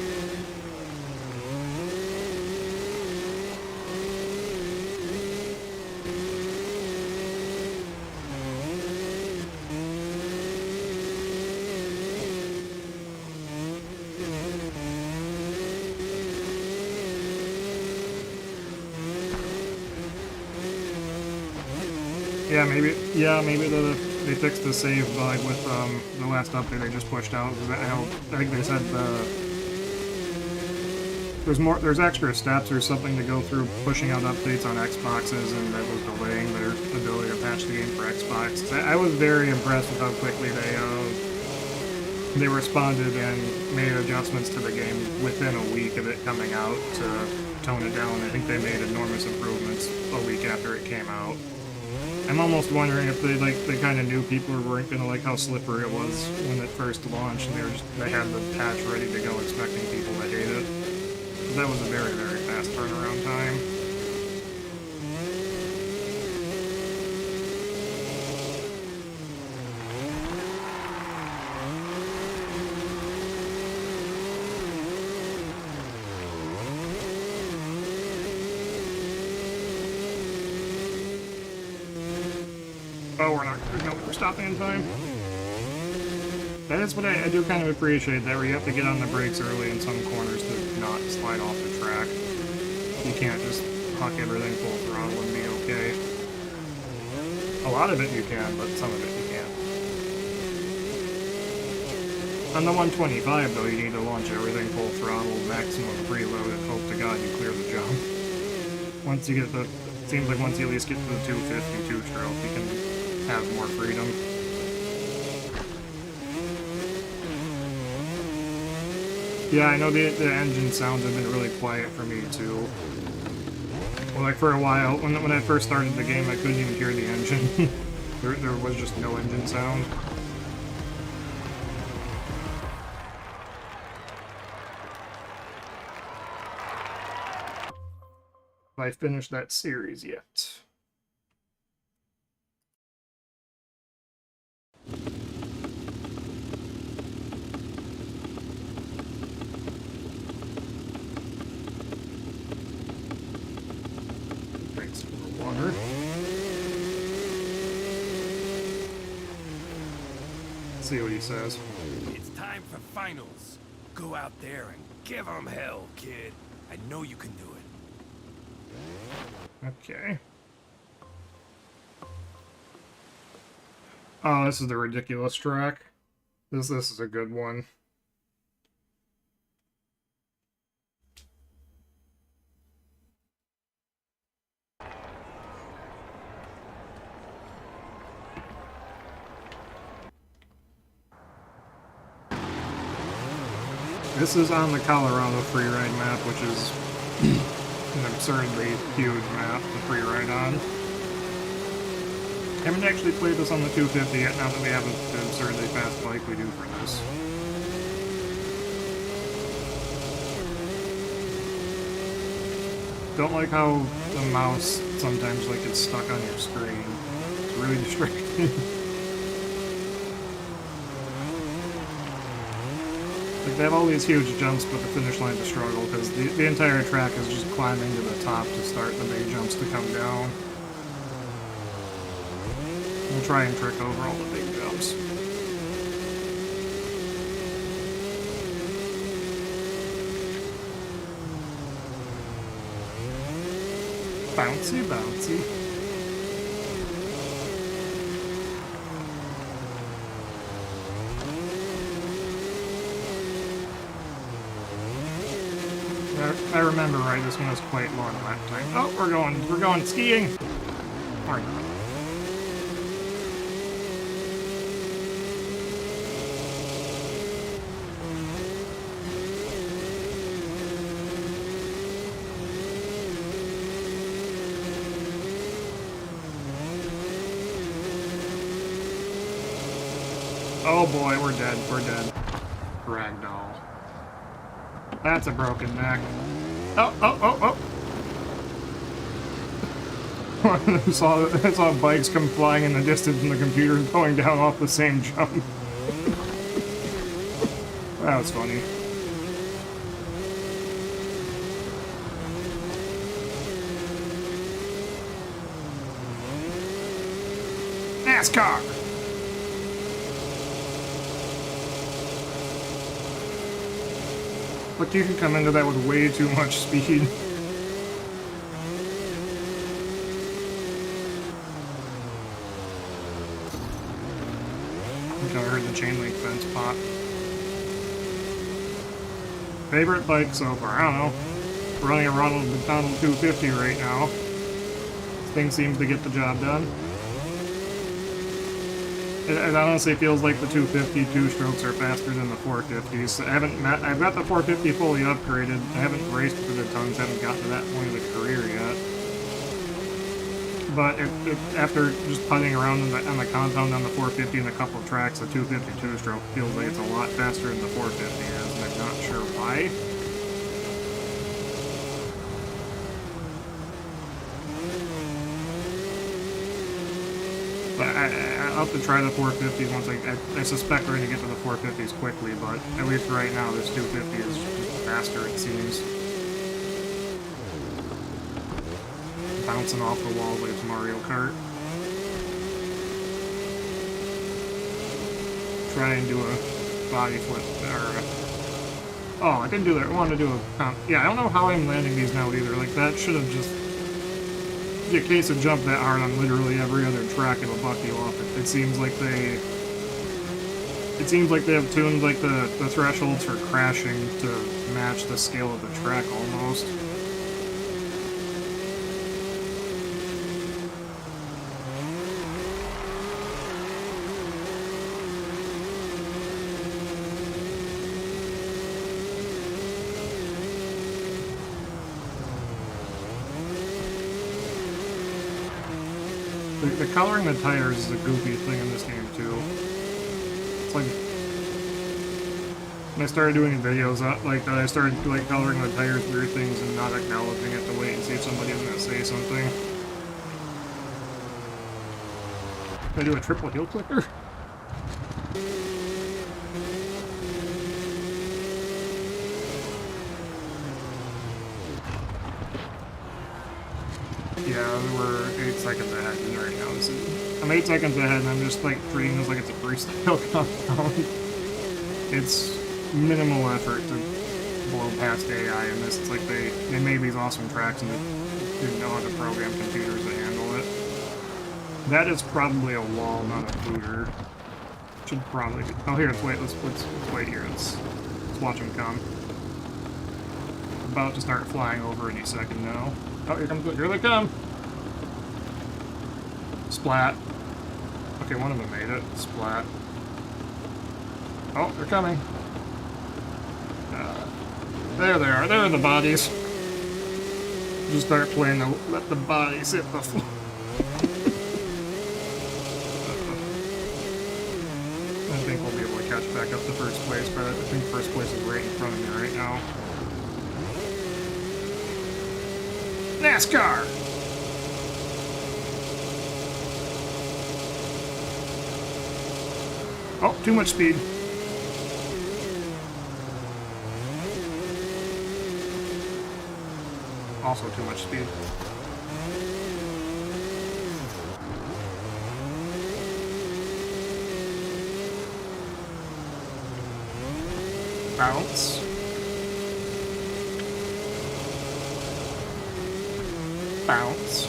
Maybe they fixed the save bug with the last update they just pushed out. I think they said there's extra steps or something to go through pushing out updates on Xboxes, and that was delaying their ability to patch the game for Xbox. I was very impressed with how quickly they responded and made adjustments to the game within a week of it coming out to tone it down. I think they made enormous improvements a week after it came out. I'm almost wondering if they kind of knew people weren't gonna like how slippery it was when it first launched, and they had the patch ready to go, expecting people to hate it. That was a very, very fast turnaround time. Oh, we're stopping in time. That is what I do kind of appreciate, that where you have to get on the brakes early in some corners to not slide off the track. You can't just huck everything full throttle and be okay. A lot of it you can, but some of it you can't. On the 125 though, you need to launch everything full throttle, maximum preload, and hope to God you clear the jump. Once you get it seems like once you at least get to the 250 two-stroke, you can have more freedom. Yeah, I know the engine sounds have been really quiet for me too. Well, like for a while, when I first started the game, I couldn't even hear the engine. There was just no engine sound. Have I finished that series yet? Thanks for the water. See what he says. It's time for finals. Go out there and give 'em hell, kid. I know you can do it. Okay. Oh, this is the ridiculous track. This is a good one. This is on the Colorado Freeride map, which is an absurdly huge map to freeride on. I haven't actually played this on the 250 yet, now that we have an absurdly fast bike we do for this. Don't like how the mouse sometimes like gets stuck on your screen. It's really distracting. Like they have all these huge jumps, but the finish line's a struggle because the entire track is just climbing to the top to start the big jumps to come down. We'll try and trick over all the big jumps. Bouncy, bouncy. If I remember right, this one was quite long lap time. Oh, we're going skiing. Or not. Oh boy, we're dead. We're dead. Ragdoll. That's a broken neck. Oh, oh, oh, oh! I saw bikes come flying in the distance and the computer's going down off the same jump. That was funny. NASCAR! Look, you can come into that with way too much speed. I think I heard the chain link fence pop. Favorite bike so far? I don't know. Running a Ronald McDonald 250 right now. This thing seems to get the job done. It honestly feels like the 250 two-strokes are faster than the 450s. I've got the 450 fully upgraded. I haven't raced with it a ton, haven't gotten to that point of the career yet. But after just putting around on the compound on the 450 and a couple of tracks, the 250 two-stroke feels like it's a lot faster than the 450 is, and I'm not sure why. But I'll have to try the 450 once I suspect we're going to get to the 450s quickly, but at least right now this 250 is just faster, it seems. Bouncing off the walls like it's Mario Kart. Try and do a body flip, or oh, I didn't do that. I wanted to do a yeah, I don't know how I'm landing these now either. Like, that should have just... In case of jump that hard on literally every other track, it'll buck you off. It seems like they... It seems like they have tuned, like, the thresholds for crashing to match the scale of the track, almost. the coloring the tires is a goofy thing in this game too. It's like when I started doing videos like that, I started like coloring the tires weird things and not acknowledging it to wait and see if somebody was gonna say something. Can I do a triple heel clicker? Yeah, we're 8 seconds ahead right now. I'm 8 seconds ahead and I'm just like treating this like it's a freestyle compound. It's minimal effort to blow past AI in this. It's like they made these awesome tracks and they didn't know how to program computers to handle it. That is probably a wall, not a booter. Should probably be. Oh, here, let's wait here. Let's watch him come. About to start flying over any second now. Oh, here they come! Splat. Okay, one of them made it. Splat. Oh, they're coming. There they are. There are the bodies. Just start playing let the bodies hit the floor. I think we'll be able to catch back up to first place, but I think first place is right in front of me right now. NASCAR! Oh, too much speed. Also too much speed. Bounce. Bounce.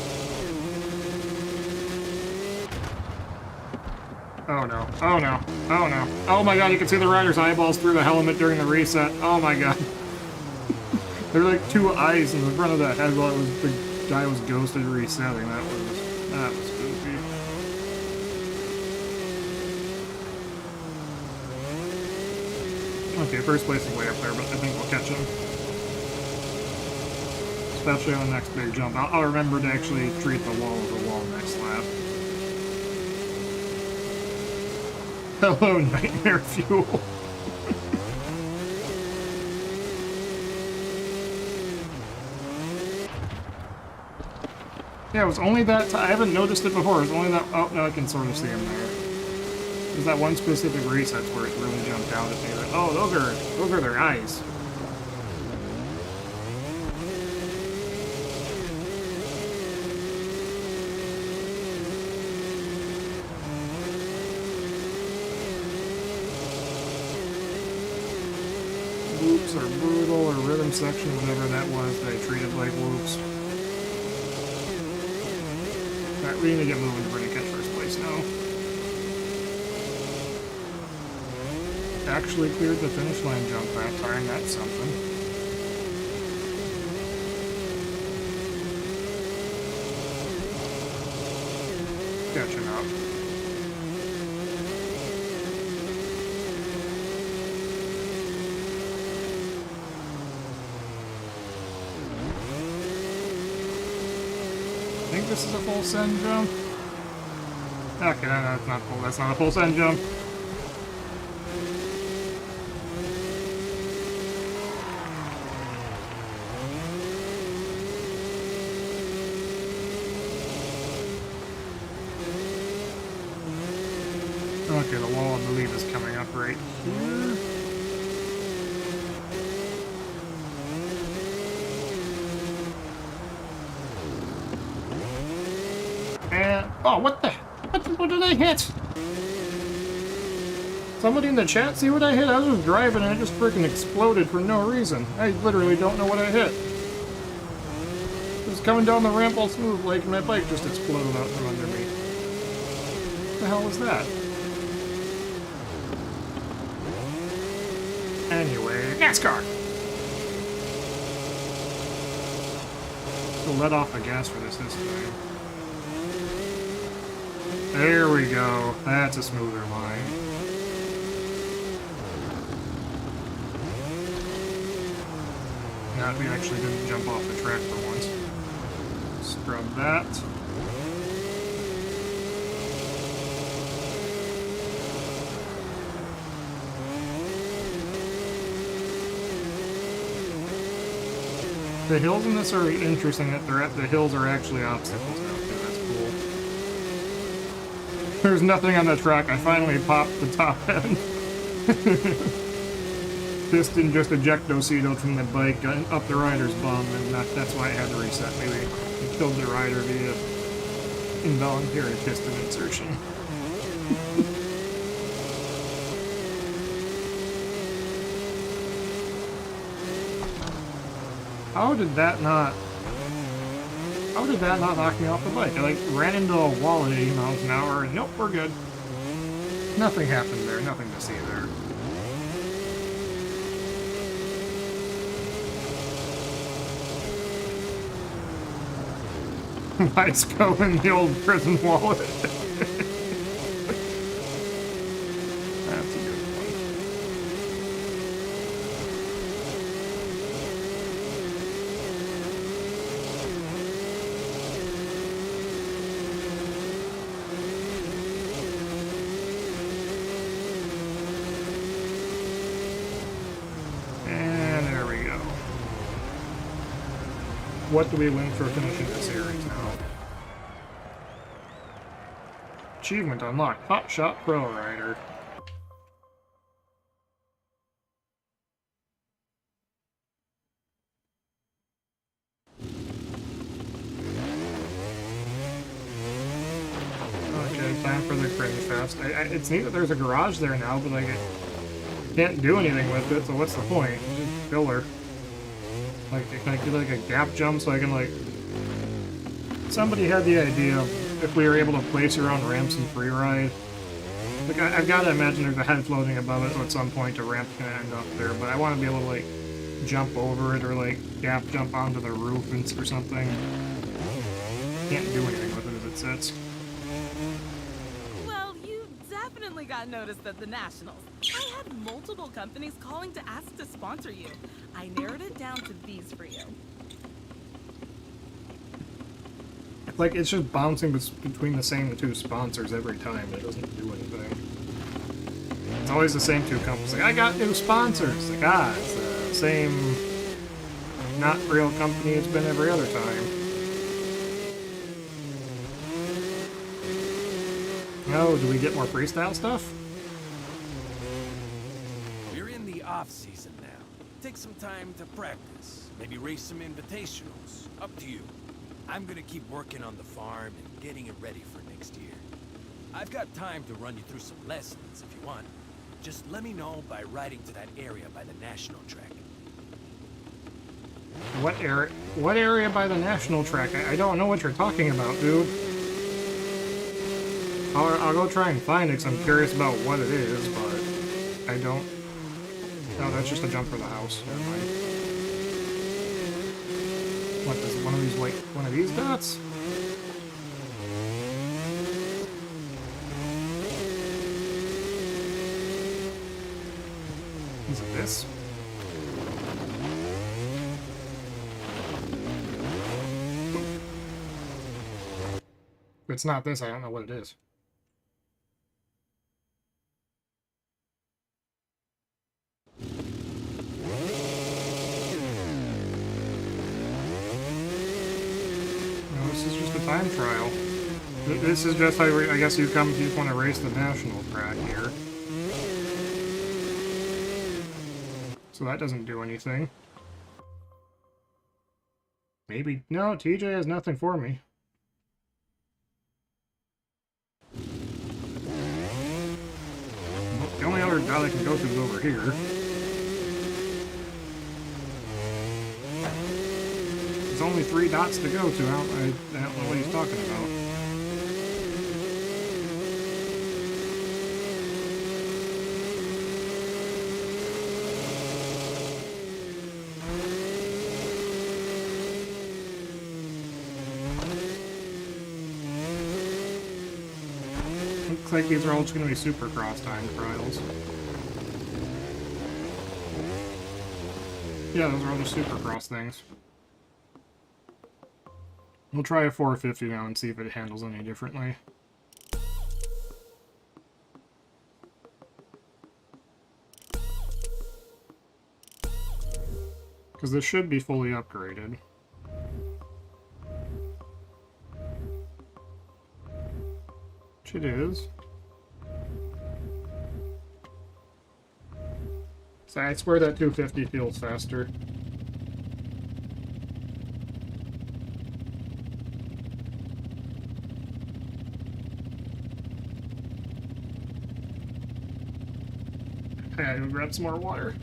Oh no. Oh no. Oh no. Oh my god, you can see the rider's eyeballs through the helmet during the reset. Oh my god. There are like two eyes in the front of that head while the guy was ghosted resetting. That was goofy. Okay, first place is way up there, but I think we'll catch him. Especially on the next big jump. I'll remember to actually treat the wall as a wall next lap. Hello, Nightmare Fuel. Yeah, it was only that I haven't noticed it before. It was only that. Oh, no, I can sort of see him there. There's that one specific reset where it really jumped out at me. Like, oh, those are their eyes. Whoops or brutal or rhythm section, whatever that was, they treated like whoops. Alright, we need to get moving to bring a catch first place now. Actually cleared the finish line jump that time, that's something. Catching up. I think this is a full send jump. Okay, no, that's not full. That's not a full send jump. Okay, the wall, I believe, is coming up right here. And oh, what did I hit? Somebody in the chat see what I hit? I was just driving and it just freaking exploded for no reason. I literally don't know what I hit. It was coming down the ramp all smooth, like my bike just exploded out from under me. What the hell was that? Anyway, NASCAR! So let off the gas for this time. There we go. That's a smoother line. God, we actually didn't jump off the track for once. Scrub that. The hills in this are interesting that the hills are actually obstacles now too. That's cool. There's nothing on the track. I finally popped the top end. Piston just ejectocetoed from the bike up the rider's bum, and that's why I had to reset. Maybe I killed the rider via involuntary piston insertion. How did that not knock me off the bike? I like ran into a wall at 80 miles an hour and nope, we're good. Nothing happened there, nothing to see there. Lights go in the old prison wallet. That's a good one. And there we go. What do we win for finishing the series now? Achievement unlocked. Hot Shot Pro Rider. Okay, time for the Cringe Fest. It's neat that there's a garage there now, but like, I can't do anything with it, so what's the point? It's just filler. Like, can I do like a gap jump so I can like... Somebody had the idea of if we were able to place your own ramps in Freeride. Like, I've got to imagine there's a head floating above it, so at some point a ramp's going to end up there, but I want to be able to, like, jump over it or, like, gap jump onto the roof or something. Can't do anything with it as it sits. Well, you definitely got noticed at the Nationals. I had multiple companies calling to ask to sponsor you. I narrowed it down to these for you. Like, it's just bouncing between the same two sponsors every time. It doesn't do anything. It's always the same two companies. Like, I got new sponsors. Like, it's the same not real company it's been every other time. Oh, do we get more freestyle stuff? We're in the off-season now. Take some time to practice. Maybe race some invitationals. Up to you. I'm gonna keep working on the farm and getting it ready for next year. I've got time to run you through some lessons if you want. Just let me know by riding to that area by the national track. What area? What area by the national track? I don't know what you're talking about, dude. I'll go try and find it because I'm curious about what it is, but I don't... No, that's just a jump for the house. Never mind. What is it? One of these white... One of these dots? Is it this? If it's not this, I don't know what it is. This is just a time trial. This is just how I guess you come if you want to race the national track here. So that doesn't do anything. Maybe... No, TJ has nothing for me. The only other guy I can go to is over here. There's only 3 dots to go to. I don't know what he's talking about. Looks like these are all just going to be Supercross time trials. Yeah, those are all just Supercross things. We'll try a 450 now and see if it handles any differently. Because this should be fully upgraded. Which it is. So I swear that 250 feels faster. I gotta go grab some more water.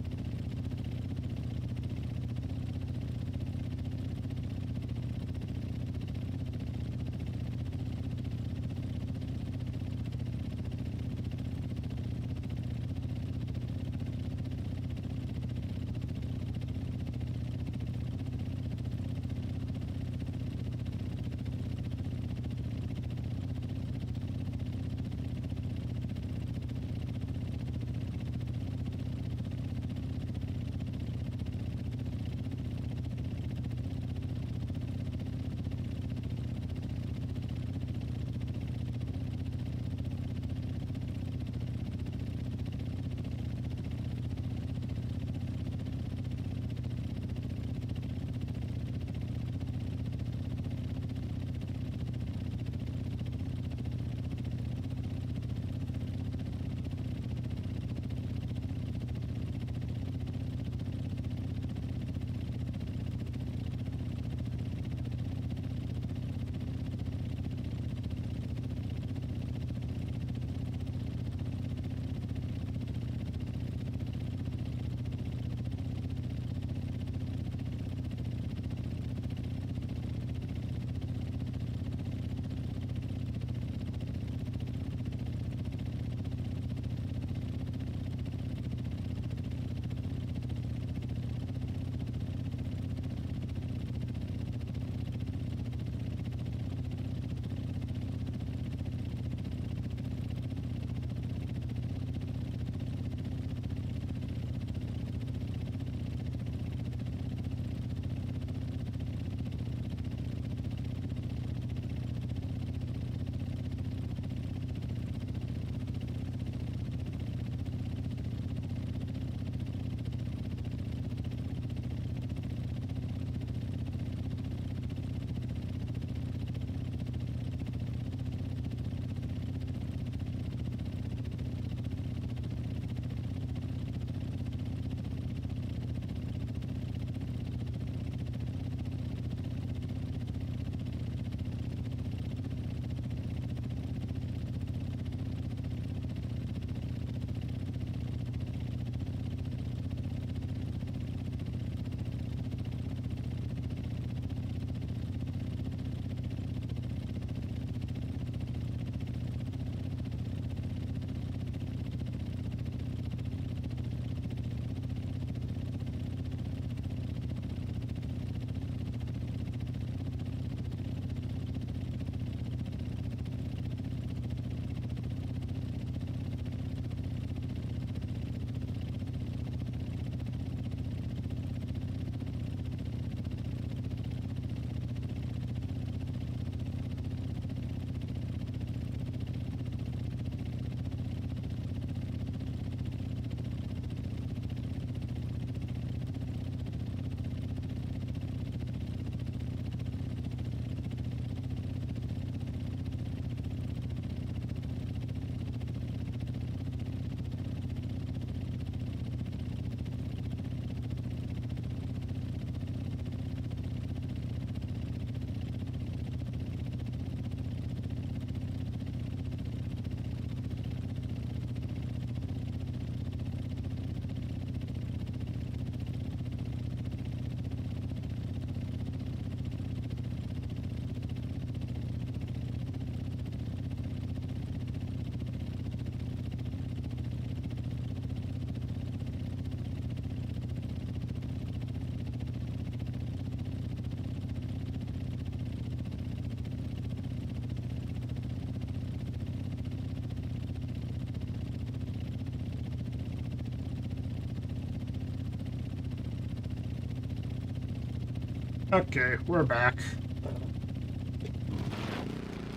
Okay, we're back.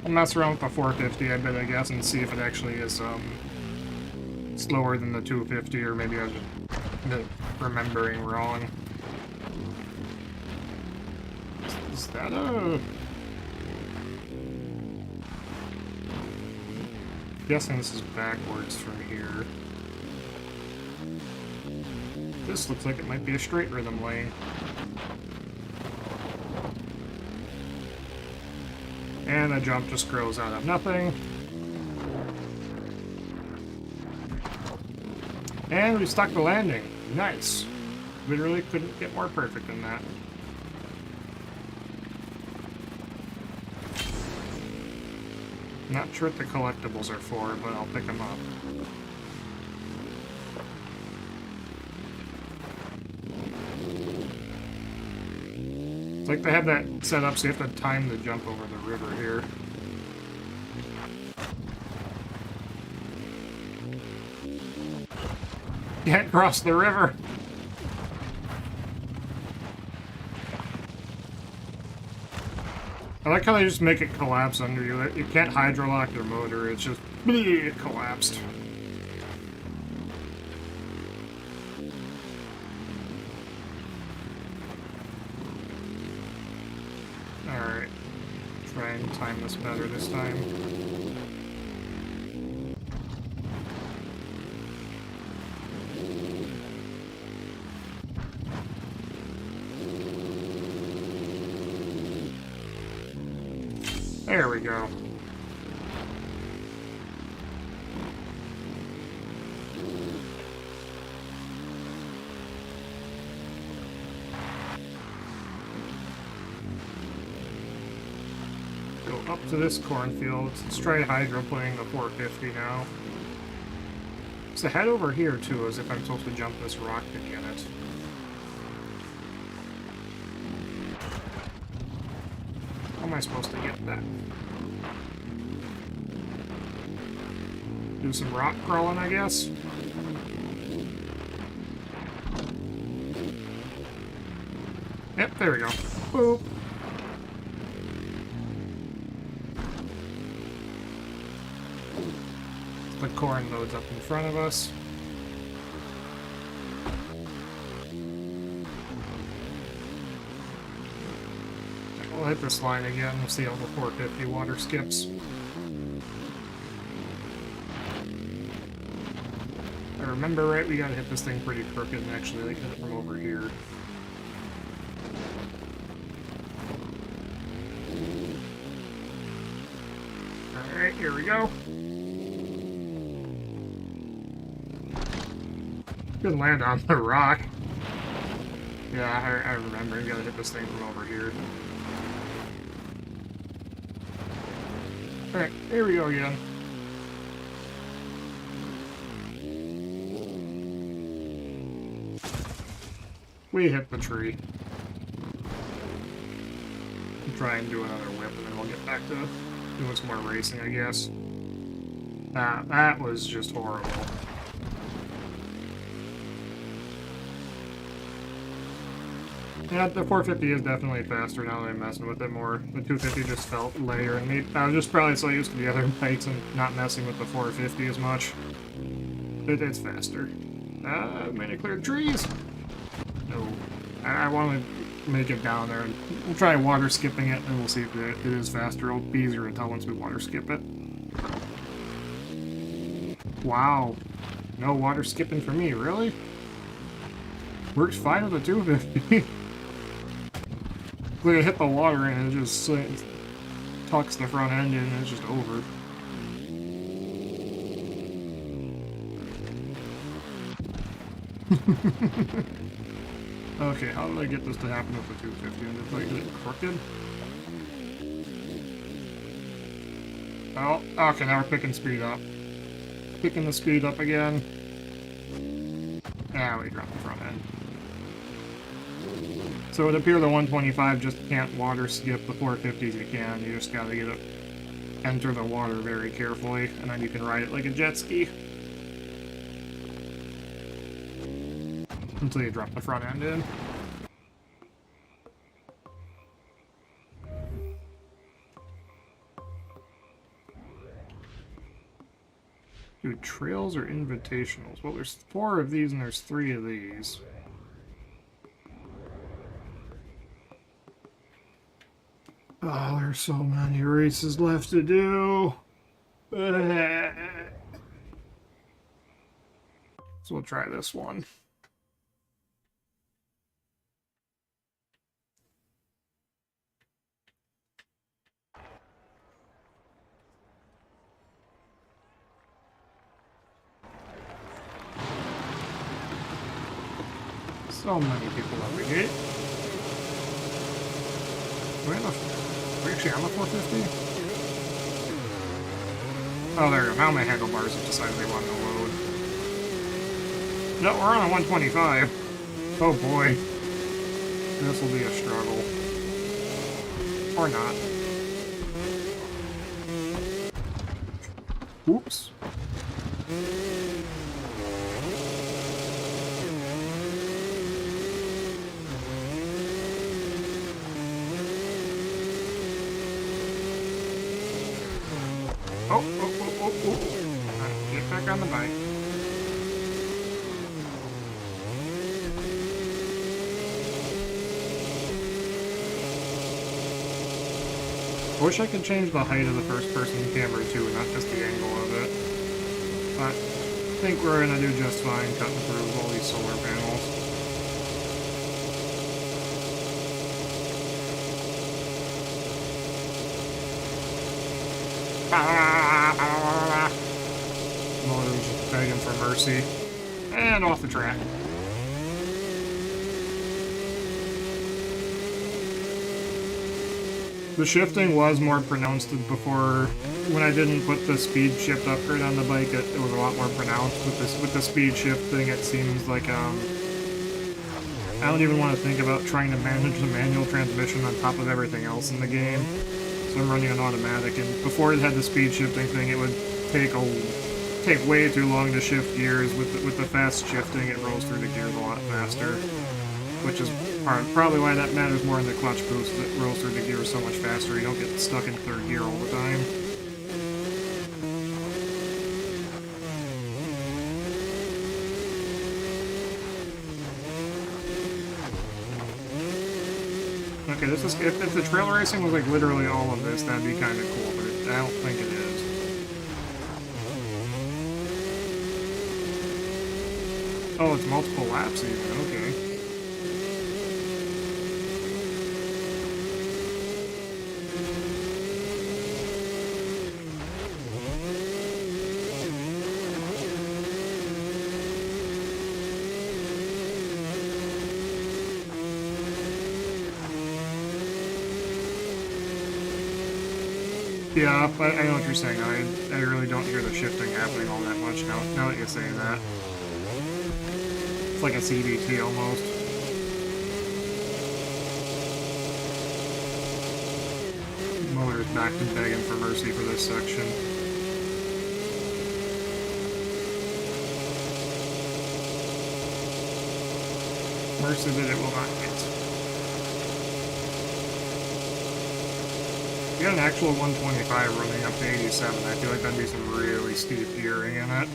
I'll mess around with the 450 a bit, I guess, and see if it actually is slower than the 250, or maybe I was just remembering wrong. Is that a... guessing this is backwards from here. This looks like it might be a straight rhythm lane. And the jump just grows out of nothing. And we stuck the landing. Nice. Literally couldn't get more perfect than that. Not sure what the collectibles are for, but I'll pick them up. It's like they have that set up so you have to time the jump over the river here. Can't cross the river! I like how they just make it collapse under you. You can't hydrolock your motor, it's just... it collapsed. Alright. Try and time this better this time. There we go. Go up to this cornfield. Let's try hydroplaning the 450 now. So head over here too, as if I'm supposed to jump this rock to get it. How am I supposed to get that? Do some rock crawling, I guess? Yep, there we go. Boop. The corn loads up in front of us. We'll hit this line again. We'll see how the 450 water skips. If I remember right, we gotta hit this thing pretty crooked and actually like hit it from over here. Alright, here we go. Good land on the rock. Yeah, I remember. You gotta hit this thing from over here. Alright, here we go again. We hit the tree. We'll try and do another whip and then we'll get back to doing some more racing, I guess. That was just horrible. Yeah, the 450 is definitely faster now that I'm messing with it more. The 250 just felt later, and I was just probably so used to the other bikes and not messing with the 450 as much. It's faster. Made it clear trees! No. I want to make it down there, and we'll try water skipping it, and we'll see if it is faster. It'll be easier to tell once we water skip it. Wow. No water skipping for me, really? Works fine with the 250. We hit the water and it just tucks the front end in and it's just over. Okay, how did I get this to happen with the 250? And it's like, is it crooked? Oh, okay, now we're picking speed up. Picking the speed up again. Ah, we dropped the front end. So it would appear the 125 just can't water skip. The 450s you can. You just gotta get it, enter the water very carefully, and then you can ride it like a jet ski. Until you drop the front end in. Do trails or invitationals? Well, there's 4 of these and there's 3 of these. Oh, there's so many races left to do. So we'll try this one. So many people over here. We're actually on the 450? Oh, there we go. Now my handlebars have decided they want to load. No, we're on a 125. Oh boy. This will be a struggle. Or not. Oops. Oh. Get back on the bike. I wish I could change the height of the first-person camera too, not just the angle of it. But I think we're gonna do just fine cutting through all these solar panels. Motor's just begging for mercy. And off the track. The shifting was more pronounced before. When I didn't put the speed shift upgrade on the bike, it was a lot more pronounced. With the speed shifting, it seems like I don't even want to think about trying to manage the manual transmission on top of everything else in the game. So I'm running an automatic, and before it had the speed shifting thing, it would take way too long to shift gears. With the fast shifting, it rolls through the gears a lot faster, which is probably why that matters more in the clutch boost. It rolls through the gears so much faster. You don't get stuck in third gear all the time. Okay, this is if the trail racing was like literally all of this, that'd be kind of cool, but I don't think it is. Oh, it's multiple laps even. Okay. Yeah, but I know what you're saying. I really don't hear the shifting happening all that much now that you say that. It's like a CVT almost. Motor's back to begging for mercy for this section. Mercy that it will not hit. If you got an actual 125 running up to 87, I feel like that'd be some really steep gearing in it.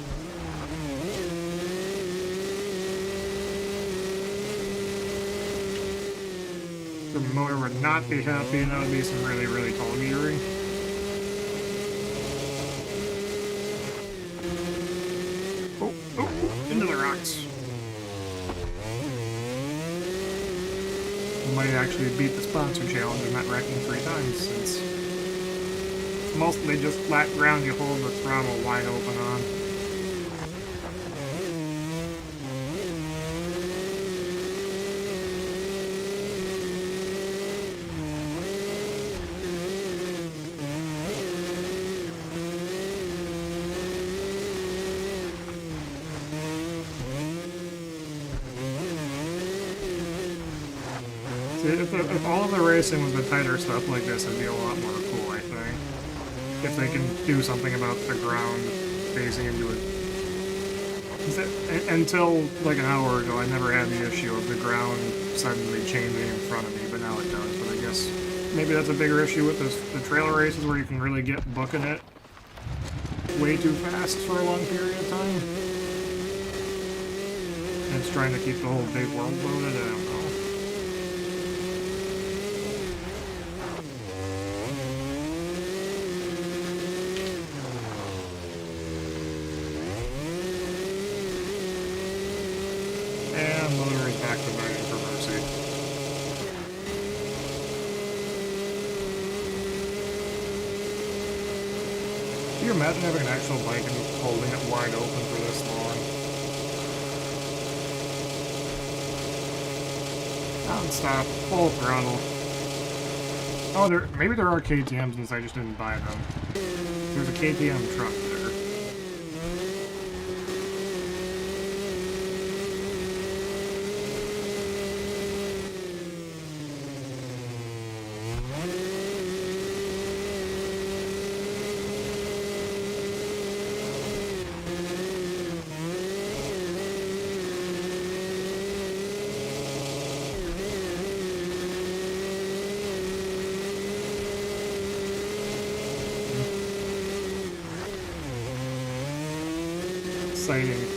The motor would not be happy, and that would be some really, really tall gearing. Oh, into the rocks. We might actually beat the sponsor challenge and not wrecking 3 times, since it's mostly just flat ground you hold the throttle wide open on. If all of the racing was the tighter stuff like this, it'd be a lot more cool, I think. If they can do something about the ground phasing into it. Until like an hour ago, I never had the issue of the ground suddenly changing in front of me, but now it does. But I guess maybe that's a bigger issue with the trailer races where you can really get booking it way too fast for a long period of time. And it's trying to keep the whole big world loaded, I don't know. and motor is back to begging for mercy. Can you imagine having an actual bike and holding it wide open for this long? Non-stop, full throttle. Oh, maybe there are KTMs since I just didn't buy them. There's a KTM truck there.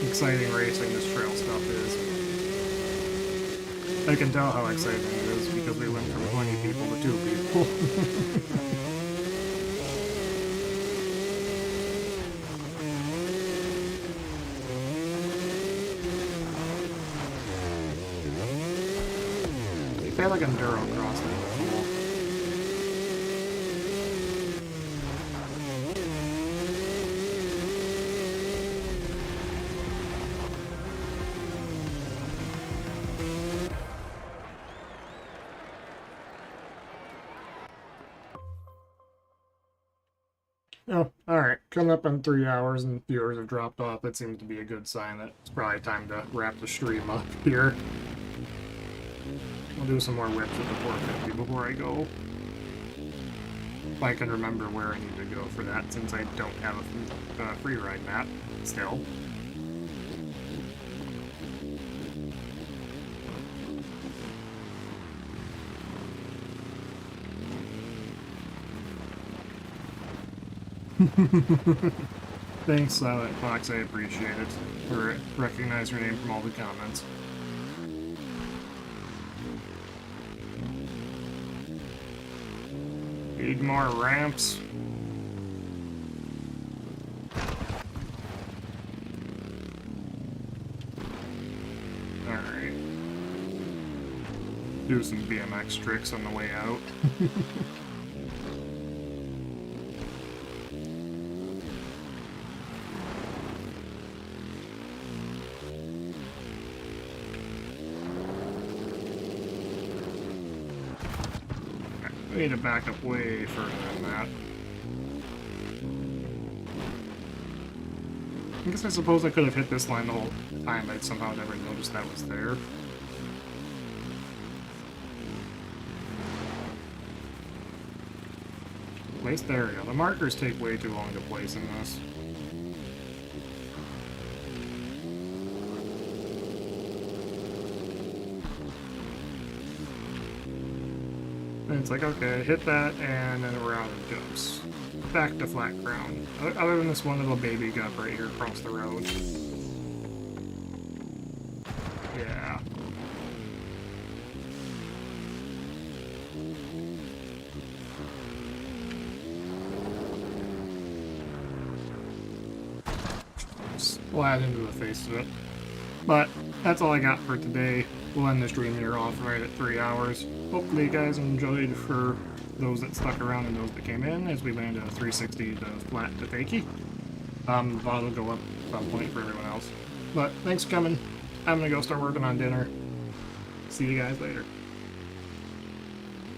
Exciting racing this trail stuff is. I can tell how exciting it is because we went from 20 people to 2 people. They feel like enduro crossing. Oh, alright. Coming up on 3 hours and viewers have dropped off. That seems to be a good sign that it's probably time to wrap the stream up here. We'll do some more whips with the 450 before I go. If I can remember where I need to go for that, since I don't have a Freeride map still. Thanks, Silent Fox, I appreciate it. Or recognize your name from all the comments. Need more ramps. Alright. Do some BMX tricks on the way out. We need to back up way further than that. I guess I suppose I could have hit this line the whole time. I'd somehow never noticed that was there. Placed area. The markers take way too long to place in this. And it's like, okay, hit that, and then around it goes. Back to flat ground. Other than this one little baby gup right here across the road. Yeah. Splat into the face of it. But that's all I got for today. We'll end the stream here off right at 3 hours. Hopefully you guys enjoyed for those that stuck around and those that came in as we landed a 360 to flat to fakie. The VOD will go up at some point for everyone else. But thanks for coming. I'm gonna go start working on dinner. See you guys later.